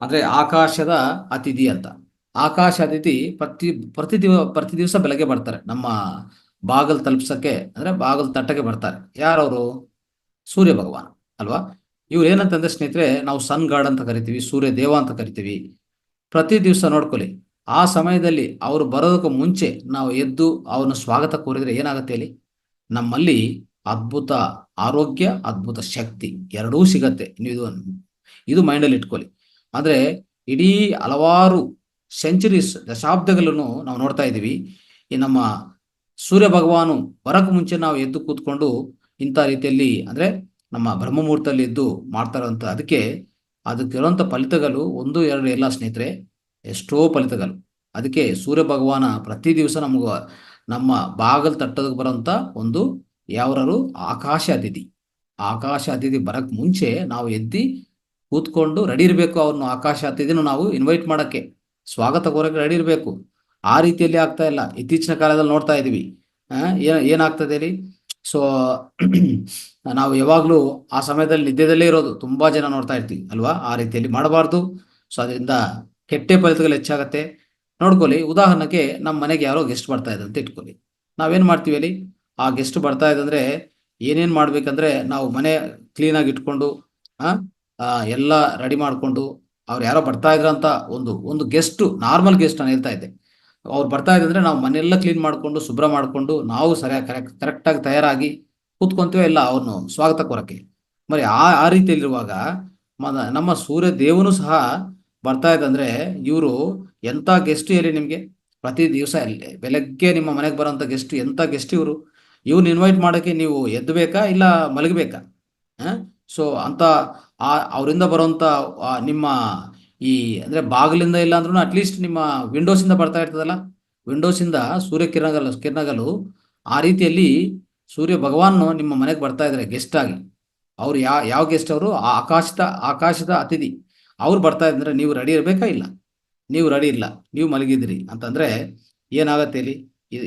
ಅಂದ್ರೆ ಆಕಾಶದ ಅತಿಥಿ ಅಂತ. ಆಕಾಶ ಅತಿಥಿ ಪ್ರತಿ ದಿವಸ ಬೆಳಗ್ಗೆ ಬರ್ತಾರೆ, ನಮ್ಮ ಬಾಗಲ್ ತಲುಪ್ಸಕ್ಕೆ, ಅಂದ್ರೆ ಬಾಗಲ್ ತಟ್ಟಕ್ಕೆ ಬರ್ತಾರೆ. ಯಾರವರು? ಸೂರ್ಯ ಭಗವಾನ್, ಅಲ್ವಾ? ಇವ್ರು ಏನಂತಂದ್ರೆ ಸ್ನೇಹಿತರೆ, ನಾವು ಸನ್ ಗಾಡ್ ಅಂತ ಕರಿತೀವಿ, ಸೂರ್ಯ ದೇವ ಅಂತ ಕರಿತೀವಿ. ಪ್ರತಿ ದಿವಸ ನೋಡ್ಕೊಳ್ಳಿ, ಆ ಸಮಯದಲ್ಲಿ ಅವರು ಬರೋದಕ್ಕೂ ಮುಂಚೆ ನಾವು ಎದ್ದು ಅವನ ಸ್ವಾಗತ ಕೋರಿದ್ರೆ ಏನಾಗುತ್ತೆ ಹೇಳಿ? ನಮ್ಮಲ್ಲಿ ಅದ್ಭುತ ಆರೋಗ್ಯ, ಅದ್ಭುತ ಶಕ್ತಿ ಎರಡೂ ಸಿಗತ್ತೆ. ನೀವು ಇದು ಮೈಂಡಲ್ಲಿ ಇಟ್ಕೊಳ್ಳಿ. ಅಂದ್ರೆ ಇಡೀ ಹಲವಾರು ಸೆಂಚುರೀಸ್, ದಶಾಬ್ದಗಳನ್ನು ನಾವು ನೋಡ್ತಾ ಇದ್ದೀವಿ. ಈ ನಮ್ಮ ಸೂರ್ಯ ಭಗವಾನು ಬರಕ್ಕೆ ಮುಂಚೆ ನಾವು ಎದ್ದು ಕೂತ್ಕೊಂಡು ಇಂಥ ರೀತಿಯಲ್ಲಿ, ಅಂದ್ರೆ ನಮ್ಮ ಬ್ರಹ್ಮಮುಹೂರ್ತದಲ್ಲಿ ಎದ್ದು ಮಾಡ್ತಾರಂತ. ಅದಕ್ಕಿರುವಂಥ ಫಲಿತಗಳು ಒಂದು ಎರಡು ಎಲ್ಲ ಸ್ನೇಹಿತರೆ, ಎಷ್ಟೋ ಫಲಿತಗಳು. ಅದಕ್ಕೆ ಸೂರ್ಯ ಭಗವಾನ ಪ್ರತಿ ದಿವಸ ನಮ್ಮ ಬಾಗಲ್ ತಟ್ಟೋದಕ್ಕೆ ಬರೋಂಥ ಒಂದು ಯಾವ್ರು? ಆಕಾಶ ಅತಿಥಿ ಬರಕ್ ಮುಂಚೆ ನಾವು ಎದ್ದು ಕೂತ್ಕೊಂಡು ರೆಡಿ ಇರಬೇಕು. ಅವ್ರನ್ನ ಆಕಾಶ ಅತಿಥಿನ ನಾವು ಇನ್ವೈಟ್ ಮಾಡಕ್ಕೆ, ಸ್ವಾಗತ ಕೋರಕ್ಕೆ ರೆಡಿ ಇರಬೇಕು. ಆ ರೀತಿಯಲ್ಲಿ ಆಗ್ತಾ ಇಲ್ಲ. ಇತ್ತೀಚಿನ ಕಾಲದಲ್ಲಿ ನೋಡ್ತಾ ಇದೀವಿ ಏನಾಗ್ತದೆ ಹೇಳಿ? ಸೊ ನಾವು ಯಾವಾಗ್ಲೂ ಆ ಸಮಯದಲ್ಲಿ ನಿದ್ದೆದಲ್ಲೇ ಇರೋದು ತುಂಬಾ ಜನ ನೋಡ್ತಾ ಇರ್ತೀವಿ, ಅಲ್ವಾ? ಆ ರೀತಿಯಲ್ಲಿ ಮಾಡಬಾರ್ದು. ಸೊ ಅದರಿಂದ ಕೆಟ್ಟ ಫಲಿತಗಳು ಹೆಚ್ಚಾಗತ್ತೆ. ನೋಡ್ಕೊಳ್ಳಿ, ಉದಾಹರಣೆಗೆ ನಮ್ಮ ಮನೆಗೆ ಯಾರೋ ಗೆಸ್ಟ್ ಬರ್ತಾ ಇದೆ ಅಂತ ಇಟ್ಕೊಳ್ಳಿ. ನಾವೇನ್ ಮಾಡ್ತೀವಿ ಅಲ್ಲಿ? ಆ ಗೆಸ್ಟ್ ಬರ್ತಾ ಇದಂದ್ರೆ ಏನೇನ್ ಮಾಡ್ಬೇಕಂದ್ರೆ, ನಾವು ಮನೆ ಕ್ಲೀನಾಗಿ ಇಟ್ಕೊಂಡು ಎಲ್ಲ ರೆಡಿ ಮಾಡ್ಕೊಂಡು, ಅವ್ರು ಯಾರೋ ಬರ್ತಾ ಇದ್ರಂತ ಒಂದು ಗೆಸ್ಟ್, ನಾರ್ಮಲ್ ಗೆಸ್ಟ್ ನಾನು ಹೇಳ್ತಾ ಇದ್ದೆ, ಅವ್ರು ಬರ್ತಾ ಇದ್ರೆ ನಾವು ಮನೆಯೆಲ್ಲ ಕ್ಲೀನ್ ಮಾಡ್ಕೊಂಡು ಶುಭ್ರ ಮಾಡ್ಕೊಂಡು ನಾವು ಸರಿಯಾಗಿ ಕರೆಕ್ಟಾಗಿ ತಯಾರಾಗಿ ಕೂತ್ಕೊಂತೀವಿ ಇಲ್ಲ ಅವ್ರನ್ನು ಸ್ವಾಗತ ಕೊರಕ್ಕೆ. మరి ಆ ರೀತಿಯಲ್ಲಿರುವಾಗ ನಮ್ಮ ಸೂರ್ಯ ದೇವನು ಸಹ ಬರ್ತಾ ಇದ್ದಂದ್ರೆ ಇವರು ಎಂಥ ಗೆಸ್ಟ್ ಹೇಳಿ ನಿಮಗೆ? ಪ್ರತಿ ದಿವಸ ಬೆಳಗ್ಗೆ ನಿಮ್ಮ ಮನೆಗೆ ಬರೋಂಥ ಗೆಸ್ಟ್, ಎಂಥ ಗೆಸ್ಟ್ ಇವರು! ಇವ್ರನ್ನ ಇನ್ವೈಟ್ ಮಾಡೋಕ್ಕೆ ನೀವು ಎದ್ದಬೇಕಾ ಇಲ್ಲ ಮಲಗಬೇಕಾ? ಸೊ ಅಂತ ಅವರಿಂದ ಬರೋಂಥ ನಿಮ್ಮ ಈ ಅಂದ್ರೆ ಬಾಗಿಲಿಂದ ಇಲ್ಲ ಅಂದ್ರೂ ಅಟ್ಲೀಸ್ಟ್ ನಿಮ್ಮ ವಿಂಡೋಸಿಂದ ಬರ್ತಾ ಇರ್ತದಲ್ಲ, ವಿಂಡೋಸಿಂದ ಸೂರ್ಯ ಕಿರಣಗಳು ಆ ರೀತಿಯಲ್ಲಿ ಸೂರ್ಯ ಭಗವಾನ್ ನಿಮ್ಮ ಮನೆಗೆ ಬರ್ತಾ ಇದ್ದಾರೆ ಗೆಸ್ಟ್ ಆಗಿ. ಅವ್ರು ಯಾವ ಗೆಸ್ಟ್? ಅವರು ಆಕಾಶದ ಅತಿಥಿ. ಅವ್ರು ಬರ್ತಾ ಇದ್ರೆ ನೀವು ರೆಡಿ ಇರಬೇಕಾ ಇಲ್ಲ? ನೀವು ರೆಡಿ ಇಲ್ಲ, ನೀವು ಮಲಗಿದ್ರಿ ಅಂತಂದ್ರೆ ಏನಾಗತ್ತೆ ಇಲ್ಲಿ?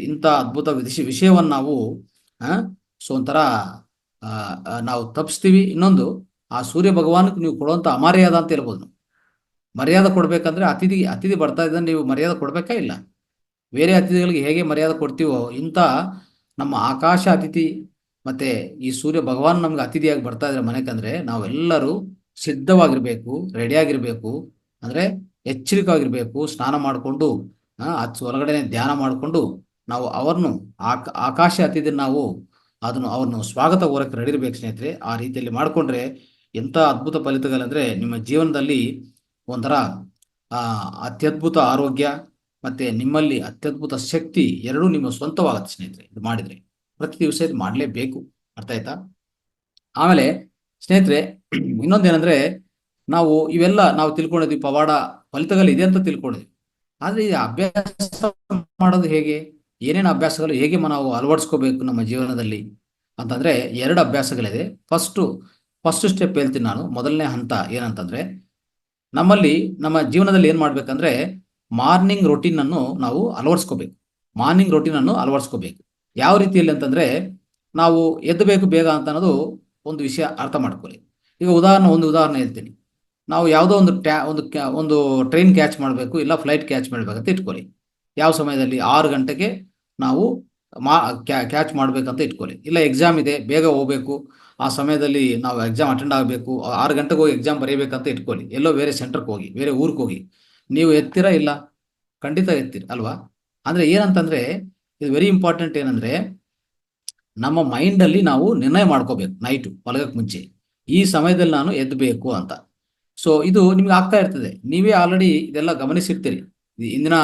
ಇಂಥ ಅದ್ಭುತ ವಿಷಯವನ್ನು ನಾವು ಸೊ ಒಂಥರ ನಾವು ತಪ್ಪಿಸ್ತೀವಿ. ಇನ್ನೊಂದು, ಆ ಸೂರ್ಯ ಭಗವಾನಕ್ಕೆ ನೀವು ಕೊಡುವಂಥ ಅಮರ್ಯಾದ ಅಂತ ಹೇಳ್ಬೋದು. ಮರ್ಯಾದೆ ಕೊಡ್ಬೇಕಂದ್ರೆ ಅತಿಥಿ ಬರ್ತಾ ಇದ್ದಂದ್ರೆ ನೀವು ಮರ್ಯಾದೆ ಕೊಡ್ಬೇಕಾ ಇಲ್ಲ? ಬೇರೆ ಅತಿಥಿಗಳಿಗೆ ಹೇಗೆ ಮರ್ಯಾದೆ ಕೊಡ್ತೀವೋ, ಇಂಥ ನಮ್ಮ ಆಕಾಶ ಅತಿಥಿ ಮತ್ತೆ ಈ ಸೂರ್ಯ ಭಗವಾನ್ ನಮ್ಗೆ ಅತಿಥಿಯಾಗಿ ಬರ್ತಾ ಇದ್ರೆ ಮನೆಗಂದ್ರೆ ನಾವೆಲ್ಲರೂ ಸಿದ್ಧವಾಗಿರ್ಬೇಕು, ರೆಡಿಯಾಗಿರ್ಬೇಕು. ಅಂದ್ರೆ ಎಚ್ಚರಿಕೆಯಾಗಿರ್ಬೇಕು. ಸ್ನಾನ ಮಾಡಿಕೊಂಡು ಹೊರಗಡೆ ಧ್ಯಾನ ಮಾಡಿಕೊಂಡು ನಾವು ಆಕಾಶ ಅತಿಥಿ ನಾವು ಅವ್ರನ್ನು ಸ್ವಾಗತ ಕೋರಕ್ಕೆ ರೆಡಿ ಇರ್ಬೇಕು ಸ್ನೇಹಿತರೆ. ಆ ರೀತಿಯಲ್ಲಿ ಮಾಡಿಕೊಂಡ್ರೆ ಎಂಥ ಅದ್ಭುತ ಫಲಿತಗಳಂದ್ರೆ ನಿಮ್ಮ ಜೀವನದಲ್ಲಿ ಒಂಥರ ಅತ್ಯದ್ಭುತ ಆರೋಗ್ಯ ಮತ್ತೆ ನಿಮ್ಮಲ್ಲಿ ಅತ್ಯದ್ಭುತ ಶಕ್ತಿ ಎರಡೂ ನಿಮ್ಮ ಸ್ವಂತವಾಗುತ್ತೆ ಸ್ನೇಹಿತರೆ. ಇದು ಮಾಡಿದ್ರೆ ಪ್ರತಿ ದಿವಸ ಇದು ಮಾಡಲೇಬೇಕು. ಅರ್ಥ ಆಯ್ತಾ? ಆಮೇಲೆ ಸ್ನೇಹಿತರೆ, ಇನ್ನೊಂದೇನಂದ್ರೆ, ಇವೆಲ್ಲ ನಾವು ತಿಳ್ಕೊಂಡಿದ್ವಿ, ಪವಾಡ ಫಲಿತಗಳು ಇದೆ ಅಂತ ತಿಳ್ಕೊಂಡಿದ್ವಿ. ಆದ್ರೆ ಈ ಅಭ್ಯಾಸ ಮಾಡೋದು ಹೇಗೆ? ಏನೇನು ಅಭ್ಯಾಸಗಳು ಹೇಗೆ ನಾವು ಅಳವಡಿಸ್ಕೋಬೇಕು ನಮ್ಮ ಜೀವನದಲ್ಲಿ ಅಂತಂದ್ರೆ, ಎರಡು ಅಭ್ಯಾಸಗಳಿದೆ. ಫಸ್ಟ್ ಸ್ಟೆಪ್ ಹೇಳ್ತೀನಿ ನಾನು. ಮೊದಲನೇ ಹಂತ ಏನಂತಂದ್ರೆ, ನಮ್ಮ ಜೀವನದಲ್ಲಿ ಏನ್ ಮಾಡ್ಬೇಕಂದ್ರೆ, ಮಾರ್ನಿಂಗ್ ರೊಟೀನ್ ಅನ್ನು ನಾವು ಅಳವಡಿಸ್ಕೋಬೇಕು. ಯಾವ ರೀತಿಯಲ್ಲಿ ಅಂತಂದ್ರೆ, ನಾವು ಎದ್ದಬೇಕು ಬೇಗ ಅಂತ ಅನ್ನೋದು ಒಂದು ವಿಷಯ ಅರ್ಥ ಮಾಡ್ಕೊಳ್ಳಿ. ಈಗ ಒಂದು ಉದಾಹರಣೆ ಹೇಳ್ತೀನಿ. ನಾವು ಯಾವುದೋ ಒಂದು ಟ್ರೈನ್ ಕ್ಯಾಚ್ ಮಾಡಬೇಕು ಇಲ್ಲ ಫ್ಲೈಟ್ ಕ್ಯಾಚ್ ಮಾಡಬೇಕಂತ ಇಟ್ಕೊಳ್ಳಿ. ಯಾವ ಸಮಯದಲ್ಲಿ? 6 ಗಂಟೆಗೆ ನಾವು ಕ್ಯಾಚ್ ಮಾಡ್ಬೇಕಂತ ಇಟ್ಕೊಳ್ಳಿ. ಇಲ್ಲ ಎಕ್ಸಾಮ್ ಇದೆ, ಬೇಗ ಹೋಗ್ಬೇಕು, ಆ ಸಮಯದಲ್ಲಿ ನಾವು ಎಕ್ಸಾಮ್ ಅಟೆಂಡ್ ಆಗಬೇಕು, 6 ಗಂಟೆಗೆ ಹೋಗಿ ಎಕ್ಸಾಮ್ ಬರೀಬೇಕಂತ ಇಟ್ಕೊಳ್ಳಿ. ಎಲ್ಲೋ ಬೇರೆ ಸೆಂಟರ್ಗೆ ಹೋಗಿ, ಬೇರೆ ಊರಿಗೆ ಹೋಗಿ, ನೀವು ಎತ್ತೀರಾ ಇಲ್ಲ? ಖಂಡಿತ ಎತ್ತೀರಿ ಅಲ್ವಾ? ಅಂದ್ರೆ ಏನಂತಂದ್ರೆ, ಇದು ವೆರಿ ಇಂಪಾರ್ಟೆಂಟ್. ಏನಂದ್ರೆ, ನಮ್ಮ ಮೈಂಡಲ್ಲಿ ನಾವು ನಿರ್ಣಯ ಮಾಡ್ಕೋಬೇಕು ನೈಟು ಮಲಗಕ್ಕೆ ಮುಂಚೆ, ಈ ಸಮಯದಲ್ಲಿ ನಾನು ಎದ್ದಬೇಕು ಅಂತ. ಸೊ ಇದು ನಿಮ್ಗೆ ಆಗ್ತಾ ಇರ್ತದೆ, ನೀವೇ ಆಲ್ರೆಡಿ ಇದೆಲ್ಲ ಗಮನಿಸಿರ್ತೀರಿ. ಇಂದಿನ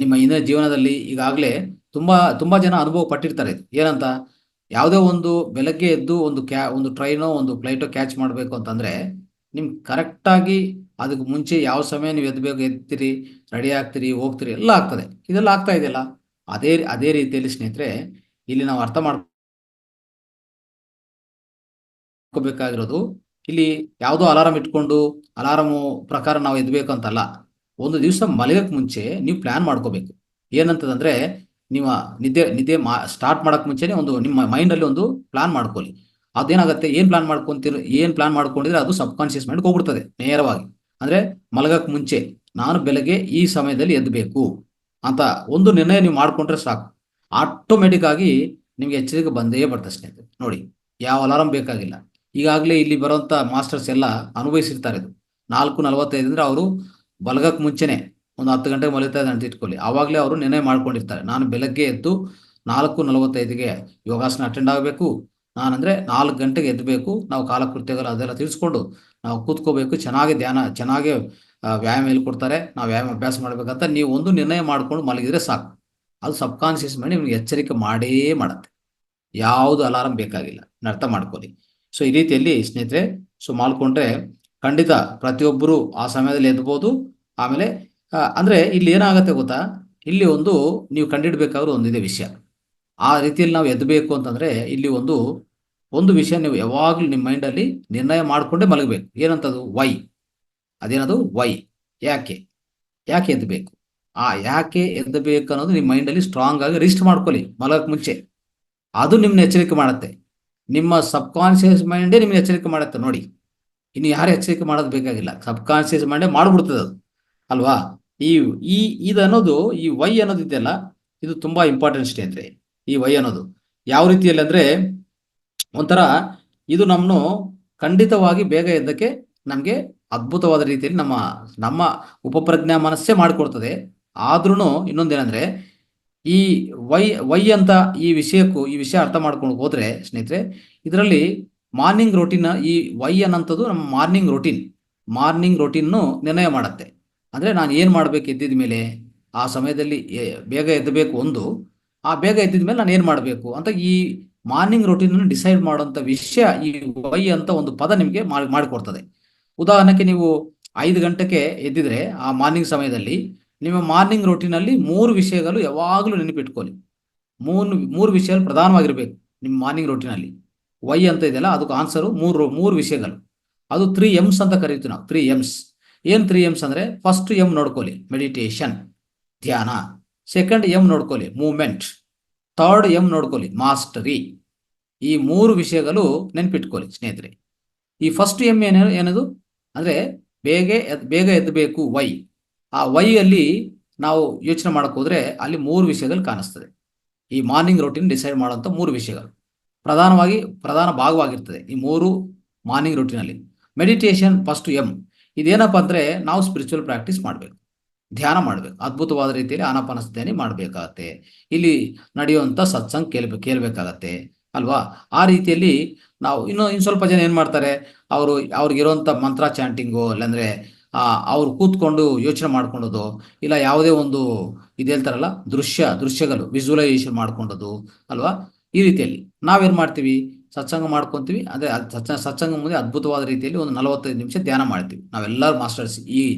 ನಿಮ್ಮ ಇಂದಿನ ಜೀವನದಲ್ಲಿ ಈಗಾಗಲೇ ತುಂಬಾ ತುಂಬಾ ಜನ ಅನುಭವ ಪಟ್ಟಿರ್ತಾರೆ. ಏನಂತ, ಯಾವುದೋ ಒಂದು ಬೆಳಗ್ಗೆ ಎದ್ದು ಒಂದು ಟ್ರೈನೋ ಒಂದು ಫ್ಲೈಟೋ ಕ್ಯಾಚ್ ಮಾಡಬೇಕು ಅಂತಂದ್ರೆ ನಿಮ್ಗೆ ಕರೆಕ್ಟಾಗಿ ಅದಕ್ಕೆ ಮುಂಚೆ ಯಾವ ಸಮಯ ನೀವು ಎದ್ದಬೇಕು, ಎದ್ತೀರಿ, ರೆಡಿ ಆಗ್ತೀರಿ, ಹೋಗ್ತೀರಿ, ಎಲ್ಲ ಆಗ್ತದೆ. ಇದೆಲ್ಲ ಆಗ್ತಾ ಇದೆಯಲ್ಲ. ಅದೇ ಅದೇ ರೀತಿಯಲ್ಲಿ ಸ್ನೇಹಿತರೆ, ಇಲ್ಲಿ ನಾವು ಅರ್ಥ ಮಾಡ್ಕೋಬೇಕಾಗಿರೋದು, ಇಲ್ಲಿ ಯಾವುದೋ ಅಲಾರಾಮ್ ಇಟ್ಕೊಂಡು ಅಲಾರಾಮು ಪ್ರಕಾರ ನಾವು ಎದ್ಬೇಕು ಅಂತಲ್ಲ. ಒಂದು ದಿವಸ ಮಲಗಕ್ಕೆ ಮುಂಚೆ ನೀವು ಪ್ಲಾನ್ ಮಾಡ್ಕೋಬೇಕು. ಏನಂತದಂದ್ರೆ, ನೀವು ನಿದ್ದೆ ನಿದ್ದೆ ಸ್ಟಾರ್ಟ್ ಮಾಡಕ್ ಮುಂಚೆನೆ ನಿಮ್ಮ ಮೈಂಡಲ್ಲಿ ಒಂದು ಪ್ಲಾನ್ ಮಾಡ್ಕೊಳ್ಳಿ. ಅದೇನಾಗುತ್ತೆ, ಏನ್ ಪ್ಲಾನ್ ಮಾಡ್ಕೊಂಡಿದ್ರೆ ಅದು ಸಬ್ ಕಾನ್ಶಿಯಸ್ ಮೈಂಡ್ ಹೋಗ್ಬಿಡ್ತದೆ ನೇರವಾಗಿ. ಅಂದ್ರೆ ಮಲಗಕ್ ಮುಂಚೆ ನಾನು ಬೆಳಗ್ಗೆ ಈ ಸಮಯದಲ್ಲಿ ಎದ್ದಬೇಕು ಅಂತ ಒಂದು ನಿರ್ಣಯ ನೀವು ಮಾಡ್ಕೊಂಡ್ರೆ ಸಾಕು. ಆಟೋಮೆಟಿಕ್ ಆಗಿ ನಿಮ್ಗೆ ಎಚ್ಚರಿಕೆ ಬಂದೇ ಬರ್ತದೆ ಸ್ನೇಹಿತರೆ. ನೋಡಿ, ಯಾವ ಅಲಾರಾಮ್ ಬೇಕಾಗಿಲ್ಲ. ಈಗಾಗಲೇ ಇಲ್ಲಿ ಬರುವಂತ ಮಾಸ್ಟರ್ಸ್ ಎಲ್ಲ ಅನುಭವಿಸಿರ್ತಾರೆ. ಇದು 4:45 ಅಂದ್ರೆ ಅವರು ಮಲಗಕ್ಕೆ ಮುಂಚೆನೆ ಒಂದು 10 ಗಂಟೆಗೆ ಮಲಗ್ತಾ ಇದ್ದಾರೆ ಅಂತ ಇಟ್ಕೊಳ್ಳಿ. ಆವಾಗಲೇ ಅವರು ನಿರ್ಣಯ ಮಾಡ್ಕೊಂಡಿರ್ತಾರೆ, ನಾನು ಬೆಳಗ್ಗೆ ಎದ್ದು 4:45ಗೆ ಯೋಗಾಸನ ಅಟೆಂಡ್ ಆಗಬೇಕು. ನಾನಂದ್ರೆ 4 ಗಂಟೆಗೆ ಎದ್ದಬೇಕು. ನಾವು ಕಾಲಕೃತ್ಯಗಳು ಅದೆಲ್ಲ ತಿಳಿಸ್ಕೊಂಡು ನಾವು ಕೂತ್ಕೋಬೇಕು. ಚೆನ್ನಾಗಿ ವ್ಯಾಯಾಮ ಹೇಳ್ಕೊಡ್ತಾರೆ. ನಾವು ವ್ಯಾಯಾಮ ಅಭ್ಯಾಸ ಮಾಡ್ಬೇಕಂತ ನೀವು ಒಂದು ನಿರ್ಣಯ ಮಾಡ್ಕೊಂಡು ಮಲಗಿದ್ರೆ ಸಾಕು. ಅದು ಸಬ್ ಕಾನ್ಶಿಯಸ್ ಮೈಂಡ್ ನಿಮ್ಗೆ ಎಚ್ಚರಿಕೆ ಮಾಡೇ ಮಾಡುತ್ತೆ. ಯಾವುದು ಅಲಾರಾಮ್ ಬೇಕಾಗಿಲ್ಲ, ಅರ್ಥ ಮಾಡ್ಕೊಳ್ಳಿ. ಸೊ ಈ ರೀತಿಯಲ್ಲಿ ಸ್ನೇಹಿತರೆ, ಸೊ ಮಾಡ್ಕೊಂಡ್ರೆ ಖಂಡಿತ ಪ್ರತಿಯೊಬ್ಬರು ಆ ಸಮಯದಲ್ಲಿ ಎದ್ಬೋದು. ಆಮೇಲೆ ಅಂದ್ರೆ ಇಲ್ಲಿ ಏನಾಗುತ್ತೆ ಗೊತ್ತಾ, ಇಲ್ಲಿ ನೀವು ಕಂಡಿಡ್ಬೇಕಾದ್ರೂ ಒಂದಿದೆ ವಿಷಯ. ಆ ರೀತಿಯಲ್ಲಿ ನಾವು ಎದ್ದಬೇಕು ಅಂತಂದ್ರೆ ಇಲ್ಲಿ ಒಂದು ವಿಷಯ ನೀವು ಯಾವಾಗಲೂ ನಿಮ್ಮ ಮೈಂಡಲ್ಲಿ ನಿರ್ಣಯ ಮಾಡಿಕೊಂಡೇ ಮಲಗಬೇಕು. ಏನಂತದು, ವೈ. ಅದೇನದು ವೈ, ಯಾಕೆ ಯಾಕೆ ಎದ್ದಬೇಕು. ಆ ಯಾಕೆ ಎದ್ದಬೇಕು ಅನ್ನೋದು ನಿಮ್ಮ ಮೈಂಡಲ್ಲಿ ಸ್ಟ್ರಾಂಗ್ ಆಗಿ ರಿಜಿಸ್ಟರ್ ಮಾಡ್ಕೊಳ್ಳಿ ಮಲಗಕ್ಕೆ ಮುಂಚೆ. ಅದು ನಿಮ್ಮನ್ನ ಎಚ್ಚರಿಕೆ ಮಾಡುತ್ತೆ. ನಿಮ್ಮ ಸಬ್ ಕಾನ್ಶಿಯಸ್ ಮೈಂಡೇ ನಿಮ್ಮನ್ನ ಎಚ್ಚರಿಕೆ ಮಾಡುತ್ತೆ. ನೋಡಿ, ಇನ್ನು ಯಾರು ಎಚ್ಚರಿಕೆ ಮಾಡೋದು ಬೇಕಾಗಿಲ್ಲ, ಸಬ್ ಕಾನ್ಶಿಯಸ್ ಮೈಂಡೇ ಮಾಡ್ಬಿಡ್ತದೆ ಅದು, ಅಲ್ವಾ. ಈ ಈ ಇದನ್ನೋದು, ಈ ವೈ ಅನ್ನೋದು ಇದೆಯಲ್ಲ, ಇದು ತುಂಬಾ ಇಂಪಾರ್ಟೆಂಟ್ ಸ್ನೇಹಿತರೆ. ಈ ವೈ ಅನ್ನೋದು ಯಾವ ರೀತಿಯಲ್ಲಿ ಅಂದ್ರೆ, ಒಂಥರ ಇದು ನಮ್ಮನ್ನು ಖಂಡಿತವಾಗಿ ಬೇಗ ಎದ್ದಕ್ಕೆ ನಮಗೆ ಅದ್ಭುತವಾದ ರೀತಿಯಲ್ಲಿ ನಮ್ಮ ನಮ್ಮ ಉಪಪ್ರಜ್ಞಾ ಮನಸ್ಸೇ ಮಾಡಿಕೊಡ್ತದೆ. ಆದ್ರೂ ಇನ್ನೊಂದೇನಂದ್ರೆ, ಈ ವೈ ಅಂತ ಈ ವಿಷಯ ಅರ್ಥ ಮಾಡ್ಕೊಂಡು ಹೋದ್ರೆ ಸ್ನೇಹಿತರೆ, ಇದರಲ್ಲಿ ಮಾರ್ನಿಂಗ್ ರೊಟೀನ್, ಈ ವೈ ಅನ್ನೋಂಥದ್ದು ನಮ್ಮ ಮಾರ್ನಿಂಗ್ ರೊಟೀನ್ನು ನಿರ್ಣಯ ಮಾಡುತ್ತೆ. ಅಂದ್ರೆ ನಾನು ಏನು ಮಾಡ್ಬೇಕು ಎದ್ದಿದ ಮೇಲೆ, ಆ ಸಮಯದಲ್ಲಿ ಬೇಗ ಎದ್ದಬೇಕು. ಆ ಬೇಗ ಎದ್ದಿದ ಮೇಲೆ ನಾನು ಏನು ಮಾಡಬೇಕು ಅಂತ ಈ ಮಾರ್ನಿಂಗ್ ರೊಟೀನ್ ಡಿಸೈಡ್ ಮಾಡುವಂಥ ವಿಷಯ ಈ ವೈ ಅಂತ ಒಂದು ಪದ ನಿಮಗೆ ಮಾಡಿಕೊಡ್ತದೆ. ಉದಾಹರಣೆಗೆ ನೀವು 5 ಗಂಟೆಗೆ ಎದ್ದಿದ್ರೆ ಆ ಮಾರ್ನಿಂಗ್ ಸಮಯದಲ್ಲಿ ನಿಮ್ಮ ಮಾರ್ನಿಂಗ್ ರೊಟೀನಲ್ಲಿ 3 ವಿಷಯಗಳು ಯಾವಾಗಲೂ ನೆನಪಿಟ್ಕೊಳ್ಳಿ. ಮೂರು ವಿಷಯಗಳು ಪ್ರಧಾನವಾಗಿರ್ಬೇಕು ನಿಮ್ಮ ಮಾರ್ನಿಂಗ್ ರೊಟೀನಲ್ಲಿ. ವೈ ಅಂತ ಇದೆಯಲ್ಲ, ಅದಕ್ಕೆ ಆನ್ಸರು ಮೂರು ವಿಷಯಗಳು. ಅದು 3 M's ಅಂತ ಕರಿತೀವಿ ನಾವು. 3 M's. ಏನು 3 M's ಅಂದ್ರೆ, ಫಸ್ಟ್ ಎಂ ನೋಡ್ಕೊಳ್ಳಿ, ಮೆಡಿಟೇಷನ್, ಧ್ಯಾನ. ಸೆಕೆಂಡ್ ಎಂ ನೋಡ್ಕೊಳ್ಳಿ, ಮೂವ್ಮೆಂಟ್. ಥರ್ಡ್ ಎಂ ನೋಡ್ಕೊಳ್ಳಿ, ಮಾಸ್ಟರಿ. ಈ 3 ವಿಷಯಗಳು ನೆನ್ಪಿಟ್ಕೊಳ್ಳಿ ಸ್ನೇಹಿತರೆ. ಈ ಫಸ್ಟ್ ಎಂ ಏನದು ಅಂದ್ರೆ, ಬೇಗ ಎದ್ದಬೇಕು, ವೈ. ಆ ವೈ ಅಲ್ಲಿ ನಾವು ಯೋಚನೆ ಮಾಡಕ್ ಹೋದ್ರೆ ಅಲ್ಲಿ 3 ವಿಷಯಗಳು ಕಾಣಿಸ್ತದೆ. ಈ ಮಾರ್ನಿಂಗ್ ರೊಟೀನ್ ಡಿಸೈಡ್ ಮಾಡುವಂತ 3 ವಿಷಯಗಳು ಪ್ರಧಾನ ಭಾಗವಾಗಿರ್ತದೆ ಈ 3 ಮಾರ್ನಿಂಗ್ ರೊಟೀನಲ್ಲಿ. Meditation first M. ಇದೇನಪ್ಪ ಅಂದ್ರೆ, ನಾವು ಸ್ಪಿರಿಚುವಲ್ ಪ್ರಾಕ್ಟೀಸ್ ಮಾಡಬೇಕು, ಧ್ಯಾನ ಮಾಡಬೇಕು, ಅದ್ಭುತವಾದ ರೀತಿಯಲ್ಲಿ ಆನಾಪಾನಸತಿ ಮಾಡಬೇಕಾಗತ್ತೆ. ಇಲ್ಲಿ ನಡೆಯುವಂತ ಸತ್ಸಂಗ್ ಕೇಳಬೇಕಾಗತ್ತೆ, ಅಲ್ವಾ. ಆ ರೀತಿಯಲ್ಲಿ ನಾವು ಇನ್ನು ಸ್ವಲ್ಪ ಜನ ಏನ್ ಮಾಡ್ತಾರೆ, ಅವ್ರಿಗಿರುವಂತ ಮಂತ್ರ ಚಾಂಟಿಂಗು, ಇಲ್ಲಾಂದ್ರೆ ಅವ್ರು ಕೂತ್ಕೊಂಡು ಯೋಚನೆ ಮಾಡ್ಕೊಂಡೋದು, ಇಲ್ಲ ಯಾವುದೇ ಒಂದು ಇದು ಹೇಳ್ತಾರಲ್ಲ, ದೃಶ್ಯಗಳು ವಿಜುವಲೈಸೇಷನ್ ಮಾಡ್ಕೊಂಡೋದು, ಅಲ್ವಾ. ಈ ರೀತಿಯಲ್ಲಿ ನಾವೇನ್ ಮಾಡ್ತೀವಿ, ಸತ್ಸಂಗ ಮಾಡ್ಕೊಂತೀವಿ. ಅದೇ ಸತ್ಸಂಗ ಮುಂದೆ ಅದ್ಭುತವಾದ ರೀತಿಯಲ್ಲಿ ಒಂದು 45 ನಿಮಿಷ ಧ್ಯಾನ ಮಾಡ್ತೀವಿ. ನಾವೆಲ್ಲರೂ ಮಾಸ್ಟರ್ಸ್,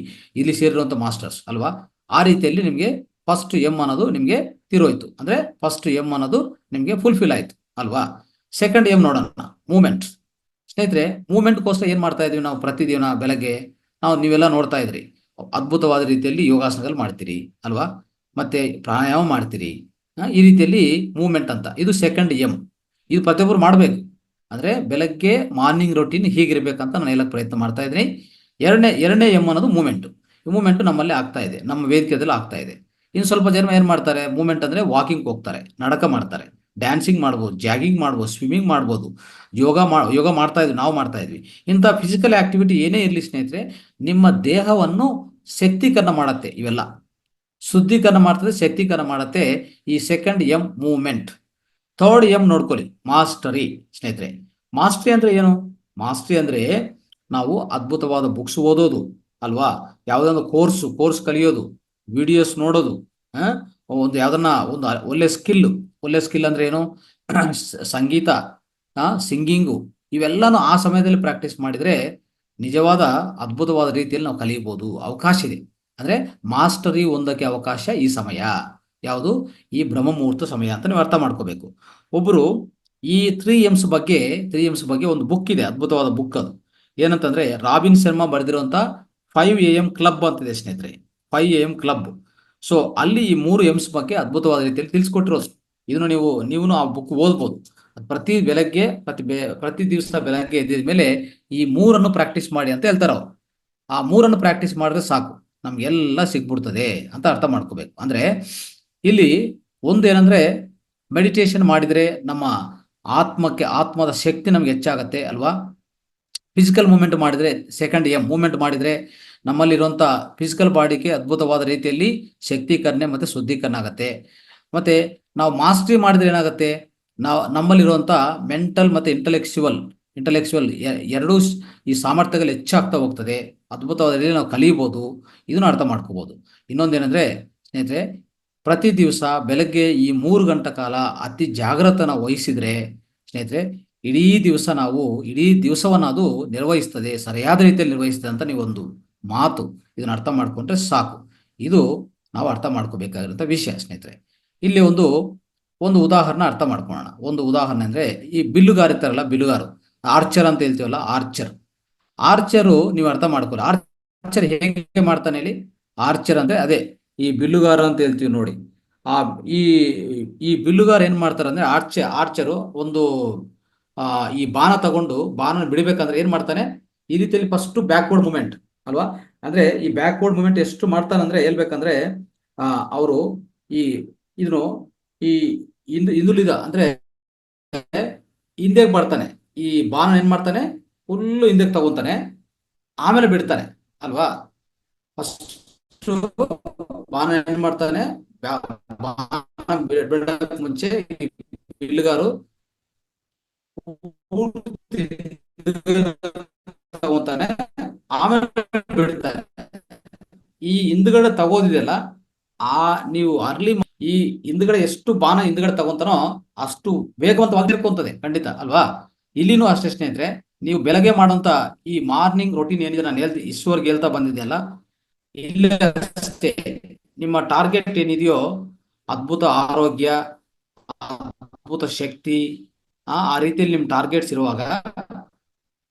ಇಲ್ಲಿ ಸೇರಿರುವಂತ ಮಾಸ್ಟರ್ಸ್, ಅಲ್ವಾ. ಆ ರೀತಿಯಲ್ಲಿ ನಿಮಗೆ ಫಸ್ಟ್ ಎಂ ಅನ್ನೋದು ನಿಮಗೆ ತಿರೋಯ್ತು. ಅಂದ್ರೆ ಫಸ್ಟ್ ಎಂ ಅನ್ನೋದು ನಿಮಗೆ ಫುಲ್ಫಿಲ್ ಆಯ್ತು, ಅಲ್ವಾ. ಸೆಕೆಂಡ್ ಎಂ ನೋಡೋಣ, ಮೂವ್ಮೆಂಟ್. ಸ್ನೇಹಿತರೆ, ಮೂವ್ಮೆಂಟ್ಗೋಸ್ಕರ ಏನ್ ಮಾಡ್ತಾ ಇದೀವಿ ನಾವು ಪ್ರತಿದಿನ ಬೆಳಗ್ಗೆ. ನೀವೆಲ್ಲ ನೋಡ್ತಾ ಇದ್ರಿ, ಅದ್ಭುತವಾದ ರೀತಿಯಲ್ಲಿ ಯೋಗಾಸನಗಳು ಮಾಡ್ತೀರಿ, ಅಲ್ವಾ. ಮತ್ತೆ ಪ್ರಾಣಾಯಾಮ ಮಾಡ್ತೀರಿ. ಈ ರೀತಿಯಲ್ಲಿ ಮೂವ್ಮೆಂಟ್ ಅಂತ, ಇದು ಸೆಕೆಂಡ್ ಎಂ. ಇದು ಪ್ರತಿಯೊಬ್ಬರು ಮಾಡಬೇಕು. ಅಂದ್ರೆ ಬೆಳಗ್ಗೆ ಮಾರ್ನಿಂಗ್ ರೊಟೀನ್ ಹೀಗಿರ್ಬೇಕಂತ ನಾನು ಹೇಳಕ್ ಪ್ರಯತ್ನ ಮಾಡ್ತಾ ಇದ್ದೀನಿ. ಎರಡನೇ ಎಂ ಅನ್ನೋದು ಮೂವ್ಮೆಂಟ್. ಈ ಮೂವ್ಮೆಂಟ್ ನಮ್ಮಲ್ಲಿ ಆಗ್ತಾ ಇದೆ, ನಮ್ಮ ವೇದಿಕೆಯಲ್ಲಿ ಆಗ್ತಾ ಇದೆ. ಇನ್ನು ಸ್ವಲ್ಪ ಜನ ಏನ್ ಮಾಡ್ತಾರೆ, ಮೂವ್ಮೆಂಟ್ ಅಂದ್ರೆ ವಾಕಿಂಗ್ ಹೋಗ್ತಾರೆ, ನಡಕ ಮಾಡ್ತಾರೆ, ಡ್ಯಾನ್ಸಿಂಗ್ ಮಾಡ್ಬೋದು, ಜಾಗಿಂಗ್ ಮಾಡ್ಬೋದು, ಸ್ವಿಮ್ಮಿಂಗ್ ಮಾಡ್ಬೋದು, ಯೋಗ ಮಾಡ್ತಾ ಇದ್ವಿ, ನಾವು ಮಾಡ್ತಾ ಇದ್ವಿ. ಇಂಥ ಫಿಸಿಕಲ್ ಆಕ್ಟಿವಿಟಿ ಏನೇ ಇರಲಿ ಸ್ನೇಹಿತರೆ, ನಿಮ್ಮ ದೇಹವನ್ನು ಶಕ್ತೀಕರಣ ಮಾಡತ್ತೆ. ಇವೆಲ್ಲ ಶುದ್ಧೀಕರಣ ಮಾಡ್ತದೆ, ಶಕ್ತೀಕರಣ ಮಾಡತ್ತೆ ಈ second M movement. Third M ನೋಡ್ಕೊಳ್ಳಿ, ಮಾಸ್ಟರಿ. ಸ್ನೇಹಿತರೆ, ಮಾಸ್ಟರಿ ಅಂದ್ರೆ ಏನು? ಮಾಸ್ಟರಿ ಅಂದ್ರೆ ನಾವು ಅದ್ಭುತವಾದ ಬುಕ್ಸ್ ಓದೋದು, ಅಲ್ವಾ. ಯಾವುದೊಂದು ಕೋರ್ಸ್ ಕಲಿಯೋದು, ವಿಡಿಯೋಸ್ ನೋಡೋದು, ಆ, ಒಂದು ಯಾವ್ದನ್ನ ಒಂದು ಒಳ್ಳೆ ಸ್ಕಿಲ್ ಅಂದ್ರೆ ಏನು? ಸಂಗೀತ, ಸಿಂಗಿಂಗು, ಇವೆಲ್ಲನೂ ಆ ಸಮಯದಲ್ಲಿ ಪ್ರಾಕ್ಟೀಸ್ ಮಾಡಿದ್ರೆ ನಿಜವಾದ ಅದ್ಭುತವಾದ ರೀತಿಯಲ್ಲಿ ನಾವು ಕಲಿಯಬಹುದು. ಅವಕಾಶ ಇದೆ. ಅಂದ್ರೆ ಮಾಸ್ಟರಿ ಒಂದಕ್ಕೆ ಅವಕಾಶ ಈ ಸಮಯ ಯಾವುದು? ಈ ಬ್ರಹ್ಮ ಮುಹೂರ್ತ ಸಮಯ ಅಂತ ನೀವು ಅರ್ಥ ಮಾಡ್ಕೋಬೇಕು. ಒಬ್ಬರು ಈ ತ್ರೀ ಎಮ್ಸ್ ಬಗ್ಗೆ ಒಂದು ಬುಕ್ ಇದೆ, ಅದ್ಭುತವಾದ ಬುಕ್ ಅದು. ಏನಂತಂದ್ರೆ ರಾಬಿನ್ ಶರ್ಮಾ ಬರೆದಿರುವಂತ 5 AM ಕ್ಲಬ್ ಅಂತಿದೆ ಸ್ನೇಹಿತರೆ. 5 AM ಕ್ಲಬ್. ಸೊ ಅಲ್ಲಿ ಈ 3 M's ಬಗ್ಗೆ ಅದ್ಭುತವಾದ ರೀತಿಯಲ್ಲಿ ತಿಳಿಸ್ಕೊಟ್ಟಿರೋದು. ಇದನ್ನು ನೀವು ಆ ಬುಕ್ ಓದ್ಬೋದು. ಪ್ರತಿ ದಿವಸ ಬೆಳಗ್ಗೆ ಎದ್ದ ಮೇಲೆ ಈ 3 ಪ್ರಾಕ್ಟೀಸ್ ಮಾಡಿ ಅಂತ ಹೇಳ್ತಾರೆ ಅವ್ರು. ಆ 3 ಪ್ರಾಕ್ಟೀಸ್ ಮಾಡಿದ್ರೆ ಸಾಕು, ನಮ್ಗೆಲ್ಲ ಸಿಗ್ಬಿಡ್ತದೆ ಅಂತ ಅರ್ಥ ಮಾಡ್ಕೋಬೇಕು. ಅಂದ್ರೆ ಇಲ್ಲಿ ಒಂದೇನಂದ್ರೆ ಮೆಡಿಟೇಷನ್ ಮಾಡಿದ್ರೆ ನಮ್ಮ ಆತ್ಮದ ಶಕ್ತಿ ನಮ್ಗೆ ಹೆಚ್ಚಾಗತ್ತೆ ಅಲ್ವಾ? ಫಿಸಿಕಲ್ ಮೂವ್ಮೆಂಟ್ ಮಾಡಿದ್ರೆ, ಸೆಕೆಂಡ್ ಎಂ ಮೂವ್ಮೆಂಟ್ ಮಾಡಿದ್ರೆ ನಮ್ಮಲ್ಲಿರುವಂಥ ಫಿಸಿಕಲ್ ಬಾಡಿಗೆ ಅದ್ಭುತವಾದ ರೀತಿಯಲ್ಲಿ ಶಕ್ತೀಕರಣೆ ಮತ್ತು ಶುದ್ಧೀಕರಣ ಆಗುತ್ತೆ. ಮತ್ತೆ ನಾವು ಮಾಸ್ಟ್ರಿ ಮಾಡಿದ್ರೆ ಏನಾಗುತ್ತೆ? ನಮ್ಮಲ್ಲಿರುವಂಥ ಮೆಂಟಲ್ ಮತ್ತು ಇಂಟಲೆಕ್ಚುವಲ್ ಎರಡೂ ಈ ಸಾಮರ್ಥ್ಯಗಳು ಹೆಚ್ಚಾಗ್ತಾ ಹೋಗ್ತದೆ. ಅದ್ಭುತವಾದ ರೀತಿಯಲ್ಲಿ ನಾವು ಕಲಿಬೋದು. ಇದನ್ನು ಅರ್ಥ ಮಾಡ್ಕೋಬಹುದು. ಇನ್ನೊಂದೇನೆಂದ್ರೆ ಸ್ನೇಹಿತರೆ, ಪ್ರತಿ ದಿವಸ ಬೆಳಗ್ಗೆ ಈ 3 ಗಂಟೆ ಕಾಲ ಅತಿ ಜಾಗೃತನ ವಹಿಸಿದ್ರೆ ಸ್ನೇಹಿತರೆ, ಇಡೀ ದಿವಸವನ್ನು ಅದು ನಿರ್ವಹಿಸ್ತದೆ, ಸರಿಯಾದ ರೀತಿಯಲ್ಲಿ ನಿರ್ವಹಿಸ್ತದೆ ಅಂತ ನೀವೊಂದು ಮಾತು ಇದನ್ನ ಅರ್ಥ ಮಾಡ್ಕೊಂಡ್ರೆ ಸಾಕು. ಇದು ನಾವು ಅರ್ಥ ಮಾಡ್ಕೋಬೇಕಾಗಿರುವಂಥ ವಿಷಯ ಸ್ನೇಹಿತರೆ. ಇಲ್ಲಿ ಒಂದು ಉದಾಹರಣೆ ಅರ್ಥ ಮಾಡ್ಕೊಳ್ಳೋಣ. ಒಂದು ಉದಾಹರಣೆ ಅಂದ್ರೆ, ಈ ಬಿಲ್ಲುಗಾರ ಇರ್ತಾರಲ್ಲ, ಬಿಲ್ಲುಗಾರು, ಆರ್ಚರ್ ಅಂತ ಹೇಳ್ತೀವಲ್ಲ, ಆರ್ಚರು ನೀವು ಅರ್ಥ ಮಾಡ್ಕೊಳ್ಳಿ. ಆರ್ಚರ್ ಹೇಗೆ ಮಾಡ್ತಾನೆ ಹೇಳಿ? ಆರ್ಚರ್ ಅಂದ್ರೆ ಅದೇ ಈ ಬಿಲ್ಲುಗಾರ ಅಂತ ಹೇಳ್ತೀವಿ ನೋಡಿ. ಆ ಈ ಈ ಬಿಲ್ಲುಗಾರ ಏನ್ ಮಾಡ್ತಾರೆ ಅಂದ್ರೆ, ಆರ್ಚರು ಈ ಬಾಣ ಬಿಡಬೇಕಂದ್ರೆ ಏನ್ ಮಾಡ್ತಾನೆ? ಈ ರೀತಿಯಲ್ಲಿ ಫಸ್ಟ್ ಬ್ಯಾಕ್ವರ್ಡ್ ಮೂವ್ಮೆಂಟ್ ಅಲ್ವಾ? ಅಂದ್ರೆ ಈ ಬ್ಯಾಕ್ವರ್ಡ್ ಮೂವ್ಮೆಂಟ್ ಎಷ್ಟು ಮಾಡ್ತಾನಂದ್ರೆ ಹೇಳ್ಬೇಕಂದ್ರೆ, ಅವರು ಈ ಇದನ್ನು ಈ ಹಿಂದುಳಿದ ಅಂದ್ರೆ ಹಿಂದೆಗೆ ಬರ್ತಾನೆ. ಈ ಬಾಣ ಏನ್ ಮಾಡ್ತಾನೆ? ಫುಲ್ಲು ಹಿಂದೆಗೆ ತಗೊಂತಾನೆ, ಆಮೇಲೆ ಬಿಡ್ತಾನೆ ಅಲ್ವಾ? ಫಸ್ಟ್ ಬಾಣ ಏನ್ ಮಾಡ್ತಾನೆ? ಬಾಣ ಬಿಡಕ್ ಮುಂಚೆ ಬಿಲ್ಲುಗಾರು ತಗೋತಾನೆ, ಆಮೇಲೆ ಬಿಡ್ತಾನೆ. ಈ ಹಿಂದ್ಗಡೆ ತಗೋದಿದೆಯಲ್ಲ, ನೀವು ಈ ಹಿಂದ್ಗಡೆ ಎಷ್ಟು ಬಾಣ ಹಿಂದ್ಗಡೆ ತಗೊಂತಾನೋ ಅಷ್ಟು ವೇಗವಂತವಾಗಿ ತಿರ್ಕೊಂತದೆ, ಖಂಡಿತ ಅಲ್ವಾ? ಇಲ್ಲಿನೂ ಅಷ್ಟೇ ಸ್ನೇಹಿತರೆ, ನೀವು ಬೆಳಗ್ಗೆ ಮಾಡುವಂತ ಈ ಮಾರ್ನಿಂಗ್ ರೊಟೀನ್ ಏನಿದೆ, ನಾನು ಇಷ್ಟವರೆಗೆ ಹೇಳ್ತಾ ಬಂದಿದೆಯಲ್ಲ, ಇಲ್ಲ ಅಷ್ಟೇ ನಿಮ್ಮ ಟಾರ್ಗೆಟ್ ಏನಿದೆಯೋ, ಅದ್ಭುತ ಆರೋಗ್ಯ, ಅದ್ಭುತ ಶಕ್ತಿ, ಆ ರೀತಿಯಲ್ಲಿ ನಿಮ್ ಟಾರ್ಗೆಟ್ಸ್ ಇರುವಾಗ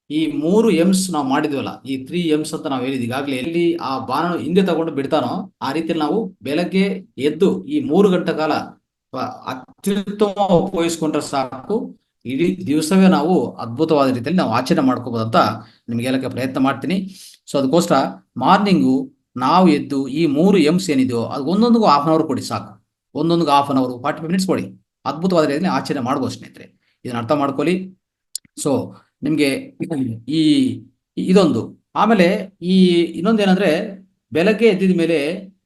ಈ 3 M's ನಾವು ಮಾಡಿದ್ವಲ್ಲ, ಈ 3 M's ಅಂತ ನಾವು ಹೇಳಿದ್ವಿ ಈಗಾಗಲೇ, ಎಲ್ಲಿ ಆ ಬಾಣ ಹಿಂದೆ ತಗೊಂಡು ಬಿಡ್ತಾನೋ ಆ ರೀತಿಯಲ್ಲಿ ನಾವು ಬೆಳಗ್ಗೆ ಎದ್ದು ಈ 3 ಗಂಟೆ ಕಾಲ ಅತ್ಯುತ್ತಮ ಉಪಯೋಗಿಸ್ಕೊಂಡ್ರೆ ಸಾಕು, ಇಡೀ ದಿವಸವೇ ನಾವು ಅದ್ಭುತವಾದ ರೀತಿಯಲ್ಲಿ ನಾವು ಆಚರಣೆ ಮಾಡ್ಕೋಬಹುದು ಅಂತ ನಿಮ್ಗೆ ಹೇಳಕ್ಕೆ ಪ್ರಯತ್ನ ಮಾಡ್ತೀನಿ. ಸೊ ಅದಕ್ಕೋಸ್ಕರ ಮಾರ್ನಿಂಗು ನಾವು ಎದ್ದು ಈ 3 M's ಏನಿದೆಯೋ ಅದು ಒಂದೊಂದಿಗೂ ½ ಕೊಡಿ ಸಾಕು. ಒಂದೊಂದಿಗೂ ½ 45 ಮಿನಿಟ್ಸ್ ಕೊಡಿ. ಅದ್ಭುತವಾದ ರೀತಿಯಲ್ಲಿ ಆಚರಣೆ ಮಾಡ್ಬೋದು ಸ್ನೇಹಿತರೆ. ಇದನ್ನ ಅರ್ಥ ಮಾಡ್ಕೊಳ್ಳಿ. ಸೊ ನಿಮ್ಗೆ ಈ ಇದೊಂದು, ಆಮೇಲೆ ಈ ಇನ್ನೊಂದೇನಂದ್ರೆ, ಬೆಳಗ್ಗೆ ಎದ್ದಿದ ಮೇಲೆ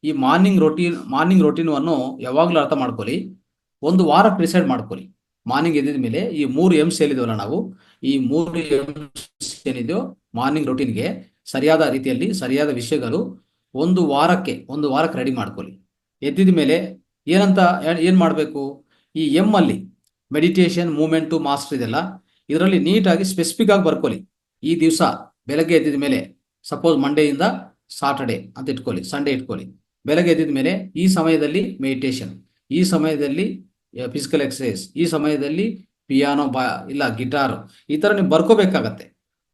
ಈ ಮಾರ್ನಿಂಗ್ ರೊಟೀನ್ ಅನ್ನು ಯಾವಾಗ್ಲೂ ಅರ್ಥ ಮಾಡ್ಕೊಳ್ಳಿ. ಒಂದು ವಾರಕ್ಕೆ ಡಿಸೈಡ್ ಮಾಡ್ಕೊಳ್ಳಿ. ಮಾರ್ನಿಂಗ್ ಎದ್ದಿದ ಮೇಲೆ ಈ 3 M's ಹೇಳಿದ್ವಲ್ಲ ನಾವು, ಈ 3 M's ಏನಿದೆಯೋ ಮಾರ್ನಿಂಗ್ ರೊಟೀನ್ಗೆ ಸರಿಯಾದ ರೀತಿಯಲ್ಲಿ ಸರಿಯಾದ ವಿಷಯಗಳು ಒಂದು ವಾರಕ್ಕೆ ರೆಡಿ ಮಾಡ್ಕೊಳ್ಳಿ. ಎದ್ದಿದ ಮೇಲೆ ಏನ್ ಮಾಡಬೇಕು? ಈ ಅಲ್ಲಿ ಮೆಡಿಟೇಷನ್, ಮೂವ್ಮೆಂಟು, ಮಾಸ್ಟರ್ ಇದೆಲ್ಲ ಇದರಲ್ಲಿ ನೀಟಾಗಿ ಸ್ಪೆಸಿಫಿಕ್ ಆಗಿ ಬರ್ಕೊಳ್ಳಿ. ಈ ದಿವಸ ಬೆಳಗ್ಗೆ ಎದ್ದಿದ ಮೇಲೆ, ಸಪೋಸ್ ಮಂಡೆಯಿಂದ ಸಾಟರ್ಡೆ ಅಂತ ಇಟ್ಕೊಳ್ಳಿ, ಸಂಡೇ ಇಟ್ಕೊಳ್ಳಿ. ಬೆಳಗ್ಗೆ ಎದ್ದಿದ ಮೇಲೆ ಈ ಸಮಯದಲ್ಲಿ ಮೆಡಿಟೇಷನ್, ಈ ಸಮಯದಲ್ಲಿ ಫಿಸಿಕಲ್ ಎಕ್ಸಸೈಸ್, ಈ ಸಮಯದಲ್ಲಿ ಪಿಯಾನೋ ಇಲ್ಲ ಗಿಟಾರ್, ಈ ತರ ನೀವು ಬರ್ಕೋಬೇಕಾಗತ್ತೆ.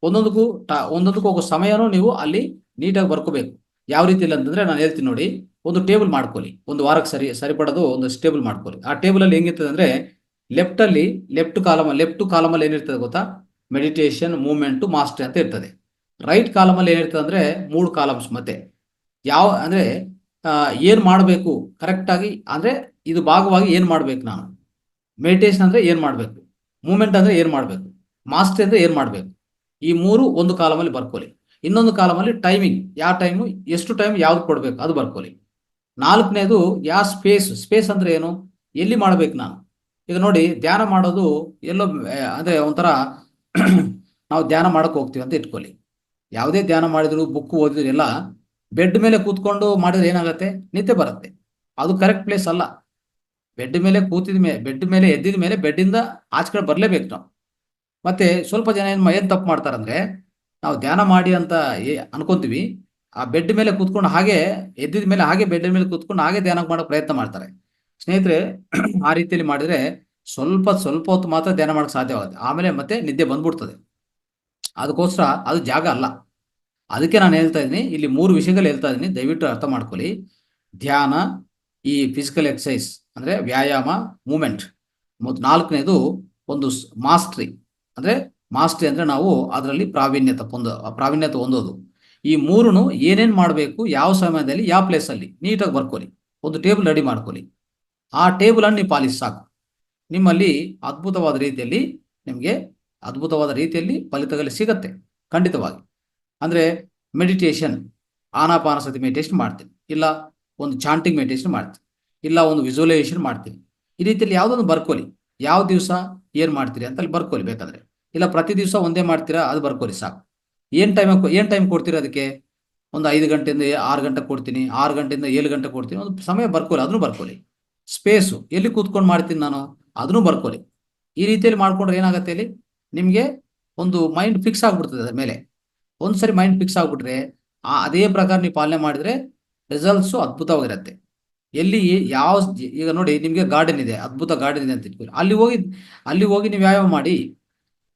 ಒಂದೊಂದಕ್ಕೂ ಹೋಗೋ ಸಮಯನೂ ನೀವು ಅಲ್ಲಿ ನೀಟಾಗಿ ಬರ್ಕೋಬೇಕು. ಯಾವ ರೀತಿಯಲ್ಲಿ ಅಂತಂದ್ರೆ ನಾನು ಹೇಳ್ತೀನಿ ನೋಡಿ. ಒಂದು ಟೇಬಲ್ ಮಾಡ್ಕೊಳ್ಳಿ, ಒಂದು ವಾರಕ್ಕೆ ಸರಿಪಡೋದು ಒಂದು ಟೇಬಲ್ ಮಾಡ್ಕೊಳ್ಳಿ. ಆ ಟೇಬಲ್ ಅಲ್ಲಿ ಹೆಂಗಿರ್ತದೆ ಅಂದ್ರೆ, ಲೆಫ್ಟ್ ಕಾಲಮ್ ಅಲ್ಲಿ ಏನಿರ್ತದೆ ಗೊತ್ತಾ? ಮೆಡಿಟೇಷನ್, ಮೂವ್ಮೆಂಟ್, ಮಾಸ್ಟರ್ ಅಂತ ಇರ್ತದೆ. ರೈಟ್ ಕಾಲಮ್ ಅಲ್ಲಿ ಏನಿರ್ತದೆ ಅಂದ್ರೆ 3 ಕಾಲಮ್ಸ್. ಮತ್ತೆ ಅಂದ್ರೆ ಏನ್ ಮಾಡಬೇಕು ಕರೆಕ್ಟ್ ಆಗಿ, ಅಂದ್ರೆ ಇದು ಭಾಗವಾಗಿ ಏನ್ ಮಾಡ್ಬೇಕು ನಾನು, ಮೆಡಿಟೇಷನ್ ಅಂದ್ರೆ ಏನ್ ಮಾಡ್ಬೇಕು, ಮೂವ್ಮೆಂಟ್ ಅಂದ್ರೆ ಏನ್ ಮಾಡ್ಬೇಕು, ಮಾಸ್ಟರ್ ಅಂದ್ರೆ ಏನ್ ಮಾಡ್ಬೇಕು, ಈ 3 ಒಂದು ಕಾಲಮಲ್ಲಿ ಬರ್ಕೊಳ್ಳಿ. ಇನ್ನೊಂದು ಕಾಲಮಲ್ಲಿ ಟೈಮಿಂಗ್, ಯಾವ ಟೈಮು ಎಷ್ಟು ಟೈಮ್ ಯಾವ್ದು ಕೊಡ್ಬೇಕು ಅದು ಬರ್ಕೊಳ್ಳಿ. 4ನೇದು ಯಾವ ಸ್ಪೇಸ್ ಅಂದ್ರೆ ಏನು, ಎಲ್ಲಿ ಮಾಡ್ಬೇಕು ನಾನು. ಈಗ ನೋಡಿ, ಧ್ಯಾನ ಮಾಡೋದು ಎಲ್ಲೋ ಅಂದ್ರೆ ಒಂಥರ ನಾವು ಧ್ಯಾನ ಮಾಡಕ್ ಹೋಗ್ತೀವಿ ಅಂತ ಇಟ್ಕೊಳ್ಳಿ. ಯಾವುದೇ ಧ್ಯಾನ ಮಾಡಿದ್ರು, ಬುಕ್ ಓದಿದ್ರು ಎಲ್ಲ ಬೆಡ್ ಮೇಲೆ ಕೂತ್ಕೊಂಡು ಮಾಡಿದ್ರೆ ಏನಾಗುತ್ತೆ, ನಿದ್ದೆ ಬರುತ್ತೆ. ಅದು ಕರೆಕ್ಟ್ ಪ್ಲೇಸ್ ಅಲ್ಲ. ಬೆಡ್ ಮೇಲೆ ಕೂತಿದ ಮೇಲೆ, ಬೆಡ್ ಮೇಲೆ ಎದ್ದಿದ ಮೇಲೆ ಬೆಡ್ಡಿಂದ ಆಚೆ ಕಡೆ ಬರಲೇಬೇಕು ನಾವು. ಮತ್ತೆ ಸ್ವಲ್ಪ ಜನ ಏನು ತಪ್ಪು ಮಾಡ್ತಾರಂದ್ರೆ, ನಾವು ಧ್ಯಾನ ಮಾಡಿ ಅಂತ ಅನ್ಕೊಂತೀವಿ, ಆ ಬೆಡ್ ಮೇಲೆ ಕೂತ್ಕೊಂಡು ಹಾಗೆ ಎದ್ದಿದ ಮೇಲೆ ಹಾಗೆ ಬೆಡ್ ಮೇಲೆ ಕೂತ್ಕೊಂಡು ಹಾಗೆ ಧ್ಯಾನ ಮಾಡೋ ಪ್ರಯತ್ನ ಮಾಡ್ತಾರೆ. ಸ್ನೇಹಿತರೆ, ಆ ರೀತಿಯಲ್ಲಿ ಮಾಡಿದ್ರೆ ಸ್ವಲ್ಪ ಸ್ವಲ್ಪ ಹೊತ್ತು ಮಾತ್ರ ಧ್ಯಾನ ಮಾಡಕ್ಕೆ ಸಾಧ್ಯವಾಗುತ್ತೆ, ಆಮೇಲೆ ಮತ್ತೆ ನಿದ್ದೆ ಬಂದ್ಬಿಡ್ತದೆ. ಅದಕ್ಕೋಸ್ಕರ ಅದು ಜಾಗ ಅಲ್ಲ. ಅದಕ್ಕೆ ನಾನು ಹೇಳ್ತಾ ಇದ್ದೀನಿ, ಇಲ್ಲಿ 3 ವಿಷಯಗಳು ಹೇಳ್ತಾ ಇದ್ದೀನಿ, ದಯವಿಟ್ಟು ಅರ್ಥ ಮಾಡ್ಕೊಳ್ಳಿ. ಧ್ಯಾನ, ಈ ಫಿಸಿಕಲ್ ಎಕ್ಸಸೈಸ್ ಅಂದರೆ ವ್ಯಾಯಾಮ, ಮೂಮೆಂಟ್, ಮತ್ತು 4ನೇದು ಒಂದು ಮಾಸ್ಟ್ರಿ. ಅಂದರೆ ಮಾಸ್ಟ್ರಿ ಅಂದರೆ ನಾವು ಅದರಲ್ಲಿ ಪ್ರಾವೀಣ್ಯತೆ ಹೊಂದೋದು. ಈ 3 ಏನೇನು ಮಾಡಬೇಕು, ಯಾವ ಸಮಯದಲ್ಲಿ, ಯಾವ ಪ್ಲೇಸಲ್ಲಿ ನೀಟಾಗಿ ಬರ್ಕೊಳ್ಳಿ. ಒಂದು ಟೇಬಲ್ ರೆಡಿ ಮಾಡ್ಕೊಳ್ಳಿ. ಆ ಟೇಬಲನ್ನು ನೀವು ಪಾಲಿಸಿ ಸಾಕು. ನಿಮ್ಮಲ್ಲಿ ಅದ್ಭುತವಾದ ರೀತಿಯಲ್ಲಿ ಫಲಿತಗಳು ಸಿಗತ್ತೆ ಖಂಡಿತವಾಗಿ. ಅಂದರೆ ಮೆಡಿಟೇಷನ್, ಆನಾಪಾನಸತಿ ಮೆಡಿಟೇಷನ್ ಮಾಡ್ತೀನಿ, ಇಲ್ಲ ಒಂದು ಚಾಂಟಿಂಗ್ ಮೆಡಿಟೇಷನ್ ಮಾಡ್ತೀನಿ, ಇಲ್ಲ ಒಂದು ವಿಜುವಲೈಸೇಷನ್ ಮಾಡ್ತೀನಿ. ಈ ರೀತಿಯಲ್ಲಿ ಯಾವುದೊಂದು ಬರ್ಕೊಳ್ಳಿ. ಯಾವ ದಿವಸ ಏನು ಮಾಡ್ತೀರಿ ಅಂತ ಅಲ್ಲಿ ಬರ್ಕೊಳ್ಳಿ ಬೇಕಾದರೆ. ಇಲ್ಲ ಪ್ರತಿ ದಿವಸ ಒಂದೇ ಮಾಡ್ತೀರಾ, ಅದು ಬರ್ಕೊಳ್ಳಿ ಸಾಕು. ಏನು ಟೈಮ್ ಕೊಡ್ತೀರಾ ಅದಕ್ಕೆ? ಒಂದು 5 ಗಂಟೆಯಿಂದ 6 ಗಂಟೆ ಕೊಡ್ತೀನಿ, 6 ಗಂಟೆಯಿಂದ 7 ಗಂಟೆ ಕೊಡ್ತೀನಿ, ಒಂದು ಸಮಯ ಬರ್ಕೊಳ್ಳಿ, ಅದನ್ನು ಬರ್ಕೊಳ್ಳಿ. ಸ್ಪೇಸು, ಎಲ್ಲಿ ಕೂತ್ಕೊಂಡು ಮಾಡ್ತೀನಿ ನಾನು, ಅದನ್ನು ಬರ್ಕೊಳ್ಳಿ. ಈ ರೀತಿಯಲ್ಲಿ ಮಾಡ್ಕೊಂಡ್ರೆ ಏನಾಗುತ್ತೆ, ಇಲ್ಲಿ ನಿಮಗೆ ಒಂದು ಮೈಂಡ್ ಫಿಕ್ಸ್ ಆಗಿಬಿಡ್ತದೆ ಅದರ ಮೇಲೆ. ಒಂದು ಸರಿ ಮೈಂಡ್ ಫಿಕ್ಸ್ ಆಗಿಬಿಟ್ರೆ ಅದೇ ಪ್ರಕಾರ ನೀವು ಪಾಲನೆ ಮಾಡಿದ್ರೆ ರಿಸಲ್ಟ್ಸು ಅದ್ಭುತವಾಗಿರುತ್ತೆ. ಎಲ್ಲಿ ಯಾವ, ಈಗ ನೋಡಿ, ನಿಮಗೆ ಗಾರ್ಡನ್ ಇದೆ, ಅದ್ಭುತ ಗಾರ್ಡನ್ ಇದೆ ಅಂತ ಇಟ್ಕೊಳ್ಳಿ, ಅಲ್ಲಿ ಹೋಗಿ ನೀವು ವ್ಯಾಯಾಮ ಮಾಡಿ,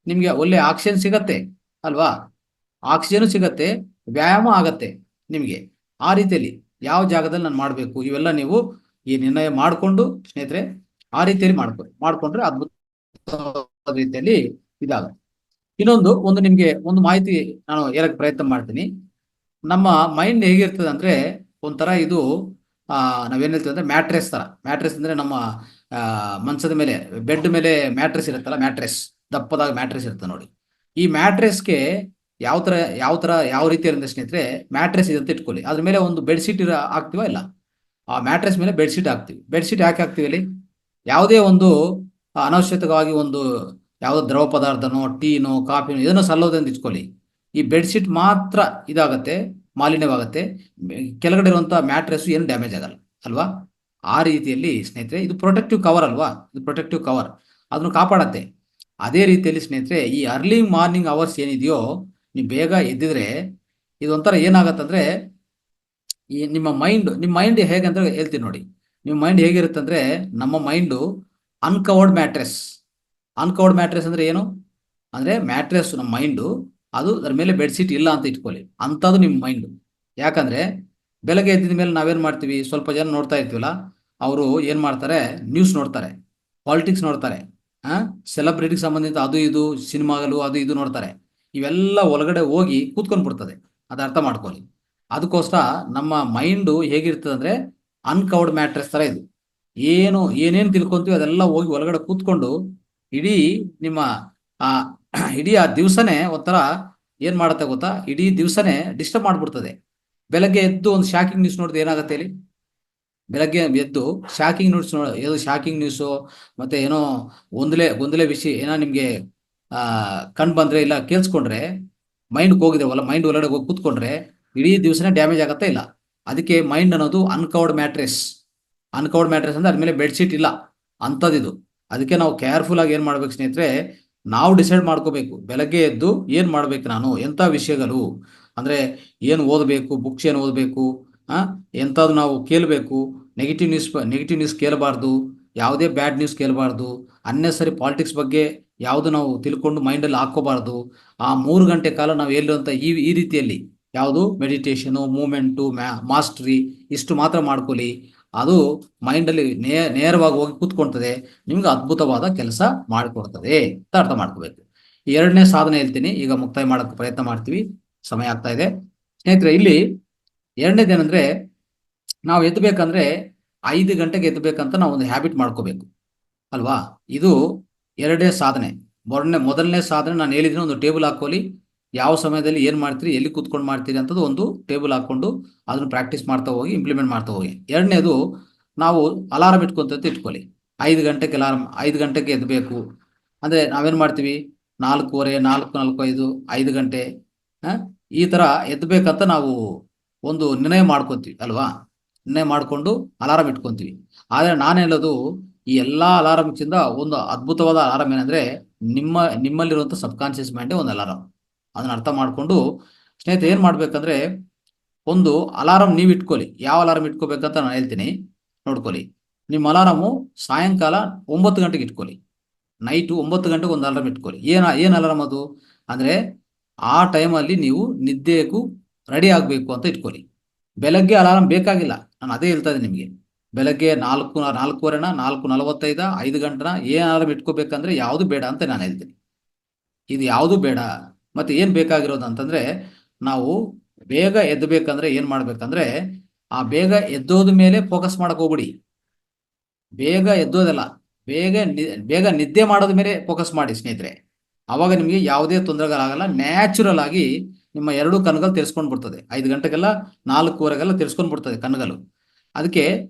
ನಿಮಗೆ ಒಳ್ಳೆ ಆಕ್ಸಿಜನ್ ಸಿಗತ್ತೆ ಅಲ್ವಾ? ಆಕ್ಸಿಜನ್ ಸಿಗತ್ತೆ, ವ್ಯಾಯಾಮ ಆಗತ್ತೆ ನಿಮಗೆ. ಆ ರೀತಿಯಲ್ಲಿ ಯಾವ ಜಾಗದಲ್ಲಿ ನಾನು ಮಾಡಬೇಕು, ಇವೆಲ್ಲ ನೀವು ಈ ನಿರ್ಣಯ ಮಾಡಿಕೊಂಡು ಸ್ನೇಹಿತರೆ ಆ ರೀತಿಯಲ್ಲಿ ಮಾಡ್ಕೊಂಡ್ರೆ ಅದ್ಭುತ ರೀತಿಯಲ್ಲಿ ಇದಾಗುತ್ತೆ. ಒಂದು ನಿಮಗೆ ಒಂದು ಮಾಹಿತಿ ನಾನು ಹೇಳಕ್ಕೆ ಪ್ರಯತ್ನ ಮಾಡ್ತೀನಿ. ನಮ್ಮ ಮೈಂಡ್ ಹೇಗಿರ್ತದೆ ಅಂದ್ರೆ, ಒಂಥರ ಇದು ನಾವೇನ್ ಹೇಳ್ತೀವಿ ಅಂದ್ರೆ ಮ್ಯಾಟ್ರೆಸ್ ತರ. ಮ್ಯಾಟ್ರೆಸ್ ಅಂದ್ರೆ ನಮ್ಮ ಮಂಚದ ಮೇಲೆ, ಬೆಡ್ ಮೇಲೆ ಮ್ಯಾಟ್ರೆಸ್ ಇರುತ್ತಲ್ಲ, ದಪ್ಪದಾಗ ಮ್ಯಾಟ್ರೆಸ್ ಇರುತ್ತೆ ನೋಡಿ. ಈ ಮ್ಯಾಟ್ರೆಸ್ಗೆ ಯಾವ ರೀತಿ ಅಂದ್ರೆ ಸ್ನೇಹಿತರೆ, ಮ್ಯಾಟ್ರೆಸ್ ಇದೆ ಅಂತ ಇಟ್ಕೊಳ್ಳಿ, ಅದ್ರ ಮೇಲೆ ಒಂದು ಬೆಡ್ಶೀಟ್ ಹಾಕ್ತಿವ ಇಲ್ಲ, ಆ ಮ್ಯಾಟ್ರೆಸ್ ಮೇಲೆ ಬೆಡ್ಶೀಟ್ ಹಾಕ್ತಿವಿ. ಬೆಡ್ಶೀಟ್ ಯಾಕೆ ಹಾಕ್ತಿವಿ ಅಲ್ಲಿ? ಯಾವುದೇ ಒಂದು ಅನವಶ್ಯಕವಾಗಿ ಒಂದು ಯಾವುದೋ ದ್ರವ ಪದಾರ್ಥನೋ, ಟೀನೋ, ಕಾಫಿನೋ ಇದನ್ನು ಸಲ್ಲೋದಂತ ಇಟ್ಕೊಳ್ಳಿ, ಈ ಬೆಡ್ಶೀಟ್ ಮಾತ್ರ ಇದಾಗತ್ತೆ, ಮಾಲಿನ್ಯವಾಗತ್ತೆ, ಕೆಳಗಡೆ ಇರುವಂತ ಮ್ಯಾಟ್ರೆಸ್ ಏನು ಡ್ಯಾಮೇಜ್ ಆಗಲ್ಲ ಅಲ್ವಾ? ಆ ರೀತಿಯಲ್ಲಿ ಸ್ನೇಹಿತರೆ ಇದು ಪ್ರೊಟೆಕ್ಟಿವ್ ಕವರ್ ಅಲ್ವಾ, ಇದು ಪ್ರೊಟೆಕ್ಟಿವ್ ಕವರ್, ಅದನ್ನು ಕಾಪಾಡತ್ತೆ. ಅದೇ ರೀತಿಯಲ್ಲಿ ಸ್ನೇಹಿತರೆ, ಈ ಅರ್ಲಿ ಮಾರ್ನಿಂಗ್ ಅವರ್ಸ್ ಏನಿದೆಯೋ, ನೀವು ಬೇಗ ಎದ್ದಿದ್ರೆ ಇದೊಂಥರ ಏನಾಗತ್ತಂದ್ರೆ, ಈ ನಿಮ್ಮ ಮೈಂಡ್ ಹೇಗಂತ ಹೇಳ್ತೀನಿ ನೋಡಿ. ನಿಮ್ಮ ಮೈಂಡ್ ಹೇಗಿರುತ್ತೆ ಅಂದ್ರೆ, ನಮ್ಮ ಮೈಂಡು ಅನ್ಕವರ್ಡ್ ಮ್ಯಾಟ್ರೆಸ್ ಅಂದ್ರೆ ಏನು ಅಂದ್ರೆ, ಮ್ಯಾಟ್ರೆಸ್ ನಮ್ಮ ಮೈಂಡು, ಅದು ಅದ್ರ ಮೇಲೆ ಬೆಡ್ಶೀಟ್ ಇಲ್ಲ ಅಂತ ಇಟ್ಕೊಳ್ಳಿ, ಅಂಥದ್ದು ನಿಮ್ಮ ಮೈಂಡು. ಯಾಕಂದ್ರೆ ಬೆಳಗ್ಗೆ ಎದ್ದಿದ ಮೇಲೆ ನಾವೇನ್ ಮಾಡ್ತೀವಿ, ಸ್ವಲ್ಪ ಜನ ನೋಡ್ತಾ ಇರ್ತೀವಲ್ಲ, ಅವರು ಏನ್ ಮಾಡ್ತಾರೆ, ನ್ಯೂಸ್ ನೋಡ್ತಾರೆ, ಪಾಲಿಟಿಕ್ಸ್ ನೋಡ್ತಾರೆ, ಸೆಲೆಬ್ರಿಟಿಗೆ ಸಂಬಂಧಿತ ಅದು ಇದು ಸಿನಿಮಾಗಳು ಅದು ಇದು ನೋಡ್ತಾರೆ. ಇವೆಲ್ಲ ಒಳಗಡೆ ಹೋಗಿ ಕೂತ್ಕೊಂಡ್ಬಿಡ್ತದೆ, ಅದು ಅರ್ಥ ಮಾಡ್ಕೊಳ್ಳಿ. ಅದಕ್ಕೋಸ್ಕರ ನಮ್ಮ ಮೈಂಡು ಹೇಗಿರ್ತದೆ ಅಂದ್ರೆ, ಅನ್ಕವರ್ಡ್ ಮ್ಯಾಟ್ರೆಸ್ ತರ ಇದು. ಏನೇನು ತಿಳ್ಕೊಂತೀವಿ ಅದೆಲ್ಲ ಹೋಗಿ ಒಳಗಡೆ ಕೂತ್ಕೊಂಡು ಇಡೀ ನಿಮ್ಮ ಇಡೀ ಆ ದಿವಸನೇ ಒಂಥರ ಏನ್ ಮಾಡುತ್ತೆ ಗೊತ್ತಾ, ಇಡೀ ದಿವಸನೇ ಡಿಸ್ಟರ್ಬ್ ಮಾಡ್ಬಿಡ್ತದೆ. ಬೆಳಗ್ಗೆ ಎದ್ದು ಒಂದು ಶಾಕಿಂಗ್ ನ್ಯೂಸ್ ನೋಡಿದ್ರೆ ಏನಾಗುತ್ತೆ ಹೇಳಿ? ಬೆಳಗ್ಗೆ ಎದ್ದು ಶಾಕಿಂಗ್ ನ್ಯೂಸು ಮತ್ತೆ ಏನೋ ಗೊಂದಲೆ ವಿಷಯ ಏನೋ ನಿಮ್ಗೆ ಕಂಡು ಬಂದ್ರೆ ಇಲ್ಲ ಕೇಳಿಸ್ಕೊಂಡ್ರೆ, ಮೈಂಡ್ ಒಳಗಡೆ ಹೋಗಿ ಕೂತ್ಕೊಂಡ್ರೆ ಇಡೀ ದಿವಸನೇ ಡ್ಯಾಮೇಜ್ ಆಗತ್ತಾ ಇಲ್ಲ? ಅದಕ್ಕೆ ಮೈಂಡ್ ಅನ್ನೋದು ಅನ್ಕವರ್ಡ್ ಮ್ಯಾಟ್ರೆಸ್ ಅಂದ್ರೆ ಅದ್ಮೇಲೆ ಬೆಡ್ಶೀಟ್ ಇಲ್ಲ ಅಂಥದ್ದಿದು. ಅದಕ್ಕೆ ನಾವು ಕೇರ್ಫುಲ್ ಆಗಿ ಏನ್ ಮಾಡ್ಬೇಕು ಸ್ನೇಹಿತರೆ, ನಾವು ಡಿಸೈಡ್ ಮಾಡ್ಕೋಬೇಕು, ಬೆಳಗ್ಗೆ ಎದ್ದು ಏನ್ ಮಾಡ್ಬೇಕು, ನಾನು ಎಂಥ ವಿಷಯಗಳು ಅಂದ್ರೆ ಏನು ಓದಬೇಕು, ಬುಕ್ಸ್ ಏನು ಓದಬೇಕು, ಎಂಥದ್ದು ನಾವು ಕೇಳಬೇಕು, ನೆಗೆಟಿವ್ ನ್ಯೂಸ್ ಕೇಳಬಾರ್ದು, ಯಾವುದೇ ಬ್ಯಾಡ್ ನ್ಯೂಸ್ ಕೇಳಬಾರ್ದು, ಅನ್ನೆಸರಿ ಪಾಲಿಟಿಕ್ಸ್ ಬಗ್ಗೆ ಯಾವುದು ನಾವು ತಿಳ್ಕೊಂಡು ಮೈಂಡಲ್ಲಿ ಹಾಕೋಬಾರ್ದು. ಆ 3 ಗಂಟೆ ಕಾಲ ನಾವು ಎಲ್ಲಿರುವಂಥ ಈ ರೀತಿಯಲ್ಲಿ ಯಾವುದು ಮೆಡಿಟೇಷನು, ಮೂಮೆಂಟು, ಮಾಸ್ಟ್ರಿ ಇಷ್ಟು ಮಾತ್ರ ಮಾಡ್ಕೊಳ್ಳಿ. ಅದು ಮೈಂಡಲ್ಲಿ ನೇರವಾಗಿ ಹೋಗಿ ಕೂತ್ಕೊಳ್ತದೆ, ನಿಮ್ಗೆ ಅದ್ಭುತವಾದ ಕೆಲಸ ಮಾಡಿಕೊಡ್ತದೆ ಅಂತ ಅರ್ಥ ಮಾಡ್ಕೋಬೇಕು. 2ನೇ ಸಾಧನೆ ಹೇಳ್ತೀನಿ, ಈಗ ಮುಕ್ತಾಯ ಮಾಡೋಕ್ಕೆ ಪ್ರಯತ್ನ ಮಾಡ್ತೀವಿ, ಸಮಯ ಆಗ್ತಾ ಇದೆ ಸ್ನೇಹಿತರೆ. ಇಲ್ಲಿ 2ನೇದೇನೆಂದ್ರೆ, ನಾವು ಎದ್ದಬೇಕಂದ್ರೆ 5 ಗಂಟೆಗೆ ಎದ್ದಬೇಕಂತ ನಾವು ಒಂದು ಹ್ಯಾಬಿಟ್ ಮಾಡ್ಕೋಬೇಕು ಅಲ್ವಾ? ಇದು 2ನೇ ಸಾಧನೆ. ಮೊದಲನೇ ಸಾಧನೆ ನಾನು ಹೇಳಿದ್ದೀನಿ, ಒಂದು ಟೇಬಲ್ ಹಾಕೊಳ್ಳಿ, ಯಾವ ಸಮಯದಲ್ಲಿ ಏನು ಮಾಡ್ತೀರಿ, ಎಲ್ಲಿ ಕೂತ್ಕೊಂಡು ಮಾಡ್ತೀರಿ ಅಂತದ್ದು ಒಂದು ಟೇಬಲ್ ಹಾಕೊಂಡು ಅದನ್ನು ಪ್ರಾಕ್ಟೀಸ್ ಮಾಡ್ತಾ ಹೋಗಿ, ಇಂಪ್ಲಿಮೆಂಟ್ ಮಾಡ್ತಾ ಹೋಗಿ. 2ನೇದು, ನಾವು ಅಲಾರಂ ಇಟ್ಕೊಳ್ಳಿ, 5 ಗಂಟೆಗೆ ಅಲಾರಂ, 5 ಗಂಟೆಗೆ ಎದ್ದಬೇಕು ಅಂದರೆ ನಾವೇನು ಮಾಡ್ತೀವಿ, 4:15, 4:45, 5 ಗಂಟೆ ಈ ಥರ ಎದ್ದಬೇಕಂತ ನಾವು ಒಂದು ನಿರ್ಣಯ ಮಾಡ್ಕೊತೀವಿ ಅಲ್ವಾ, ನಿರ್ಣಯ ಮಾಡಿಕೊಂಡು ಅಲಾರಾಮ್ ಇಟ್ಕೊತೀವಿ. ಆದರೆ ನಾನು ಹೇಳೋದು ಈ ಎಲ್ಲ ಅಲಾರಾಮ್ಗಿಂತ ಒಂದು ಅದ್ಭುತವಾದ ಅಲಾರಾಮ್ ಏನಂದ್ರೆ ನಿಮ್ಮಲ್ಲಿರುವಂಥ ಸಬ್ ಕಾನ್ಷಿಯಸ್ ಮೈಂಡೇ ಒಂದು ಅಲಾರಾಮ್. ಅದನ್ನ ಅರ್ಥ ಮಾಡಿಕೊಂಡು ಸ್ನೇಹಿತರೆ ಏನು ಮಾಡ್ಬೇಕಂದ್ರೆ, ಒಂದು ಅಲಾರಾಮ್ ನೀವು ಇಟ್ಕೊಳ್ಳಿ. ಯಾವ ಅಲಾರಾಮ್ ಇಟ್ಕೋಬೇಕಂತ ನಾನು ಹೇಳ್ತೀನಿ, ನೋಡ್ಕೊಳ್ಳಿ. ನಿಮ್ಮ ಅಲಾರಾಮು ಸಾಯಂಕಾಲ 9 ಗಂಟೆಗೆ ಇಟ್ಕೊಳ್ಳಿ. ನೈಟು 9 ಗಂಟೆಗೆ ಒಂದು ಅಲಾರಾಮ್ ಇಟ್ಕೊಳ್ಳಿ. ಏನು ಅಲಾರಾಮ್ ಅದು ಅಂದರೆ, ಆ ಟೈಮಲ್ಲಿ ನೀವು ನಿದ್ದೆಗೂ ರೆಡಿ ಆಗಬೇಕು ಅಂತ ಇಟ್ಕೊಳ್ಳಿ. ಬೆಳಗ್ಗೆ ಅಲಾರಾಮ್ ಬೇಕಾಗಿಲ್ಲ, ನಾನು ಅದೇ ಹೇಳ್ತಾ ಇದ್ದೀನಿ ನಿಮಗೆ. ಬೆಳಗ್ಗೆ 4:45, 4:45, 5 ಗಂಟೆನ ಏನು ಅಲಾರಾಮ್ ಇಟ್ಕೋಬೇಕಂದ್ರೆ ಯಾವುದು ಬೇಡ ಅಂತ ನಾನು ಹೇಳ್ತೀನಿ. ಇದು ಯಾವುದು ಬೇಡ. ಮತ್ತೆ ಏನು ಬೇಕಾಗಿರೋದು ಅಂತಂದರೆ, ನಾವು ಬೇಗ ಎದ್ದಬೇಕಂದ್ರೆ ಏನು ಮಾಡಬೇಕಂದ್ರೆ, ಆ ಬೇಗ ಎದ್ದೋದ ಮೇಲೆ ಫೋಕಸ್ ಮಾಡಕ್ಕೆ ಹೋಗ್ಬಿಡಿ. ಬೇಗ ಎದ್ದೋದಲ್ಲ, ಬೇಗ ನಿದ್ದೆ ಮಾಡೋದ ಮೇಲೆ ಫೋಕಸ್ ಮಾಡಿ ಸ್ನೇಹಿತರೆ. ಆವಾಗ ನಿಮಗೆ ಯಾವುದೇ ತೊಂದರೆಗಳಾಗಲ್ಲ. ನ್ಯಾಚುರಲ್ ಆಗಿ ನಿಮ್ಮ ಎರಡೂ ಕಣ್ಗಳು ತೆರೆಸ್ಕೊಂಡು ಬಿಡ್ತದೆ. 5 ಗಂಟೆಗೆಲ್ಲ 4:15ಗೆಲ್ಲ ತೆರೆಸ್ಕೊಂಡು ಬಿಡ್ತದೆ ಕಣ್ಗಳು. ಅದಕ್ಕೆ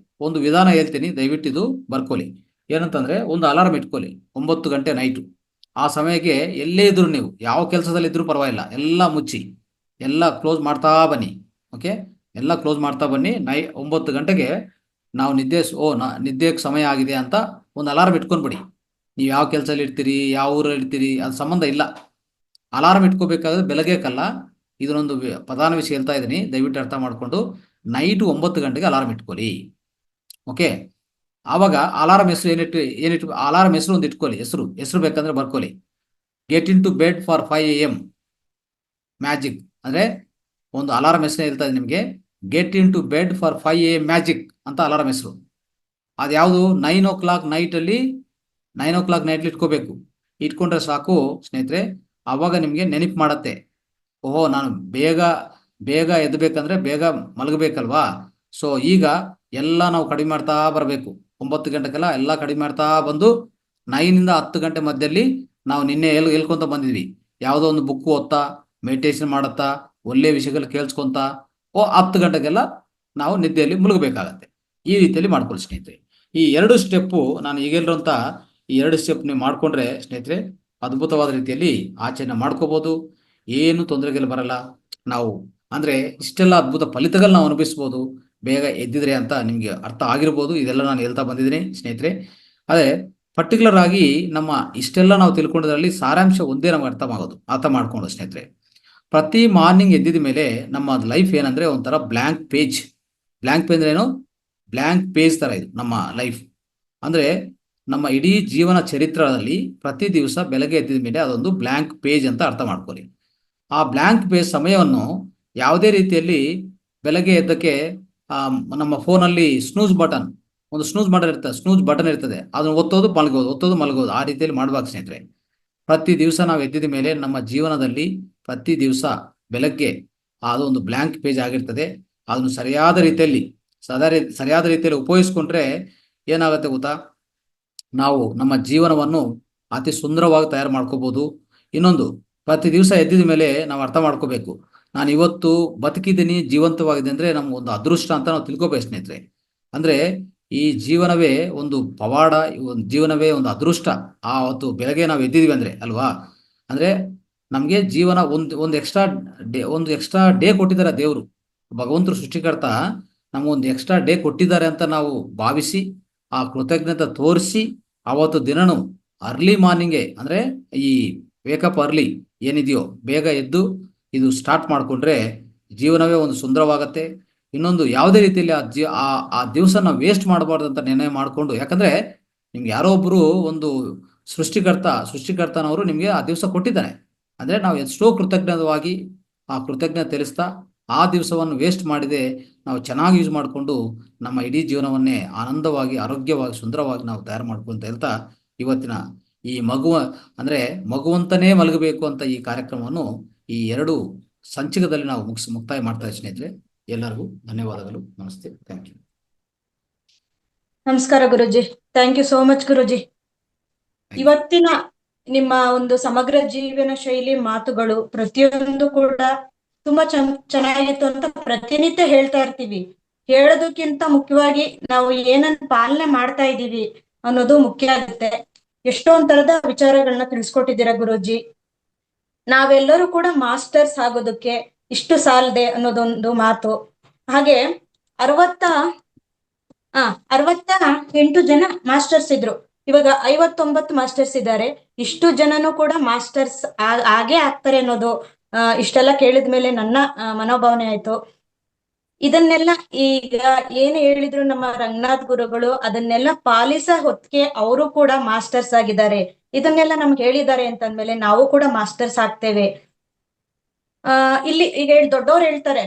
ಒಂದು ವಿಧಾನ ಹೇಳ್ತೀನಿ, ದಯವಿಟ್ಟು ಇದು ಬರ್ಕೊಳ್ಳಿ. ಏನಂತಂದರೆ, ಒಂದು ಅಲಾರಾಮ್ ಇಟ್ಕೊಳ್ಳಿ 9 ಗಂಟೆ ನೈಟು. ಆ ಸಮಯಕ್ಕೆ ಎಲ್ಲೇ ಇದ್ರು ನೀವು, ಯಾವ ಕೆಲಸದಲ್ಲಿ ಇದ್ರೂ ಪರವಾಗಿಲ್ಲ, ಎಲ್ಲ ಮುಚ್ಚಿ ಎಲ್ಲ ಕ್ಲೋಸ್ ಮಾಡ್ತಾ ಬನ್ನಿ. ಓಕೆ, ಎಲ್ಲ ಕ್ಲೋಸ್ ಮಾಡ್ತಾ ಬನ್ನಿ. 9 ಗಂಟೆಗೆ ನಾವು ನಿದ್ದೆಗೆ ಸಮಯ ಆಗಿದೆ ಅಂತ ಒಂದು ಅಲಾರಾಮ್ ಇಟ್ಕೊಂಡ್ಬಿಡಿ. ನೀವು ಯಾವ ಕೆಲಸದಲ್ಲಿ ಇರ್ತೀರಿ, ಯಾವ ಊರಲ್ಲಿ ಇರ್ತೀರಿ, ಅದು ಸಂಬಂಧ ಇಲ್ಲ. ಅಲಾರಾಮ್ ಇಟ್ಕೋಬೇಕಾದ್ರೆ ಬೆಳಗ್ಗೆಕಲ್ಲ. ಇದನ್ನೊಂದು ಪ್ರಧಾನ ವಿಷಯ ಹೇಳ್ತಾ ಇದ್ದೀನಿ, ದಯವಿಟ್ಟು ಅರ್ಥ ಮಾಡಿಕೊಂಡು ನೈಟು 9 ಗಂಟೆಗೆ ಅಲಾರಾಮ್ ಇಟ್ಕೊಳ್ಳಿ. ಓಕೆ, ಆವಾಗ ಅಲಾರಾಮ್ ಹೆಸರು ಏನಿಟ್ಟು ಅಲಾರಾಮ್ ಹೆಸರು ಒಂದು ಇಟ್ಕೊಳ್ಳಿ. ಹೆಸರು ಬೇಕಂದ್ರೆ ಬರ್ಕೊಳ್ಳಿ. Get into bed for 5 AM magic. ಅಂದರೆ ಒಂದು ಅಲಾರಾಮ್ ಹೆಸರು ಹೇಳ್ತಾ ಇದೆ ನಿಮಗೆ, get into bed for 5 AM magic ಅಂತ ಅಲಾರಾಮ್ ಹೆಸರು. ಅದು ಯಾವುದು 9 o'clock ನೈಟಲ್ಲಿ ಇಟ್ಕೋಬೇಕು. ಇಟ್ಕೊಂಡ್ರೆ ಸಾಕು ಸ್ನೇಹಿತರೆ. ಆವಾಗ ನಿಮಗೆ ನೆನಪು ಮಾಡುತ್ತೆ, ಓಹೋ ನಾನು ಬೇಗ ಎದ್ದಬೇಕಂದ್ರೆ ಬೇಗ ಮಲಗಬೇಕಲ್ವಾ. ಸೊ ಈಗ ಎಲ್ಲ ನಾವು ಕಡಿಮೆ ಮಾಡ್ತಾ ಬರಬೇಕು. 9 ಗಂಟೆಗೆಲ್ಲ ಎಲ್ಲ ಕಡಿಮೆ ಮಾಡ್ತಾ ಬಂದು 9 ಇಂದ 10 ಗಂಟೆ ಮಧ್ಯದಲ್ಲಿ ನಾವು ನಿನ್ನೆ ಹೇಳ್ಕೊಂತ ಬಂದಿದ್ವಿ. ಯಾವುದೋ ಒಂದು ಬುಕ್ ಓದ್ತಾ, ಮೆಡಿಟೇಷನ್ ಮಾಡುತ್ತಾ, ಒಳ್ಳೆ ವಿಷಯಗಳು ಕೇಳಿಸ್ಕೊಂತ 10 ಗಂಟೆಗೆಲ್ಲ ನಾವು ನಿದ್ದೆಯಲ್ಲಿ ಮುಳುಗಬೇಕಾಗತ್ತೆ. ಈ ರೀತಿಯಲ್ಲಿ ಮಾಡ್ಕೊಳ್ಳಿ ಸ್ನೇಹಿತರೆ. ಈ 2 ಸ್ಟೆಪ್ಪು ನಾನು ಈಗ ಹೇಳಿರೋಂಥ ಈ 2 ಸ್ಟೆಪ್ ನೀವು ಮಾಡಿಕೊಂಡ್ರೆ ಸ್ನೇಹಿತರೆ, ಅದ್ಭುತವಾದ ರೀತಿಯಲ್ಲಿ ಆಚರಣೆ ಮಾಡ್ಕೋಬೋದು. ಏನು ತೊಂದರೆಗಳು ಬರಲ್ಲ. ನಾವು ಅಂದರೆ ಇಷ್ಟೆಲ್ಲ ಅದ್ಭುತ ಫಲಿತಗಳು ನಾವು ಅನುಭವಿಸ್ಬೋದು ಬೇಗ ಎದ್ದಿದ್ರೆ ಅಂತ ನಿಮಗೆ ಅರ್ಥ ಆಗಿರ್ಬೋದು. ಇದೆಲ್ಲ ನಾನು ಹೇಳ್ತಾ ಬಂದಿದ್ದೀನಿ ಸ್ನೇಹಿತರೆ. ಅದೇ ಪರ್ಟಿಕ್ಯುಲರ್ ಆಗಿ ನಮ್ಮ ಇಷ್ಟೆಲ್ಲ ನಾವು ತಿಳ್ಕೊಂಡದ್ರಲ್ಲಿ ಸಾರಾಂಶ ಒಂದೇ ನಮ್ಗೆ ಅರ್ಥ ಮಾಡ್ಕೊಂಡು ಸ್ನೇಹಿತರೆ, ಪ್ರತಿ ಮಾರ್ನಿಂಗ್ ಎದ್ದಿದ ಮೇಲೆ ನಮ್ಮ ಲೈಫ್ ಏನಂದರೆ ಒಂಥರ ಬ್ಲ್ಯಾಂಕ್ ಪೇಜ್ ಏನು, ಬ್ಲ್ಯಾಂಕ್ ಪೇಜ್ ಥರ ಇದು ನಮ್ಮ ಲೈಫ್. ಅಂದರೆ ನಮ್ಮ ಇಡೀ ಜೀವನ ಚರಿತ್ರದಲ್ಲಿ ಪ್ರತಿ ದಿವಸ ಬೆಳಗ್ಗೆ ಎದ್ದಿದ ಮೇಲೆ ಅದೊಂದು ಬ್ಲ್ಯಾಂಕ್ ಪೇಜ್ ಅಂತ ಅರ್ಥ ಮಾಡ್ಕೊಳ್ಳಿ. ಆ ಬ್ಲ್ಯಾಂಕ್ ಪೇಜ್ ಸಮಯವನ್ನು ಯಾವುದೇ ರೀತಿಯಲ್ಲಿ ಬೆಳಗ್ಗೆ ಎದ್ದಕ್ಕೆ ನಮ್ಮ ಫೋನಲ್ಲಿ ಸ್ನೂಸ್ ಬಟನ್ ಇರ್ತದೆ. ಅದನ್ನು ಒತ್ತೋದು ಮಲಗೋದು ಆ ರೀತಿಯಲ್ಲಿ ಮಾಡ್ಬೇಕು ಸ್ನೇಹಿತರೆ. ಪ್ರತಿ ದಿವಸ ನಾವು ಎದ್ದಿದ ಮೇಲೆ ನಮ್ಮ ಜೀವನದಲ್ಲಿ ಪ್ರತಿ ದಿವಸ ಬೆಳಗ್ಗೆ ಅದೊಂದು ಬ್ಲ್ಯಾಂಕ್ ಪೇಜ್ ಆಗಿರ್ತದೆ. ಅದನ್ನು ಸರಿಯಾದ ರೀತಿಯಲ್ಲಿ ಉಪಯೋಗಿಸ್ಕೊಂಡ್ರೆ ಏನಾಗುತ್ತೆ ಗೊತ್ತಾ, ನಾವು ನಮ್ಮ ಜೀವನವನ್ನು ಅತಿ ಸುಂದರವಾಗಿ ತಯಾರು ಮಾಡ್ಕೋಬೋದು. ಇನ್ನೊಂದು, ಪ್ರತಿ ದಿವಸ ಎದ್ದಿದ ಮೇಲೆ ನಾವು ಅರ್ಥ ಮಾಡ್ಕೋಬೇಕು, ನಾನು ಇವತ್ತು ಬದುಕಿದ್ದೀನಿ, ಜೀವಂತವಾಗಿದೆ ಅಂದರೆ ನಮಗೊಂದು ಅದೃಷ್ಟ ಅಂತ ನಾವು ತಿಳ್ಕೊಬೇಕು ಸ್ನೇಹಿತರೆ. ಅಂದರೆ ಈ ಜೀವನವೇ ಒಂದು ಪವಾಡ, ಜೀವನವೇ ಒಂದು ಅದೃಷ್ಟ. ಅವತ್ತು ಬೆಳಗ್ಗೆ ನಾವು ಎದ್ದಿದ್ವಿ ಅಂದರೆ ಅಲ್ವಾ. ಅಂದರೆ ನಮಗೆ ಜೀವನ ಒಂದು ಎಕ್ಸ್ಟ್ರಾ ಡೇ ಕೊಟ್ಟಿದ್ದಾರೆ ದೇವರು, ಭಗವಂತರು ಸೃಷ್ಟಿಕರ್ತ ನಮಗೊಂದು ಎಕ್ಸ್ಟ್ರಾ ಡೇ ಕೊಟ್ಟಿದ್ದಾರೆ ಅಂತ ನಾವು ಭಾವಿಸಿ ಆ ಕೃತಜ್ಞತೆ ತೋರಿಸಿ ಆವತ್ತು ದಿನನೂ ಅರ್ಲಿ ಮಾರ್ನಿಂಗೇ ಅಂದರೆ ಈ ವೇಕಪ್ ಅರ್ಲಿ ಏನಿದೆಯೋ ಬೇಗ ಎದ್ದು ಇದು ಸ್ಟಾರ್ಟ್ ಮಾಡಿಕೊಂಡ್ರೆ ಜೀವನವೇ ಒಂದು ಸುಂದರವಾಗತ್ತೆ. ಇನ್ನೊಂದು, ಯಾವುದೇ ರೀತಿಯಲ್ಲಿ ಆ ದಿವಸ ನಾವು ವೇಸ್ಟ್ ಮಾಡಬಾರ್ದು ಅಂತ ನಿರ್ಣಯ ಮಾಡಿಕೊಂಡು, ಯಾಕಂದರೆ ನಿಮ್ಗೆ ಯಾರೋ ಒಬ್ಬರು ಒಂದು ಸೃಷ್ಟಿಕರ್ತನವರು ನಿಮಗೆ ಆ ದಿವಸ ಕೊಟ್ಟಿದ್ದಾನೆ. ಅಂದರೆ ನಾವು ಎಷ್ಟೋ ಕೃತಜ್ಞವಾಗಿ ಆ ಕೃತಜ್ಞತೆ ತಿಳಿಸ್ತಾ ಆ ದಿವಸವನ್ನು ವೇಸ್ಟ್ ಮಾಡಿದೆ ನಾವು ಚೆನ್ನಾಗಿ ಯೂಸ್ ಮಾಡಿಕೊಂಡು ನಮ್ಮ ಇಡೀ ಜೀವನವನ್ನೇ ಆನಂದವಾಗಿ, ಆರೋಗ್ಯವಾಗಿ, ಸುಂದರವಾಗಿ ನಾವು ತಯಾರು ಮಾಡ್ಕೊಂತ ಇರ್ತಾ ಇವತ್ತಿನ ಈ ಮಗುವಂತನೇ ಮಲಗಬೇಕು ಅಂತ ಈ ಕಾರ್ಯಕ್ರಮವನ್ನು ಈ 2 ಸಂಚಿಕೆದಲ್ಲಿ ನಾವು ಮುಕ್ತಾಯ ಮಾಡ್ತಾ ಇದ್ದೀವಿ ಸ್ನೇಹಿತರೆ. ಎಲ್ಲರಿಗೂ ಧನ್ಯವಾದಗಳು. ನಮಸ್ತೆ. Thank you. ನಮಸ್ಕಾರ Guruji. Thank you so much Guruji. ಇವತ್ತಿನ ನಿಮ್ಮ ಒಂದು ಸಮಗ್ರ ಜೀವನ ಶೈಲಿ ಮಾತುಗಳು ಪ್ರತಿಯೊಂದು ಕೂಡ ತುಂಬಾ ಚೆನ್ನಾಗಿತ್ತು ಅಂತ ಪ್ರತಿನಿತ್ಯ ಹೇಳ್ತಾ ಇರ್ತೀವಿ. ಹೇಳೋದಕ್ಕಿಂತ ಮುಖ್ಯವಾಗಿ ನಾವು ಏನನ್ನ ಪಾಲನೆ ಮಾಡ್ತಾ ಇದ್ದೀವಿ ಅನ್ನೋದು ಮುಖ್ಯ ಆಗುತ್ತೆ. ಎಷ್ಟೊಂದ್ ತರದ ವಿಚಾರಗಳನ್ನ ತಿಳಿಸ್ಕೊಟ್ಟಿದ್ದೀರಾ ಗುರುಜಿ. ನಾವೆಲ್ಲರೂ ಕೂಡ ಮಾಸ್ಟರ್ಸ್ ಆಗೋದಕ್ಕೆ ಇಷ್ಟು ಸಾಲದೆ ಅನ್ನೋದೊಂದು ಮಾತು. ಹಾಗೆ 60 68 ಜನ ಮಾಸ್ಟರ್ಸ್ ಇದ್ರು. ಇವಾಗ 59 ಮಾಸ್ಟರ್ಸ್ ಇದ್ದಾರೆ. ಇಷ್ಟು ಜನನು ಕೂಡ ಮಾಸ್ಟರ್ಸ್ ಆಗೇ ಆಗ್ತಾರೆ ಅನ್ನೋದು ಇಷ್ಟೆಲ್ಲ ಕೇಳಿದ್ಮೇಲೆ ನನ್ನ ಮನೋಭಾವನೆ ಆಯ್ತು. ಇದನ್ನೆಲ್ಲ ಈಗ ಏನ್ ಹೇಳಿದ್ರು ನಮ್ಮ ರಂಗನಾಥ್ ಗುರುಗಳು, ಅದನ್ನೆಲ್ಲ ಪಾಲಿಸ ಹೊತ್ತಿಗೆ ಅವರು ಕೂಡ ಮಾಸ್ಟರ್ಸ್ ಆಗಿದ್ದಾರೆ. ಇದನ್ನೆಲ್ಲ ನಮ್ಗೆ ಹೇಳಿದ್ದಾರೆ ಅಂತಂದ್ಮೇಲೆ ನಾವು ಕೂಡ ಮಾಸ್ಟರ್ಸ್ ಆಗ್ತೇವೆ. ಇಲ್ಲಿ ಈಗ ದೊಡ್ಡವ್ರು ಹೇಳ್ತಾರೆ,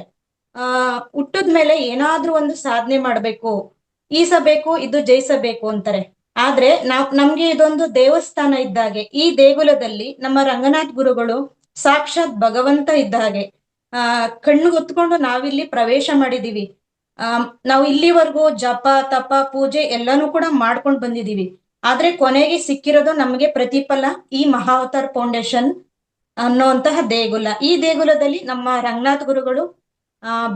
ಹುಟ್ಟದ್ಮೇಲೆ ಏನಾದ್ರೂ ಒಂದು ಸಾಧನೆ ಮಾಡ್ಬೇಕು, ಈಸಬೇಕು, ಇದು ಜಯಿಸಬೇಕು ಅಂತಾರೆ. ಆದ್ರೆ ನಮ್ಗೆ ಇದೊಂದು ದೇವಸ್ಥಾನ ಇದ್ದಾಗೆ. ಈ ದೇಗುಲದಲ್ಲಿ ನಮ್ಮ ರಂಗನಾಥ್ ಗುರುಗಳು ಸಾಕ್ಷಾತ್ ಭಗವಂತ ಇದ್ದ ಹಾಗೆ. ಕಣ್ಣು ಹೊತ್ಕೊಂಡು ನಾವಿಲ್ಲಿ ಪ್ರವೇಶ ಮಾಡಿದೀವಿ. ನಾವು ಇಲ್ಲಿವರೆಗೂ ಜಪ ತಪ ಪೂಜೆ ಎಲ್ಲಾನು ಕೂಡ ಮಾಡ್ಕೊಂಡು ಬಂದಿದೀವಿ. ಆದ್ರೆ ಕೊನೆಗೆ ಸಿಕ್ಕಿರೋದು ನಮಗೆ ಪ್ರತಿಫಲ ಈ ಮಹಾವತಾರ್ ಫೌಂಡೇಶನ್ ಅನ್ನುವಂತಹ ದೇಗುಲ. ಈ ದೇಗುಲದಲ್ಲಿ ನಮ್ಮ ರಂಗನಾಥ್ ಗುರುಗಳು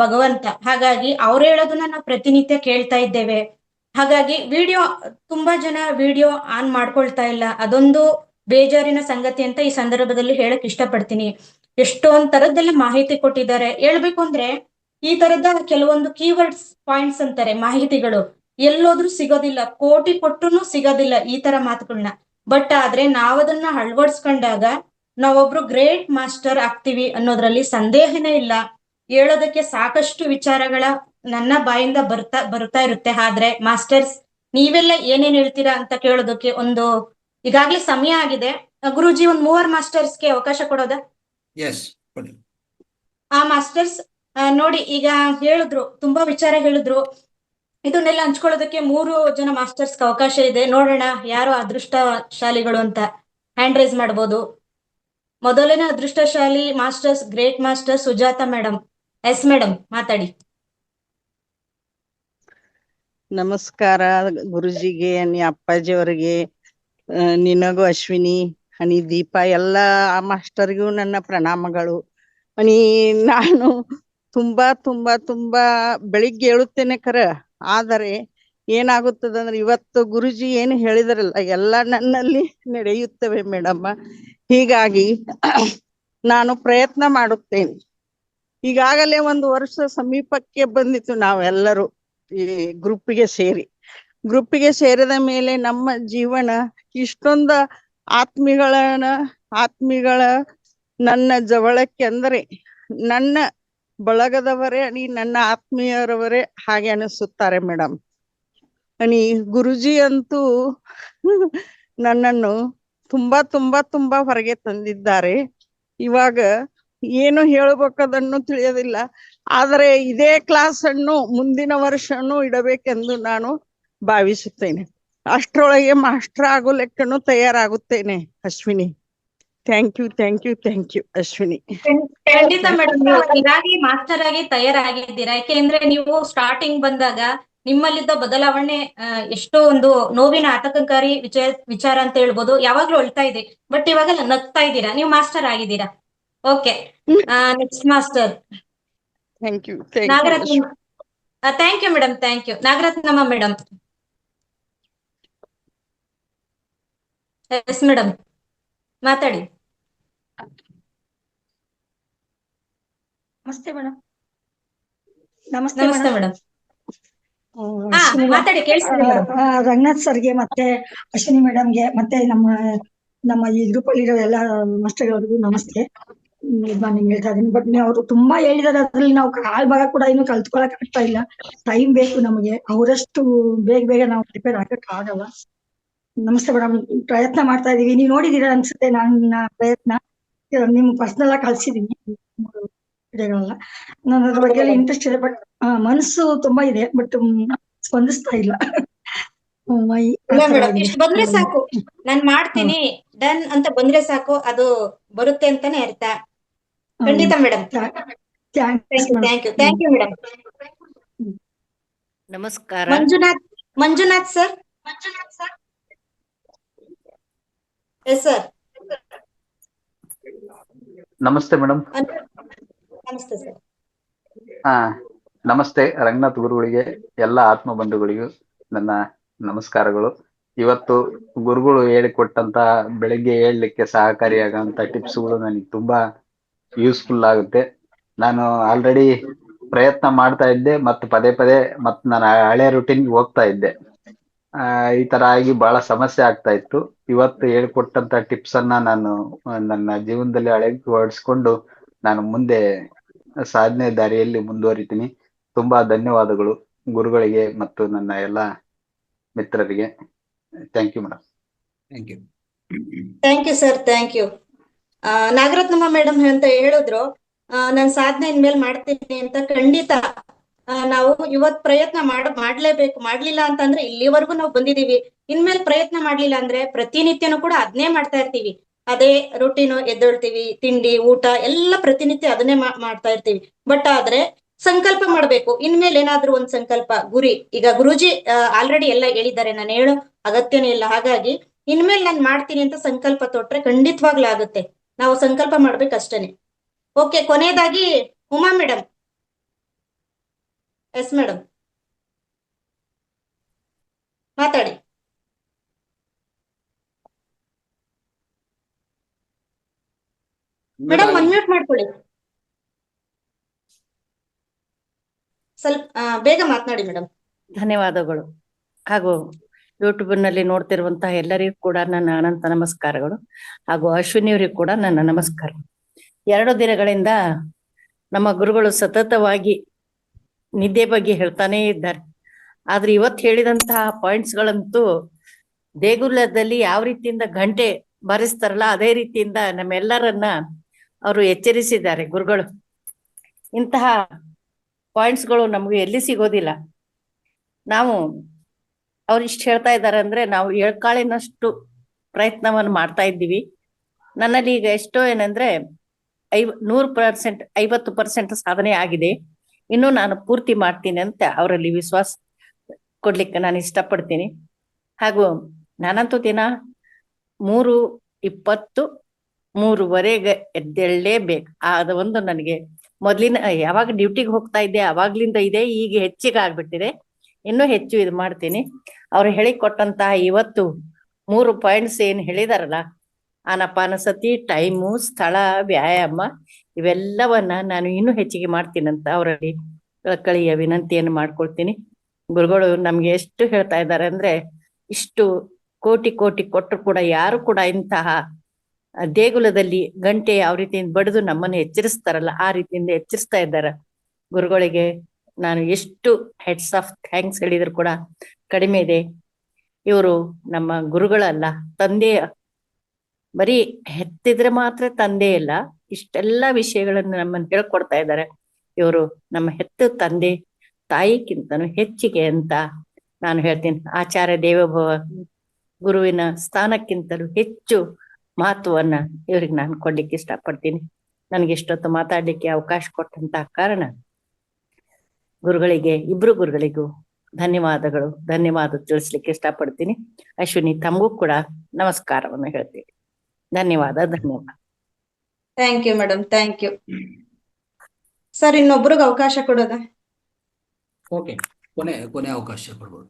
ಭಗವಂತ. ಹಾಗಾಗಿ ಅವ್ರು ಹೇಳೋದನ್ನ ನಾವು ಪ್ರತಿನಿತ್ಯ ಕೇಳ್ತಾ ಇದ್ದೇವೆ. ಹಾಗಾಗಿ ತುಂಬಾ ಜನ ವಿಡಿಯೋ ಆನ್ ಮಾಡ್ಕೊಳ್ತಾ ಇಲ್ಲ. ಅದೊಂದು ಬೇಜಾರಿನ ಸಂಗತಿ ಅಂತ ಈ ಸಂದರ್ಭದಲ್ಲಿ ಹೇಳಕ್ ಇಷ್ಟಪಡ್ತೀನಿ. ಎಷ್ಟೊಂದ್ ತರದ್ದೆಲ್ಲ ಮಾಹಿತಿ ಕೊಟ್ಟಿದ್ದಾರೆ. ಹೇಳ್ಬೇಕು ಅಂದ್ರೆ ಈ ತರದ ಕೆಲವೊಂದು ಕೀವರ್ಡ್ಸ್ ಪಾಯಿಂಟ್ಸ್ ಅಂತಾರೆ ಮಾಹಿತಿಗಳು, ಎಲ್ಲೋದ್ರೂ ಸಿಗೋದಿಲ್ಲ, ಕೋಟಿ ಕೊಟ್ಟರು ಸಿಗೋದಿಲ್ಲ ಈ ತರ ಮಾತುಗಳನ್ನ. ಬಟ್ ಆದ್ರೆ ನಾವದನ್ನ ಅಳವಡಿಸ್ಕೊಂಡಾಗ ನಾವೊಬ್ರು ಗ್ರೇಟ್ ಮಾಸ್ಟರ್ ಆಗ್ತೀವಿ ಅನ್ನೋದ್ರಲ್ಲಿ ಸಂದೇಹನೇ ಇಲ್ಲ. ಹೇಳೋದಕ್ಕೆ ಸಾಕಷ್ಟು ವಿಚಾರಗಳ ನನ್ನ ಬಾಯಿಂದ ಬರ್ತಾ ಇರುತ್ತೆ. ಆದ್ರೆ ಮಾಸ್ಟರ್ಸ್ ನೀವೆಲ್ಲ ಏನೇನ್ ಹೇಳ್ತೀರಾ ಅಂತ ಕೇಳೋದಕ್ಕೆ ಈಗಾಗ್ಲೇ ಸಮಯ ಆಗಿದೆ. ಗುರುಜಿ, ಒಂದ್ 3 ಮಾಸ್ಟರ್ಸ್ಗೆ ಅವಕಾಶ ಕೊಡೋದಾ? ಆ ಮಾಸ್ಟರ್ಸ್ ನೋಡಿ, ಈಗ ಹೇಳಿದ್ರು, ತುಂಬಾ ವಿಚಾರ ಹೇಳಿದ್ರು. ಇದನ್ನೆಲ್ಲ ಹಂಚ್ಕೊಳ್ಳೋದಕ್ಕೆ 3 ಜನ ಮಾಸ್ಟರ್ಸ್ ಅವಕಾಶ ಇದೆ. ನೋಡೋಣ ಯಾರು ಅದೃಷ್ಟಶಾಲಿಗಳು ಅಂತ ಹ್ಯಾಂಡ್ ರೈಸ್ ಮಾಡ್ಬೋದು. ಮೊದಲನೇ ಅದೃಷ್ಟಶಾಲಿ masters great master Sujata madam. Yes madam, ಮಾತಾಡಿ. ನಮಸ್ಕಾರ ಗುರುಜಿಗೆ, ಅಪ್ಪಾಜಿಯವರಿಗೆ, ನಿನಗೂ ಅಶ್ವಿನಿ, ಹನಿ ದೀಪ, ಎಲ್ಲ ಆ ಮಾಸ್ಟರ್ಗೂ ನನ್ನ ಪ್ರಣಾಮಗಳು. ನಾನು ತುಂಬಾ ತುಂಬಾ ತುಂಬಾ ಬೆಳಿಗ್ಗೆ ಹೇಳುತ್ತೇನೆ ಕರ, ಆದರೆ ಏನಾಗುತ್ತದಂದ್ರೆ ಇವತ್ತು ಗುರುಜಿ ಏನು ಹೇಳಿದ್ರಲ್ಲ ಎಲ್ಲ ನನ್ನಲ್ಲಿ ನಡೆಯುತ್ತವೆ ಮೇಡಮ್ಮ. ಹೀಗಾಗಿ ನಾನು ಪ್ರಯತ್ನ ಮಾಡುತ್ತೇನೆ. ಈಗಾಗಲೇ 1 ವರ್ಷ ಸಮೀಪಕ್ಕೆ ಬಂದಿತ್ತು. ನಾವೆಲ್ಲರೂ ಈ ಗ್ರೂಪಿಗೆ ಸೇರಿದ ಮೇಲೆ ನಮ್ಮ ಜೀವನ ಇಷ್ಟೊಂದು ಆತ್ಮಿಗಳ ನನ್ನ ಜವಳಕ್ಕೆ ಅಂದರೆ ನನ್ನ ಬಳಗದವರೇ ನನ್ನ ಆತ್ಮೀಯರವರೇ ಹಾಗೆ ಅನಿಸುತ್ತಾರೆ ಮೇಡಮ್. ಗುರುಜಿ ಅಂತೂ ನನ್ನನ್ನು ತುಂಬಾ ತುಂಬಾ ತುಂಬಾ ಹೊರಗೆ ತಂದಿದ್ದಾರೆ. ಇವಾಗ ಏನು ಹೇಳಬೇಕದನ್ನು ತಿಳಿಯೋದಿಲ್ಲ. ಆದರೆ ಇದೇ ಕ್ಲಾಸ್ ಅನ್ನು ಮುಂದಿನ ವರ್ಷನೂ ಇಡಬೇಕೆಂದು ನಾನು ಭಾವಿಸುತ್ತೇನೆ. ಅಷ್ಟರೊಳಗೆ ಮಾಸ್ಟರ್ ಆಗೋ ಲೆಕ್ಕನು ತಯಾರಾಗುತ್ತೇನೆ ಅಶ್ವಿನಿ. Thank you Ashwini. ಖಂಡಿತ ಮೇಡಮ್, ನೀವು ಈಗಾಗಲೇ ಮಾಸ್ಟರ್ ಆಗಿ ತಯಾರಾಗಿದ್ದೀರಾ. ಯಾಕೆಂದ್ರೆ ನೀವು ಸ್ಟಾರ್ಟಿಂಗ್ ಬಂದಾಗ ನಿಮ್ಮಲ್ಲಿದ್ದ ಬದಲಾವಣೆ ಎಷ್ಟೋ ಒಂದು ನೋವಿನ ಆತಂಕಕಾರಿ ವಿಚಾರ ಅಂತ ಹೇಳ್ಬೋದು. ಯಾವಾಗ್ಲೂ ಅಳ್ತಾ ಇದೆ, ಬಟ್ ಇವಾಗ ನಗ್ತಾ ಇದ್ದೀರಾ. ನೀವು ಮಾಸ್ಟರ್ ಆಗಿದ್ದೀರಾ. Okay, next master Nagaratna. Thank you madam, thank you. Nagaratnamma madam. Yes madam, ಮಾತಾಡಿ. ನಮಸ್ತೆ ಮೇಡಮ್. ನಮಸ್ತೆ ಮೇಡಮ್. ಮಾತಾಡಿ, ಕೇಳಿಸ್ತಿದೆ. ರಂಗನಾಥ್ ಸರ್ಗೆ ಮತ್ತೆ ಅಶ್ವಿನಿ ಮೇಡಮ್ಗೆ ಮತ್ತೆ ನಮ್ಮ ಈ ಗ್ರೂಪ್ ಅಲ್ಲಿ ಇರೋ ಎಲ್ಲ ಮಾಸ್ಟರ್ಗಳಿಗೂ ನಮಸ್ತೆ. ನಾನು ಹೇಳ್ತಾ ಇದೀನಿ. ಬಟ್ ಅವರು ತುಂಬಾ ಹೇಳಿದಾರೆ, ಅದ್ರಲ್ಲಿ ನಾವು ಕಾಲ್ ಭಾಗ ಕೂಡ ಇನ್ನು ಕಲ್ತ್ಕೊಳಕ್ ಆಗ್ತಾ ಇಲ್ಲ. ಟೈಮ್ ಬೇಕು ನಮಗೆ. ಅವರಷ್ಟು ಬೇಗ ನಾವು ಪ್ರಿಪೇರ್ ಆಗಕ್ ಆಗಲ್ಲ. ನಮಸ್ತೆ ಮೇಡಮ್. ಪ್ರಯತ್ನ ಮಾಡ್ತಾ ಇದೀವಿ. ನೀವು ನೋಡಿದೀರಾ ಅನ್ಸುತ್ತೆ ನನ್ನ ಪ್ರಯತ್ನ. ನಿಮ್ ಪರ್ಸನಲ್ ಆಗಿ ಕಳ್ಸಿದೀನಿ ವಿಡಿಯೋಗಳೆಲ್ಲ. ನಾನು ಅದ್ರ ಬಗ್ಗೆ ಇಂಟ್ರೆಸ್ಟ್ ಇದೆ, ಬಟ್ ಮನಸ್ಸು ತುಂಬಾ ಇದೆ, ಬಟ್ ಸ್ಪಂದಿಸ್ತಾ ಇಲ್ಲ. ಇಷ್ಟು ಬಂದ್ರೆ ಸಾಕು, ನಾನ್ ಮಾಡ್ತೀನಿ ಡನ್ ಅಂತ ಬಂದ್ರೆ ಸಾಕು, ಅದು ಬರುತ್ತೆ ಅಂತಾನೆ ಅರ್ಥ. ಖಂಡಿತ ಮೇಡಮ್. Thank you madam. ನಮಸ್ಕಾರ. ಮಂಜುನಾಥ್ ಸರ್. Yes sir. ನಮಸ್ತೆ ಮೇಡಮ್. ನಮಸ್ತೆ ಸರ್. ನಮಸ್ತೆ ರಂಗನಾಥ್ ಗುರುಗಳಿಗೆ, ಎಲ್ಲ ಆತ್ಮ ಬಂಧುಗಳಿಗೂ ನನ್ನ ನಮಸ್ಕಾರಗಳು. ಇವತ್ತು ಗುರುಗಳು ಹೇಳಿಕೊಟ್ಟಂತ ಬೆಳಿಗ್ಗೆ ಏಳಲಿಕ್ಕೆ ಸಹಕಾರಿಯಾಗಂತ ಟಿಪ್ಸ್ಗಳು ನನಗೆ ತುಂಬಾ ಯೂಸ್ಫುಲ್ ಆಗುತ್ತೆ. ನಾನು ಆಲ್ರೆಡಿ ಪ್ರಯತ್ನ ಮಾಡ್ತಾ ಇದ್ದೆ ಮತ್ತು ಪದೇ ಪದೇ ಮತ್ತು ನಾನು ಹಳೆ ರೂಟೀನ್ಗೆ ಹೋಗ್ತಾ ಇದ್ದೆ. ಈ ತರ ಆಗಿ ಬಹಳ ಸಮಸ್ಯೆ ಆಗ್ತಾ ಇತ್ತು. ಇವತ್ತು ಹೇಳ್ಕೊಟ್ಟಂತ ಟಿಪ್ಸ್ ಅನ್ನ ನಾನು ನನ್ನ ಜೀವನದಲ್ಲಿ ಅಳವಡಿಸಿಕೊಂಡು ನಾನು ಮುಂದೆ ಸಾಧನೆ ದಾರಿಯಲ್ಲಿ ಮುಂದುವರಿತೀನಿ. ತುಂಬಾ ಧನ್ಯವಾದಗಳು ಗುರುಗಳಿಗೆ ಮತ್ತು ನನ್ನ ಎಲ್ಲ ಮಿತ್ರರಿಗೆ. Thank you madam. Thank you. Thank you sir, thank you. Nagaratnamma madam ಅಂತ ಹೇಳಿದ್ರು, ನಾನು ಸಾಧನೆ ಇನ್ಮೇಲೆ ಮಾಡ್ತೀನಿ ಅಂತ. ಖಂಡಿತ ನಾವು ಇವತ್ ಪ್ರಯತ್ನ ಮಾಡ್ಲೇಬೇಕು. ಮಾಡ್ಲಿಲ್ಲ ಅಂತಂದ್ರೆ ಇಲ್ಲಿವರೆಗೂ ನಾವು ಬಂದಿದೀವಿ. ಇನ್ಮೇಲೆ ಪ್ರಯತ್ನ ಮಾಡ್ಲಿಲ್ಲ ಅಂದ್ರೆ ಪ್ರತಿನಿತ್ಯನೂ ಕೂಡ ಅದನ್ನೇ ಮಾಡ್ತಾ ಇರ್ತೀವಿ. ಅದೇ ರೂಟೀನು, ಎದ್ದೇಳ್ತೀವಿ, ತಿಂಡಿ, ಊಟ ಎಲ್ಲ ಪ್ರತಿನಿತ್ಯ ಅದನ್ನೇ ಮಾಡ್ತಾ ಇರ್ತೀವಿ. ಬಟ್ ಆದ್ರೆ ಸಂಕಲ್ಪ ಮಾಡ್ಬೇಕು. ಇನ್ಮೇಲೆ ಏನಾದ್ರೂ ಒಂದ್ ಸಂಕಲ್ಪ, ಗುರಿ. ಈಗ ಗುರೂಜಿ ಆಲ್ರೆಡಿ ಎಲ್ಲ ಹೇಳಿದ್ದಾರೆ, ನಾನು ಹೇಳೋ ಅಗತ್ಯನೇ ಇಲ್ಲ. ಹಾಗಾಗಿ ಇನ್ಮೇಲೆ ನಾನು ಮಾಡ್ತೀನಿ ಅಂತ ಸಂಕಲ್ಪ ತೊಟ್ರೆ ಖಂಡಿತವಾಗ್ಲೂ ಆಗುತ್ತೆ. ನಾವು ಸಂಕಲ್ಪ ಮಾಡ್ಬೇಕಷ್ಟೇನೆ. ಓಕೆ, ಕೊನೆಯದಾಗಿ ಉಮಾ ಮೇಡಮ್. ಎಸ್ ಮೇಡಮ್, ಮಾತಾಡಿ ಮೇಡಮ್. ಅನ್ಮ್ಯೂಟ್ ಮಾಡ್ಕೊಳ್ಳಿ, ಸ್ವಲ್ಪ ಬೇಗ ಮಾತನಾಡಿ ಮೇಡಮ್. ಧನ್ಯವಾದಗಳು. ಹಾಗೂ ಯೂಟ್ಯೂಬ್ನಲ್ಲಿ ನೋಡ್ತಿರುವಂತಹ ಎಲ್ಲರಿಗೂ ಕೂಡ ನನ್ನ ಅನಂತ ನಮಸ್ಕಾರಗಳು. ಹಾಗೂ ಅಶ್ವಿನಿಯವರಿಗೂ ಕೂಡ ನನ್ನ ನಮಸ್ಕಾರ. 2 ದಿನಗಳಿಂದ ನಮ್ಮ ಗುರುಗಳು ಸತತವಾಗಿ ನಿದ್ದೆ ಬಗ್ಗೆ ಹೇಳ್ತಾನೇ ಇದ್ದಾರೆ. ಆದ್ರೆ ಇವತ್ತು ಹೇಳಿದಂತಹ ಪಾಯಿಂಟ್ಸ್ಗಳಂತೂ ದೇಗುಲದಲ್ಲಿ ಯಾವ ರೀತಿಯಿಂದ ಗಂಟೆ ಬಾರಿಸ್ತಾರಲ್ಲ ಅದೇ ರೀತಿಯಿಂದ ನಮ್ಮೆಲ್ಲರನ್ನ ಅವರು ಎಚ್ಚರಿಸಿದ್ದಾರೆ ಗುರುಗಳು. ಇಂತಹ ಪಾಯಿಂಟ್ಸ್ಗಳು ನಮ್ಗೆ ಎಲ್ಲಿ ಸಿಗೋದಿಲ್ಲ. ನಾವು ಅವ್ರು ಇಷ್ಟು ಹೇಳ್ತಾ ಇದ್ದಾರೆ ಅಂದ್ರೆ ನಾವು ಎಳ್ಕಾಳಿನಷ್ಟು ಪ್ರಯತ್ನವನ್ನು ಮಾಡ್ತಾ ಇದ್ದೀವಿ. ನನ್ನಲ್ಲಿ ಈಗ ಎಷ್ಟೋ ಏನಂದ್ರೆ 100%, 50% ಸಾಧನೆ ಆಗಿದೆ. ಇನ್ನು ನಾನು ಪೂರ್ತಿ ಮಾಡ್ತೀನಿ ಅಂತ ಅವರಲ್ಲಿ ವಿಶ್ವಾಸ ಕೊಡ್ಲಿಕ್ಕೆ ನಾನು ಇಷ್ಟಪಡ್ತೀನಿ. ಹಾಗೂ ನಾನಂತೂ ದಿನ 3:20, 3:15 ಎದ್ದೇಳಲೇಬೇಕು. ಅದು ಒಂದು ನನಗೆ ಮೊದ್ಲಿನ ಯಾವಾಗ ಡ್ಯೂಟಿಗೆ ಹೋಗ್ತಾ ಇದ್ದೆ ಅವಾಗ್ಲಿಂದ ಇದೆ. ಈಗ ಹೆಚ್ಚಿಗೆ ಆಗ್ಬಿಟ್ಟಿದೆ. ಇನ್ನೂ ಹೆಚ್ಚು ಇದು ಮಾಡ್ತೀನಿ. ಅವ್ರು ಹೇಳಿಕೊಟ್ಟಂತಹ ಇವತ್ತು 3 ಪಾಯಿಂಟ್ಸ್ ಏನ್ ಹೇಳಿದಾರಲ್ಲ, ಆನಪಾನಸತಿ, ಟೈಮು, ಸ್ಥಳ, ವ್ಯಾಯಾಮ, ಇವೆಲ್ಲವನ್ನ ನಾನು ಇನ್ನೂ ಹೆಚ್ಚಿಗೆ ಮಾಡ್ತೀನಂತ ಅವರಲ್ಲಿ ಕಳಿಯ ವಿನಂತಿಯನ್ನು ಮಾಡ್ಕೊಳ್ತೀನಿ. ಗುರುಗಳು ನಮ್ಗೆ ಎಷ್ಟು ಹೇಳ್ತಾ ಇದ್ದಾರೆ ಅಂದ್ರೆ, ಇಷ್ಟು ಕೋಟಿ ಕೊಟ್ಟರು ಕೂಡ ಯಾರು ಕೂಡ ಇಂತಹ ದೇಗುಲದಲ್ಲಿ ಗಂಟೆ ಯಾವ ರೀತಿಯಿಂದ ಬಡಿದು ನಮ್ಮನ್ನು ಎಚ್ಚರಿಸ್ತಾರಲ್ಲ ಆ ರೀತಿಯಿಂದ ಎಚ್ಚರಿಸ್ತಾ ಇದ್ದಾರೆ. ಗುರುಗಳಿಗೆ ನಾನು ಎಷ್ಟು ಹೆಡ್ಸ್ ಆಫ್ ಥ್ಯಾಂಕ್ಸ್ ಹೇಳಿದ್ರು ಕೂಡ ಕಡಿಮೆ ಇದೆ. ಇವರು ನಮ್ಮ ಗುರುಗಳಲ್ಲ, ತಂದೆಯ ಬರೀ ಹೆತ್ತಿದ್ರೆ ಮಾತ್ರ ತಂದೆ ಇಲ್ಲ, ಇಷ್ಟೆಲ್ಲ ವಿಷಯಗಳನ್ನು ನಮ್ಮನ್ನು ಹೇಳ್ಕೊಡ್ತಾ ಇದ್ದಾರೆ. ಇವರು ನಮ್ಮ ಹೆತ್ತ ತಂದೆ ತಾಯಿಗಿಂತನೂ ಹೆಚ್ಚಿಗೆ ಅಂತ ನಾನು ಹೇಳ್ತೀನಿ. ಆಚಾರ್ಯ ದೇವೋಭವ ಗುರುವಿನ ಸ್ಥಾನಕ್ಕಿಂತಲೂ ಹೆಚ್ಚು ಮಹತ್ವವನ್ನ ಇವ್ರಿಗೆ ನಾನು ಕೊಡ್ಲಿಕ್ಕೆ ಇಷ್ಟಪಡ್ತೀನಿ. ನನಗೆ ಇಷ್ಟೊತ್ತು ಮಾತಾಡ್ಲಿಕ್ಕೆ ಅವಕಾಶ ಕೊಟ್ಟಂತ ಕಾರಣ ಗುರುಗಳಿಗೆ, ಇಬ್ರು ಗುರುಗಳಿಗೂ ಧನ್ಯವಾದ ತಿಳಿಸ್ಲಿಕ್ಕೆ ಇಷ್ಟಪಡ್ತೀನಿ. ಅಶ್ವಿನಿ, ತಮಗೂ ಕೂಡ ನಮಸ್ಕಾರವನ್ನು ಹೇಳ್ತೀನಿ. ಧನ್ಯವಾದ. Thank you madam, thank you. Sir, ಇನ್ನೊಬ್ರಿಗೆ ಅವಕಾಶ ಕೊಡೋದ? ಓಕೆ, ಕೊನೆ ಅವಕಾಶ ಕೊಡ್ಬೋದು.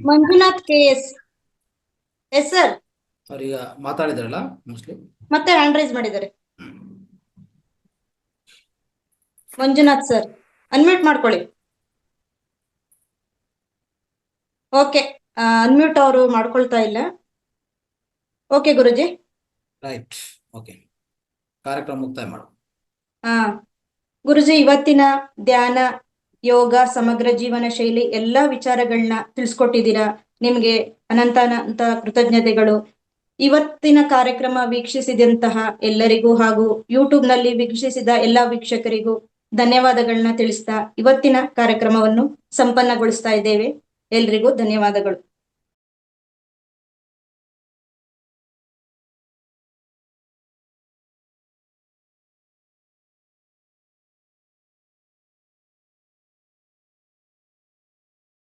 ಮಂಜುನಾಥ್ KS. Yes sir. ಅವ್ರೀಗ ಮಾತಾಡಿದ್ರಲ್ಲ ಮೋಸ್ಟ್ಲಿ, ಮತ್ತೆ ಹ್ಯಾಂಡ್ ರೈಸ್ ಮಾಡಿದ್ದಾರೆ. ಮಂಜುನಾಥ್ ಸರ್, ಅನ್ಮ್ಯೂಟ್ ಮಾಡ್ಕೊಳ್ಳಿ. ಓಕೆ, ಅನ್ಮ್ಯೂಟ್ ಅವರು ಮಾಡ್ಕೊಳ್ತಾ ಇಲ್ಲ. ಓಕೆ ಗುರುಜಿ. ರೈಟ್, ಓಕೆ, ಕಾರ್ಯಕ್ರಮ ಮುಕ್ತಾಯ ಮಾಡು. ಗುರುಜಿ, ಇವತ್ತಿನ ಧ್ಯಾನ, ಯೋಗ, ಸಮಗ್ರ ಜೀವನ ಶೈಲಿ ಎಲ್ಲಾ ವಿಚಾರಗಳನ್ನ ತಿಳಿಸ್ಕೊಟ್ಟಿದ್ದೀರಾ. ನಿಮ್ಗೆ ಅನಂತ ಕೃತಜ್ಞತೆಗಳು. ಇವತ್ತಿನ ಕಾರ್ಯಕ್ರಮ ವೀಕ್ಷಿಸಿದಂತಹ ಎಲ್ಲರಿಗೂ ಹಾಗೂ ಯೂಟ್ಯೂಬ್ ನಲ್ಲಿ ವೀಕ್ಷಿಸಿದ ಎಲ್ಲಾ ವೀಕ್ಷಕರಿಗೂ ಧನ್ಯವಾದಗಳನ್ನ ತಿಳಿಸ್ತಾ ಇವತ್ತಿನ ಕಾರ್ಯಕ್ರಮವನ್ನು ಸಂಪನ್ನಗೊಳಿಸ್ತಾ ಇದ್ದೇವೆ. ಎಲ್ರಿಗೂ ಧನ್ಯವಾದಗಳು.